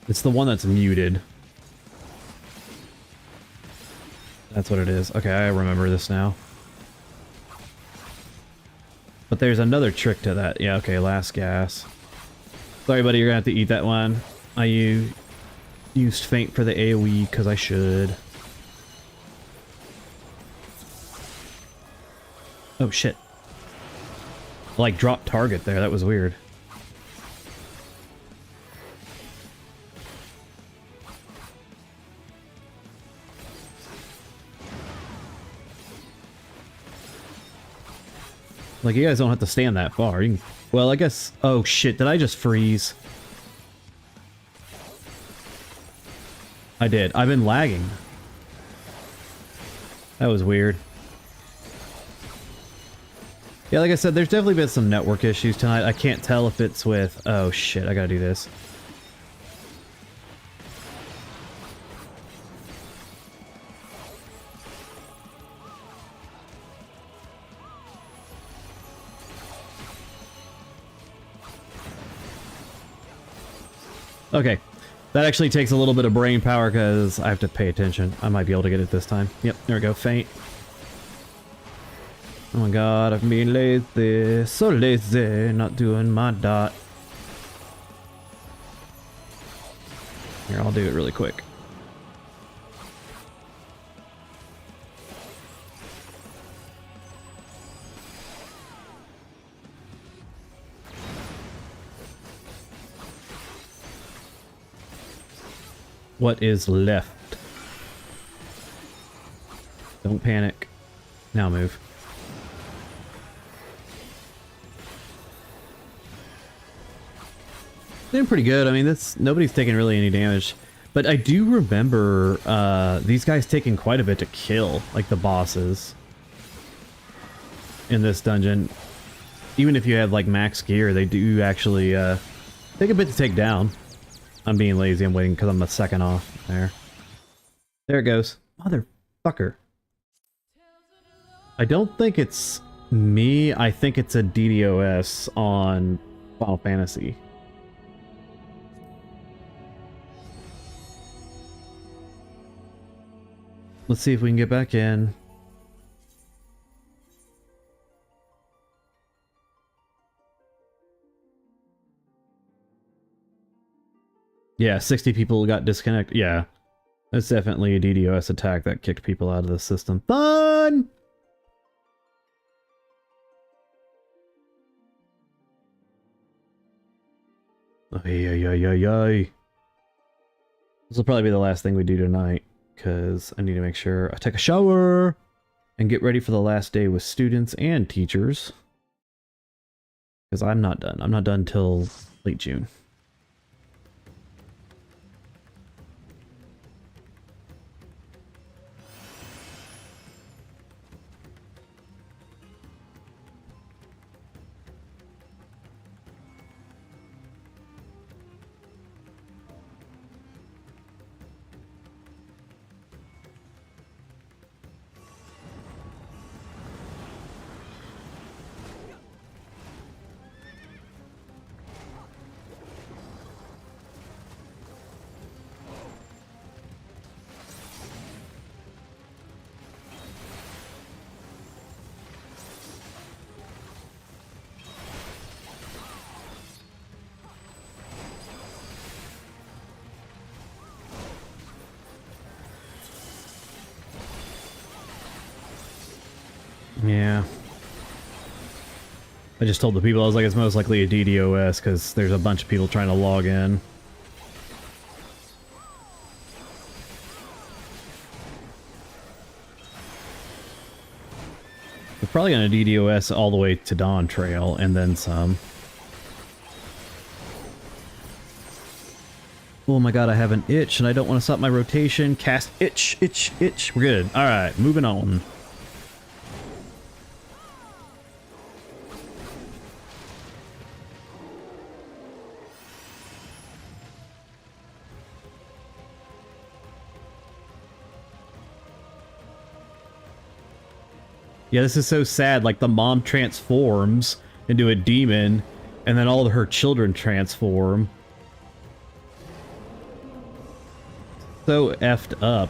It's the one that's muted. That's what it is. Okay, I remember this now. But there's another trick to that. Yeah, okay, last gas. Sorry, buddy, you're gonna have to eat that one. I used Faint for the AoE because I should. Oh, shit. Like, drop target there. That was weird. Like, you guys don't have to stand that far. You can, well, I guess... Oh, shit. Did I just freeze? I did. I've been lagging. That was weird. Yeah, like I said, there's definitely been some network issues tonight. I can't tell if it's with... Oh, shit. I gotta do this. Okay, that actually takes a little bit of brain power because I have to pay attention. I might be able to get it this time. Yep, there we go, Faint. Oh my god, I'm being lazy, so lazy, not doing my dot. Here, I'll do it really quick. What is left? Don't panic. Now move. Doing pretty good. I mean, nobody's taking really any damage. But I do remember these guys taking quite a bit to kill, like the bosses in this dungeon. Even if you have like max gear, they do actually take a bit to take down. I'm being lazy. I'm waiting because I'm a second off. There. There it goes. Motherfucker. I don't think it's me. I think it's a DDoS on Final Fantasy. Let's see if we can get back in. Yeah, 60 people got disconnected. Yeah, that's definitely a DDoS attack that kicked people out of the system. Fun! Ay, ay, ay, ay, ay. This will probably be the last thing we do tonight, because I need to make sure I take a shower and get ready for the last day with students and teachers. Because I'm not done. I'm not done till late June. Yeah. I just told the people, I was like, it's most likely a DDoS because there's a bunch of people trying to log in. We're probably going to DDoS all the way to Dawn Trail and then some. Oh my god, I have an itch and I don't want to stop my rotation. Cast itch, itch, itch. We're good. Alright, moving on. Yeah, this is so sad. Like, the mom transforms into a demon, and then all of her children transform. So effed up.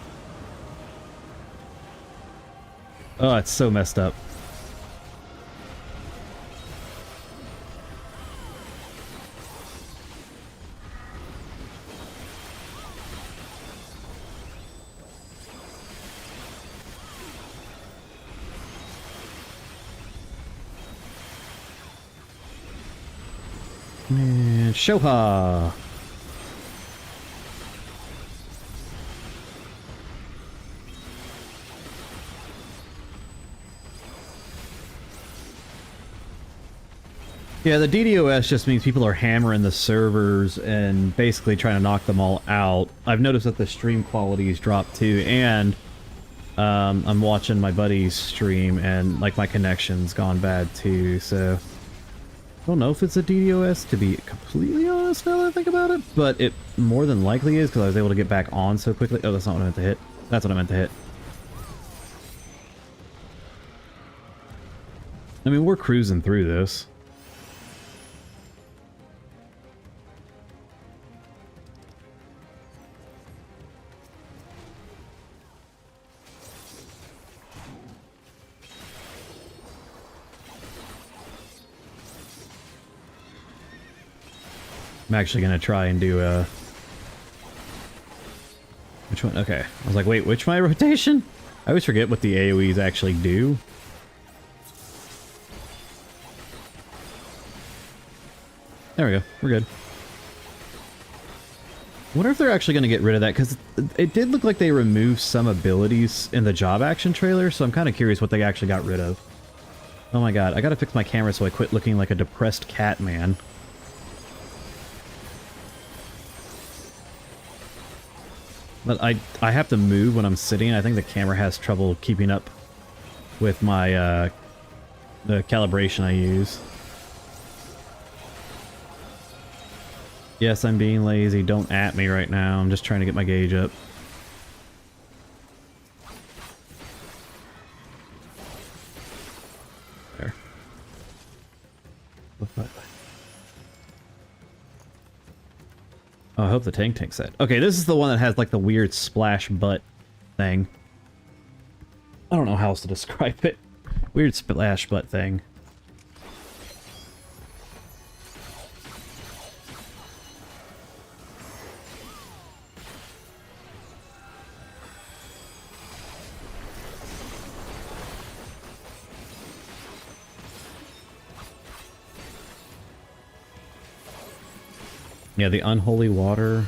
Oh, it's so messed up. And Shoha! Yeah, the DDoS just means people are hammering the servers and basically trying to knock them all out. I've noticed that the stream quality's dropped too, and I'm watching my buddy's stream and like my connection's gone bad too, so I don't know if it's a DDoS, to be completely honest now that I think about it, but it more than likely is because I was able to get back on so quickly. Oh, that's not what I meant to hit. That's what I meant to hit. I mean, we're cruising through this. I'm actually gonna try and do a... Which one? Okay. I was like, wait, which my rotation? I always forget what the AoEs actually do. There we go. We're good. I wonder if they're actually going to get rid of that, because it did look like they removed some abilities in the job action trailer, so I'm kind of curious what they actually got rid of. Oh my god, I gotta fix my camera so I quit looking like a depressed cat man. But I have to move when I'm sitting. I think the camera has trouble keeping up with my, the calibration I use. Yes, I'm being lazy. Don't at me right now. I'm just trying to get my gauge up. There. Oh, I hope the tank set. Okay, this is the one that has like the weird splash butt thing. I don't know how else to describe it. Weird splash butt thing. Yeah, the unholy water.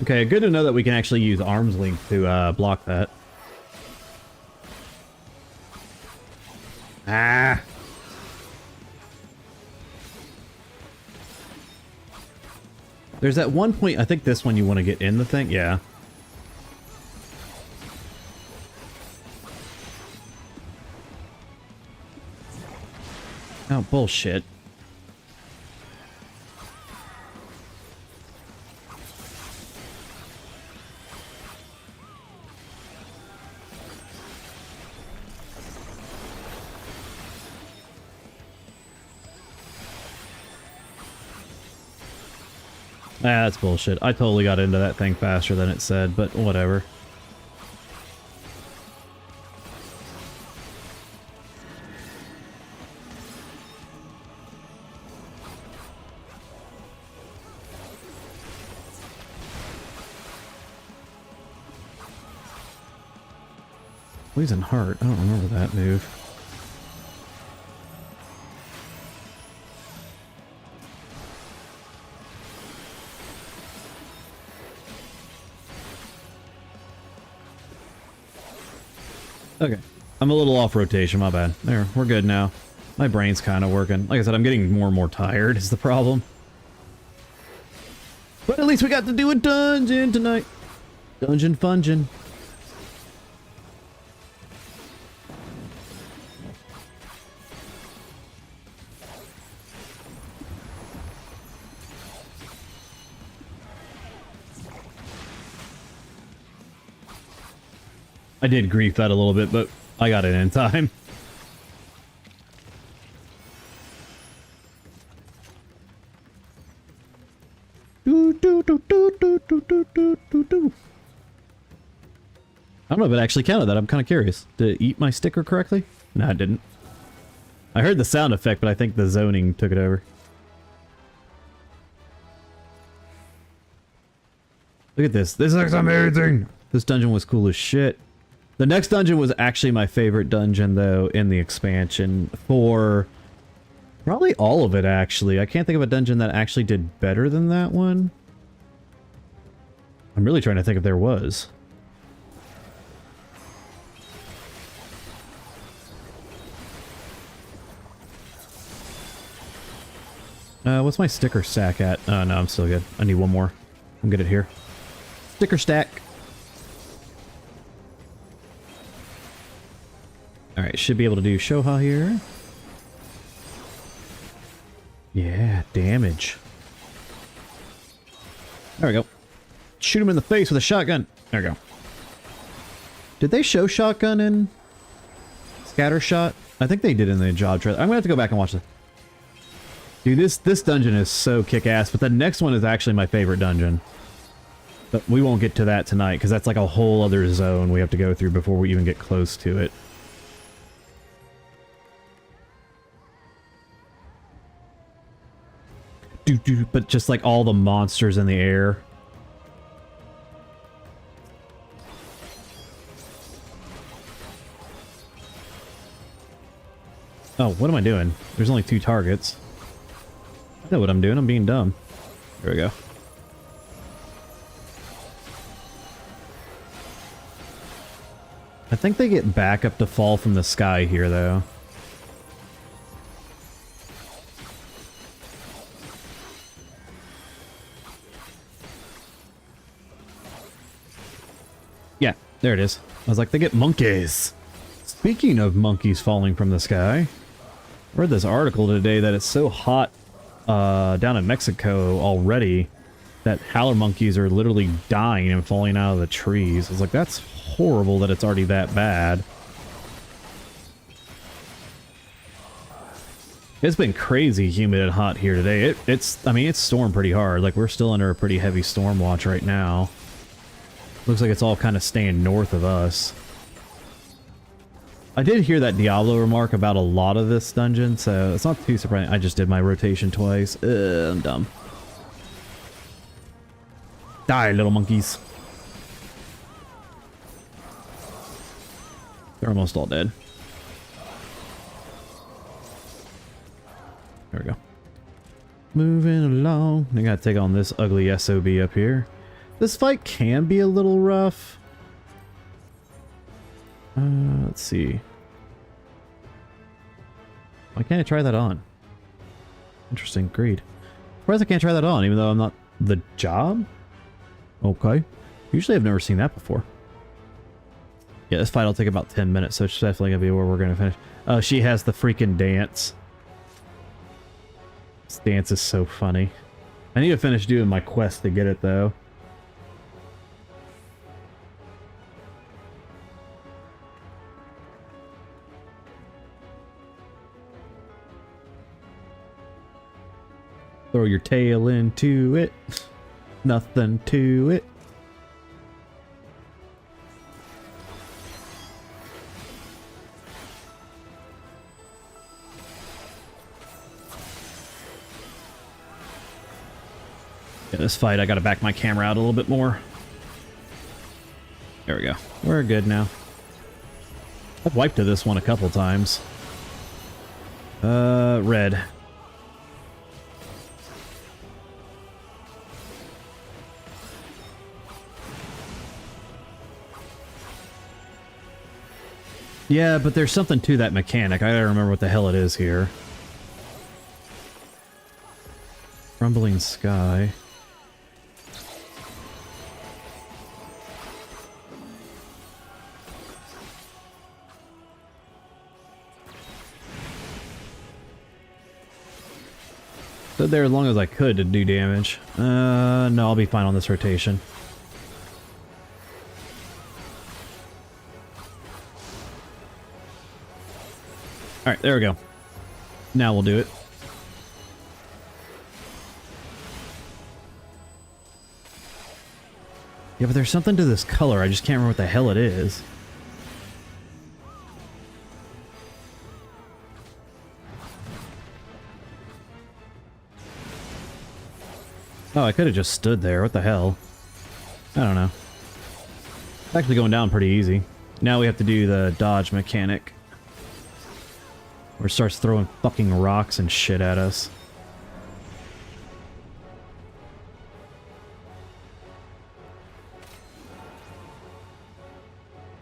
Okay, good to know that we can actually use arm's length to block that. Ah! There's that one point, I think this one you want to get in the thing, yeah. Oh, bullshit. Ah, that's bullshit. I totally got into that thing faster than it said, but whatever. Poison Heart. I don't remember that move. Okay. I'm a little off rotation, my bad. There, we're good now. My brain's kind of working. Like I said, I'm getting more and more tired is the problem. But at least we got to do a dungeon tonight. Dungeon fungin'. I did grief that a little bit, but I got it in time. I don't know if it actually counted that. I'm kind of curious. Did it eat my sticker correctly? No, it didn't. I heard the sound effect, but I think the zoning took it over. Look at this. This looks amazing. This dungeon was cool as shit. The next dungeon was actually my favorite dungeon, though, in the expansion. For probably all of it, actually. I can't think of a dungeon that actually did better than that one. I'm really trying to think if there was. What's my sticker stack at? Oh, no, I'm still good. I need one more. I'm good at here. Sticker stack. Alright, should be able to do Shoha here. Yeah, damage. There we go. Shoot him in the face with a shotgun. There we go. Did they show shotgun in Scatter Shot? I think they did in the job trailer. I'm gonna have to go back and watch it. Dude, this dungeon is so kick-ass, but the next one is actually my favorite dungeon. But we won't get to that tonight, because that's like a whole other zone we have to go through before we even get close to it. But just like all the monsters in the air. Oh, what am I doing? There's only 2 targets. I know what I'm doing. I'm being dumb. There we go. I think they get back up to fall from the sky here, though. Yeah, there it is. I was like, they get monkeys. Speaking of monkeys falling from the sky, I read this article today that it's so hot down in Mexico already that howler monkeys are literally dying and falling out of the trees. It's like, that's horrible that it's already that bad. It's been crazy humid and hot here today. I mean, it's stormed pretty hard. Like, we're still under a pretty heavy storm watch right now. Looks like it's all kind of staying north of us. I did hear that Diablo remark about a lot of this dungeon, so it's not too surprising. I just did my rotation twice. I'm dumb. Die, little monkeys. They're almost all dead. There we go. Moving along. I gotta take on this ugly SOB up here. This fight can be a little rough. Let's see. Why can't I try that on? Interesting. Greed. Surprised I can't try that on, even though I'm not the job? Okay. Usually I've never seen that before. Yeah, this fight will take about 10 minutes, so it's definitely gonna be where we're gonna finish. Oh, she has the freaking dance. This dance is so funny. I need to finish doing my quest to get it, though. Throw your tail into it. Nothing to it. In this fight, I gotta back my camera out a little bit more. There we go. We're good now. I've wiped to this one a couple times. Red. Yeah, but there's something to that mechanic. I gotta remember what the hell it is here. Crumbling sky. Stood there as long as I could to do damage. No, I'll be fine on this rotation. Alright, there we go. Now we'll do it. Yeah, but there's something to this color. I just can't remember what the hell it is. Oh, I could have just stood there. What the hell? I don't know. It's actually going down pretty easy. Now we have to do the dodge mechanic. Where it starts throwing fucking rocks and shit at us.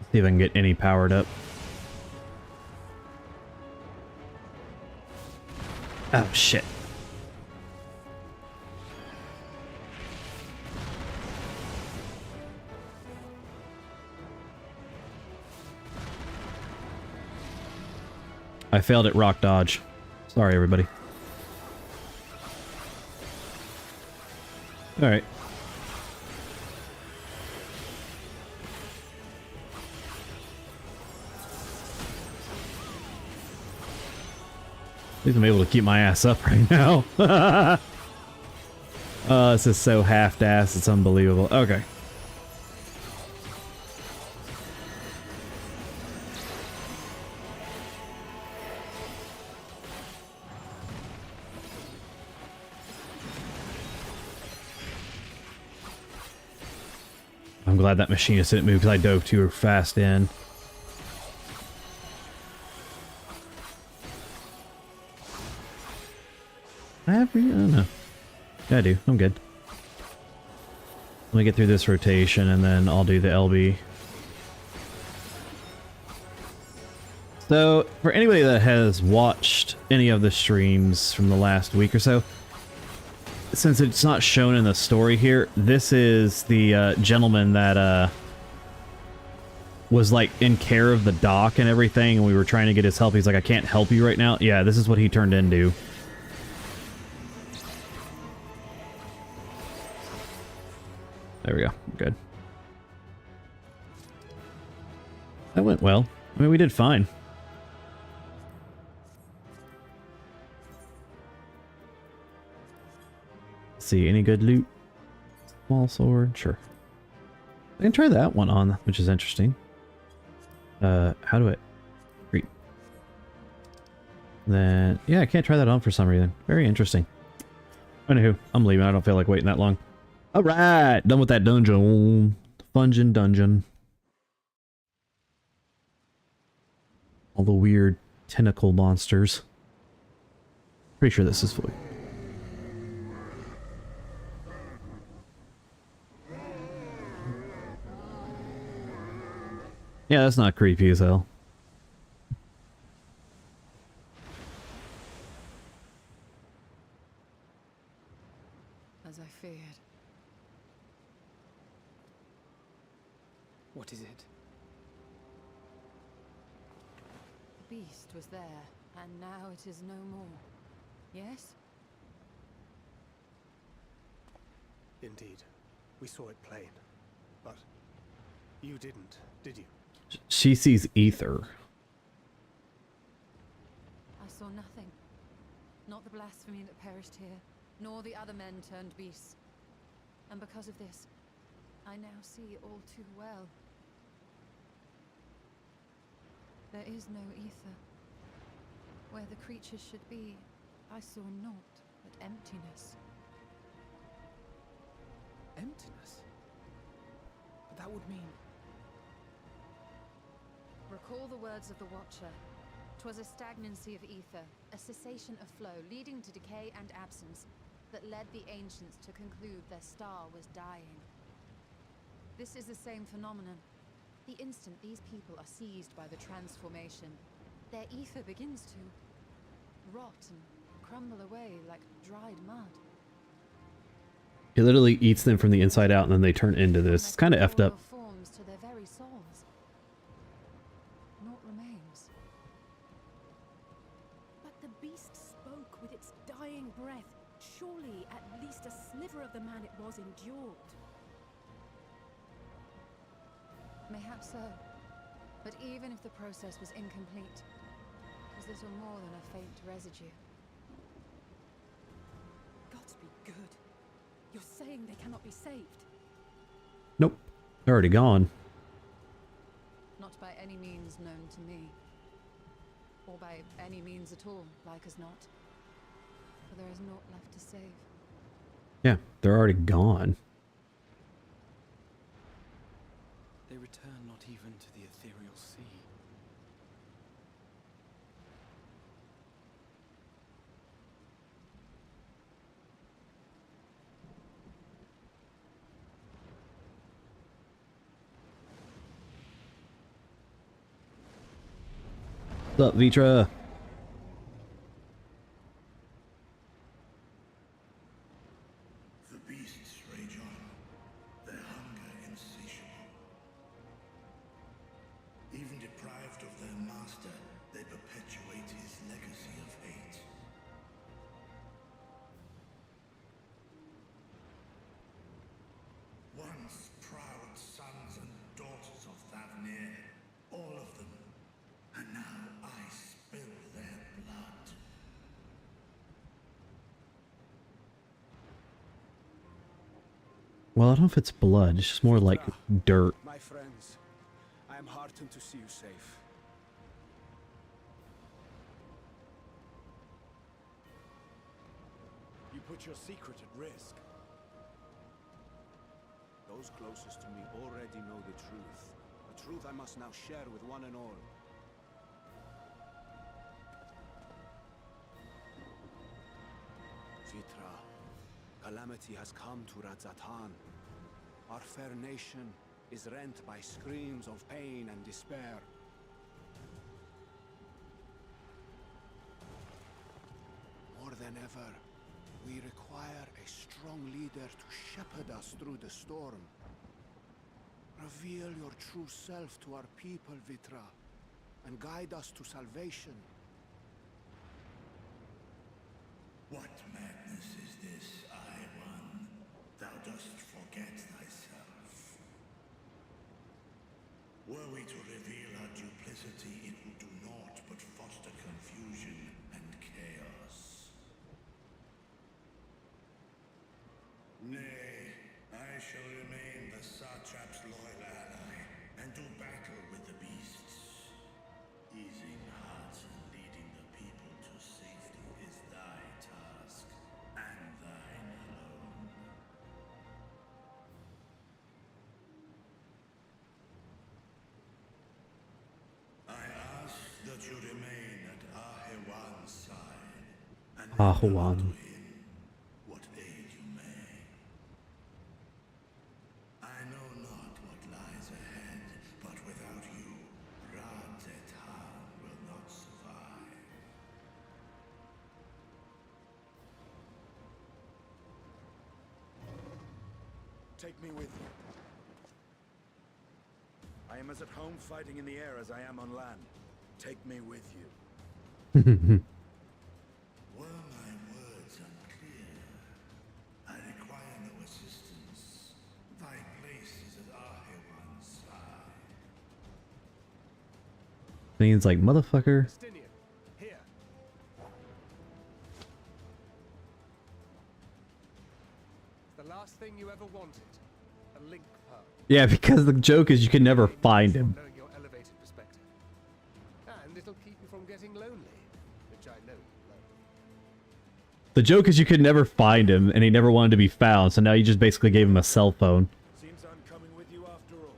Let's see if I can get any powered up. Oh, shit. I failed at rock dodge. Sorry, everybody. Alright. At least I'm able to keep my ass up right now. Oh, this is so half-assed, it's unbelievable. Okay. I'm glad that machinist didn't move because I dove too fast in. I don't know. Yeah, I do. I'm good. Let me get through this rotation and then I'll do the LB. So, for anybody that has watched any of the streams from the last week or so, since it's not shown in the story here, this is the gentleman that was like in care of the dock and everything, and we were trying to get his help. He's like, I can't help you right now. Yeah, this is what he turned into. There we go. Good. That went well. I mean, we did fine. Let's see, any good loot? Small sword? Sure. I can try that one on, which is interesting. How do it? Great. Then, yeah, I can't try that on for some reason. Very interesting. Anywho, I'm leaving. I don't feel like waiting that long. Alright, done with that dungeon. Fungin dungeon. All the weird tentacle monsters. Pretty sure this is fully. Yeah, that's not creepy as hell. As I feared. What is it? The beast was there, and now it is no more. Yes? Indeed. We saw it plain. But you didn't, did you? She sees ether. I saw nothing. Not the blasphemy that perished here, nor the other men turned beasts. And because of this, I now see all too well. There is no ether. Where the creatures should be, I saw naught but emptiness. Emptiness? But that would mean... Recall the words of the Watcher. 'Twas a stagnancy of ether, a cessation of flow, leading to decay and absence, that led the ancients to conclude their star was dying. This is the same phenomenon. The instant these people are seized by the transformation, their ether begins to rot and crumble away like dried mud. It literally eats them from the inside out and then they turn into this. It's kind of effed up. Forms to their very souls. Naught remains. But the beast spoke with its dying breath. Surely at least a sliver of the man it was endured. Mayhaps so. But even if the process was incomplete, it was little more than a faint residue. Gods be good. You're saying they cannot be saved? Nope. They're already gone. Not by any means known to me. Or by any means at all, like as not. For there is naught left to save. Yeah, they're already gone. They return not even to the ethereal sea. What's up, Vitra? The beasts rage on, their hunger insatiable. Even deprived of their master, they perpetuate his legacy of hate. Once proud sons and daughters of Thavnir, all of them, and now I spill their blood. Well, I don't know if it's blood. It's just more like dirt. My friends, I am heartened to see you safe. You put your secret at risk. Those closest to me already know the truth. A truth I must now share with one and all. Vitra, calamity has come to Radzatan. Our fair nation is rent by screams of pain and despair. More than ever, we require a strong leader to shepherd us through the storm. Reveal your true self to our people, Vitra, and guide us to salvation. What madness is this, I One? Thou dost forget thyself. Were we to reveal our duplicity, it would do naught but foster confusion and chaos. Nay, I shall remain the Satrap's loyal ally and do battle with the beasts. Easing hearts and leading the people to safety is thy task, and thine alone. I ask that you remain at Ahewan's side, and Ahewan. to him what aid you may. I know not what lies ahead, but without you, Ra-Zetan will not survive. Take me with you. I am as at home fighting in the air as I am on land. Take me with you. Were my words unclear? I require no assistance. Thy place is at Ahewan's side. Means like motherfucker. Justinian, here. The last thing you ever wanted. A link pearl. Yeah, because the joke is you can never find him. Knowing your elevated perspective. And it'll keep you from getting lonely, which I know you love. The joke is you could never find him, and he never wanted to be found, so now you just basically gave him a cell phone. Seems I'm coming with you after all.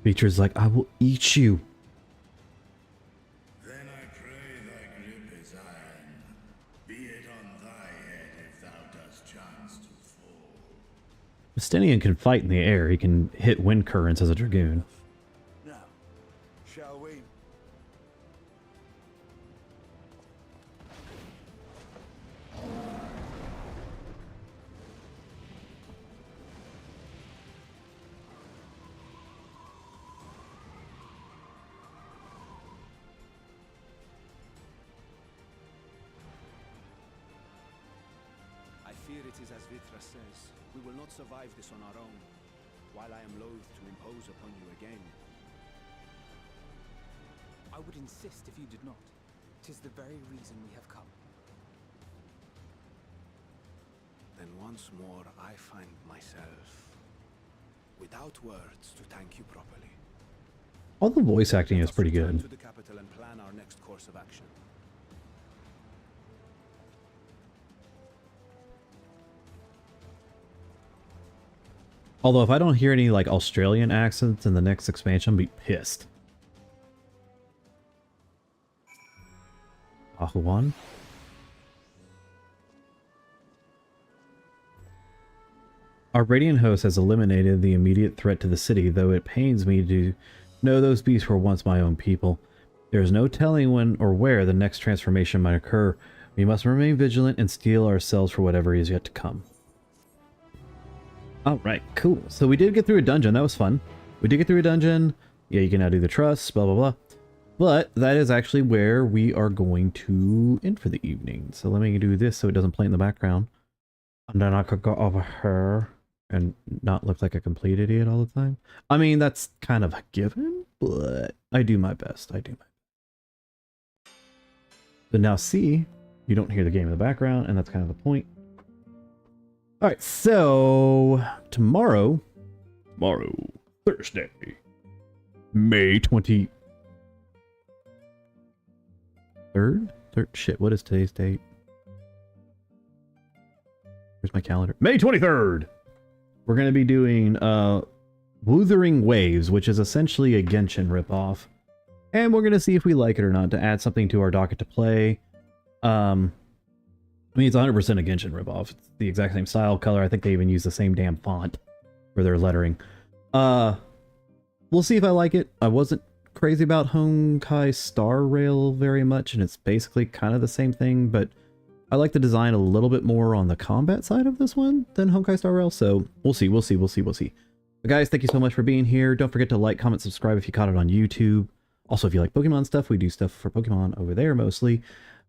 Beecher's like, I will eat you. Then I pray thy grip is iron. Be it on thy head if thou dost chance to fall. Justinian can fight in the air. He can hit wind currents as a dragoon. Now, shall we? I fear it is as Vitra says. We will not survive this on our own. While I am loath to impose upon you again. I would insist if you did not. 'Tis the very reason we have come. Then once more I find myself without words to thank you properly. All the voice acting is pretty Return good. to the capital and plan our next course of action. Although if I don't hear any like Australian accents in the next expansion, I'll be pissed. Ahuan? Our Radiant host has eliminated the immediate threat to the city, though it pains me to know those beasts were once my own people. There is no telling when or where the next transformation might occur. We must remain vigilant and steel ourselves for whatever is yet to come. Alright, cool. So we did get through a dungeon. That was fun. We did get through a dungeon. Yeah, you can now do the trust, blah, blah, blah. But that is actually where we are going to end for the evening. So let me do this so it doesn't play in the background. And then I could go over here and not look like a complete idiot all the time. I mean, that's kind of a given, but I do my best. I do my best. But now see, you don't hear the game in the background, and that's kind of the point. Alright, so tomorrow, Thursday, May 23rd? Shit, what is today's date? Where's my calendar? May 23rd! We're going to be doing Wuthering Waves, which is essentially a Genshin ripoff. And we're going to see if we like it or not to add something to our docket to play. I mean, it's 100% a Genshin ripoff. It's the exact same style, color. I think they even use the same damn font for their lettering. We'll see if I like it. I wasn't crazy about Honkai Star Rail very much, and it's basically kind of the same thing, but I like the design a little bit more on the combat side of this one than Honkai Star Rail, so we'll see. But guys, thank you so much for being here. Don't forget to like, comment, subscribe if you caught it on YouTube. Also, if you like Pokemon stuff, we do stuff for Pokemon over there mostly.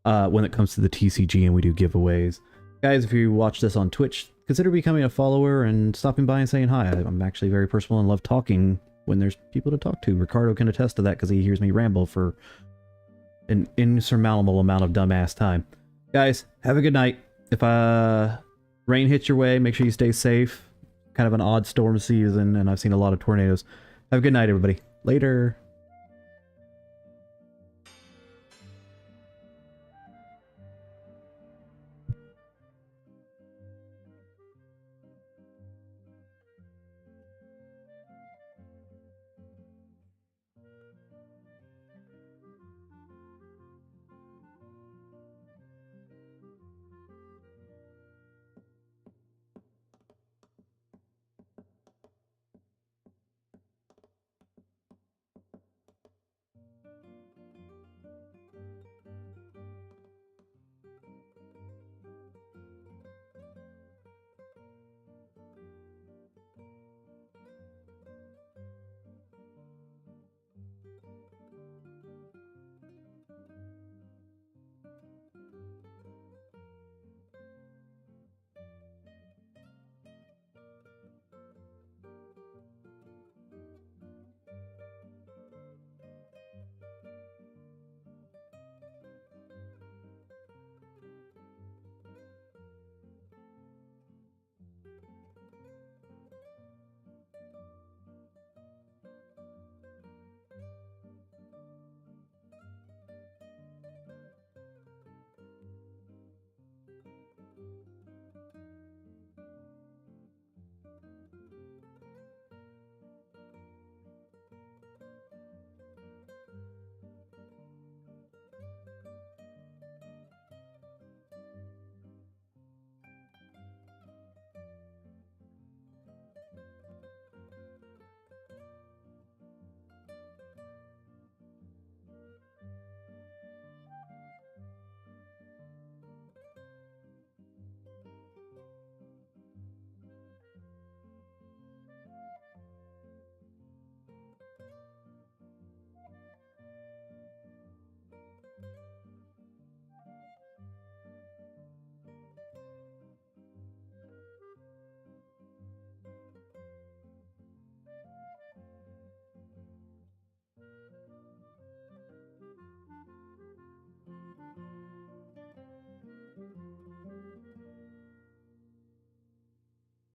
When it comes to the TCG, and we do giveaways. Guys, if you watch this on Twitch, consider becoming a follower and stopping by and saying hi. I'm actually very personal and love talking when there's people to talk to. Ricardo can attest to that because he hears me ramble for an insurmountable amount of dumbass time. Guys, have a good night. If rain hits your way, make sure you stay safe. Kind of an odd storm season, and I've seen a lot of tornadoes. Have a good night, everybody. Later.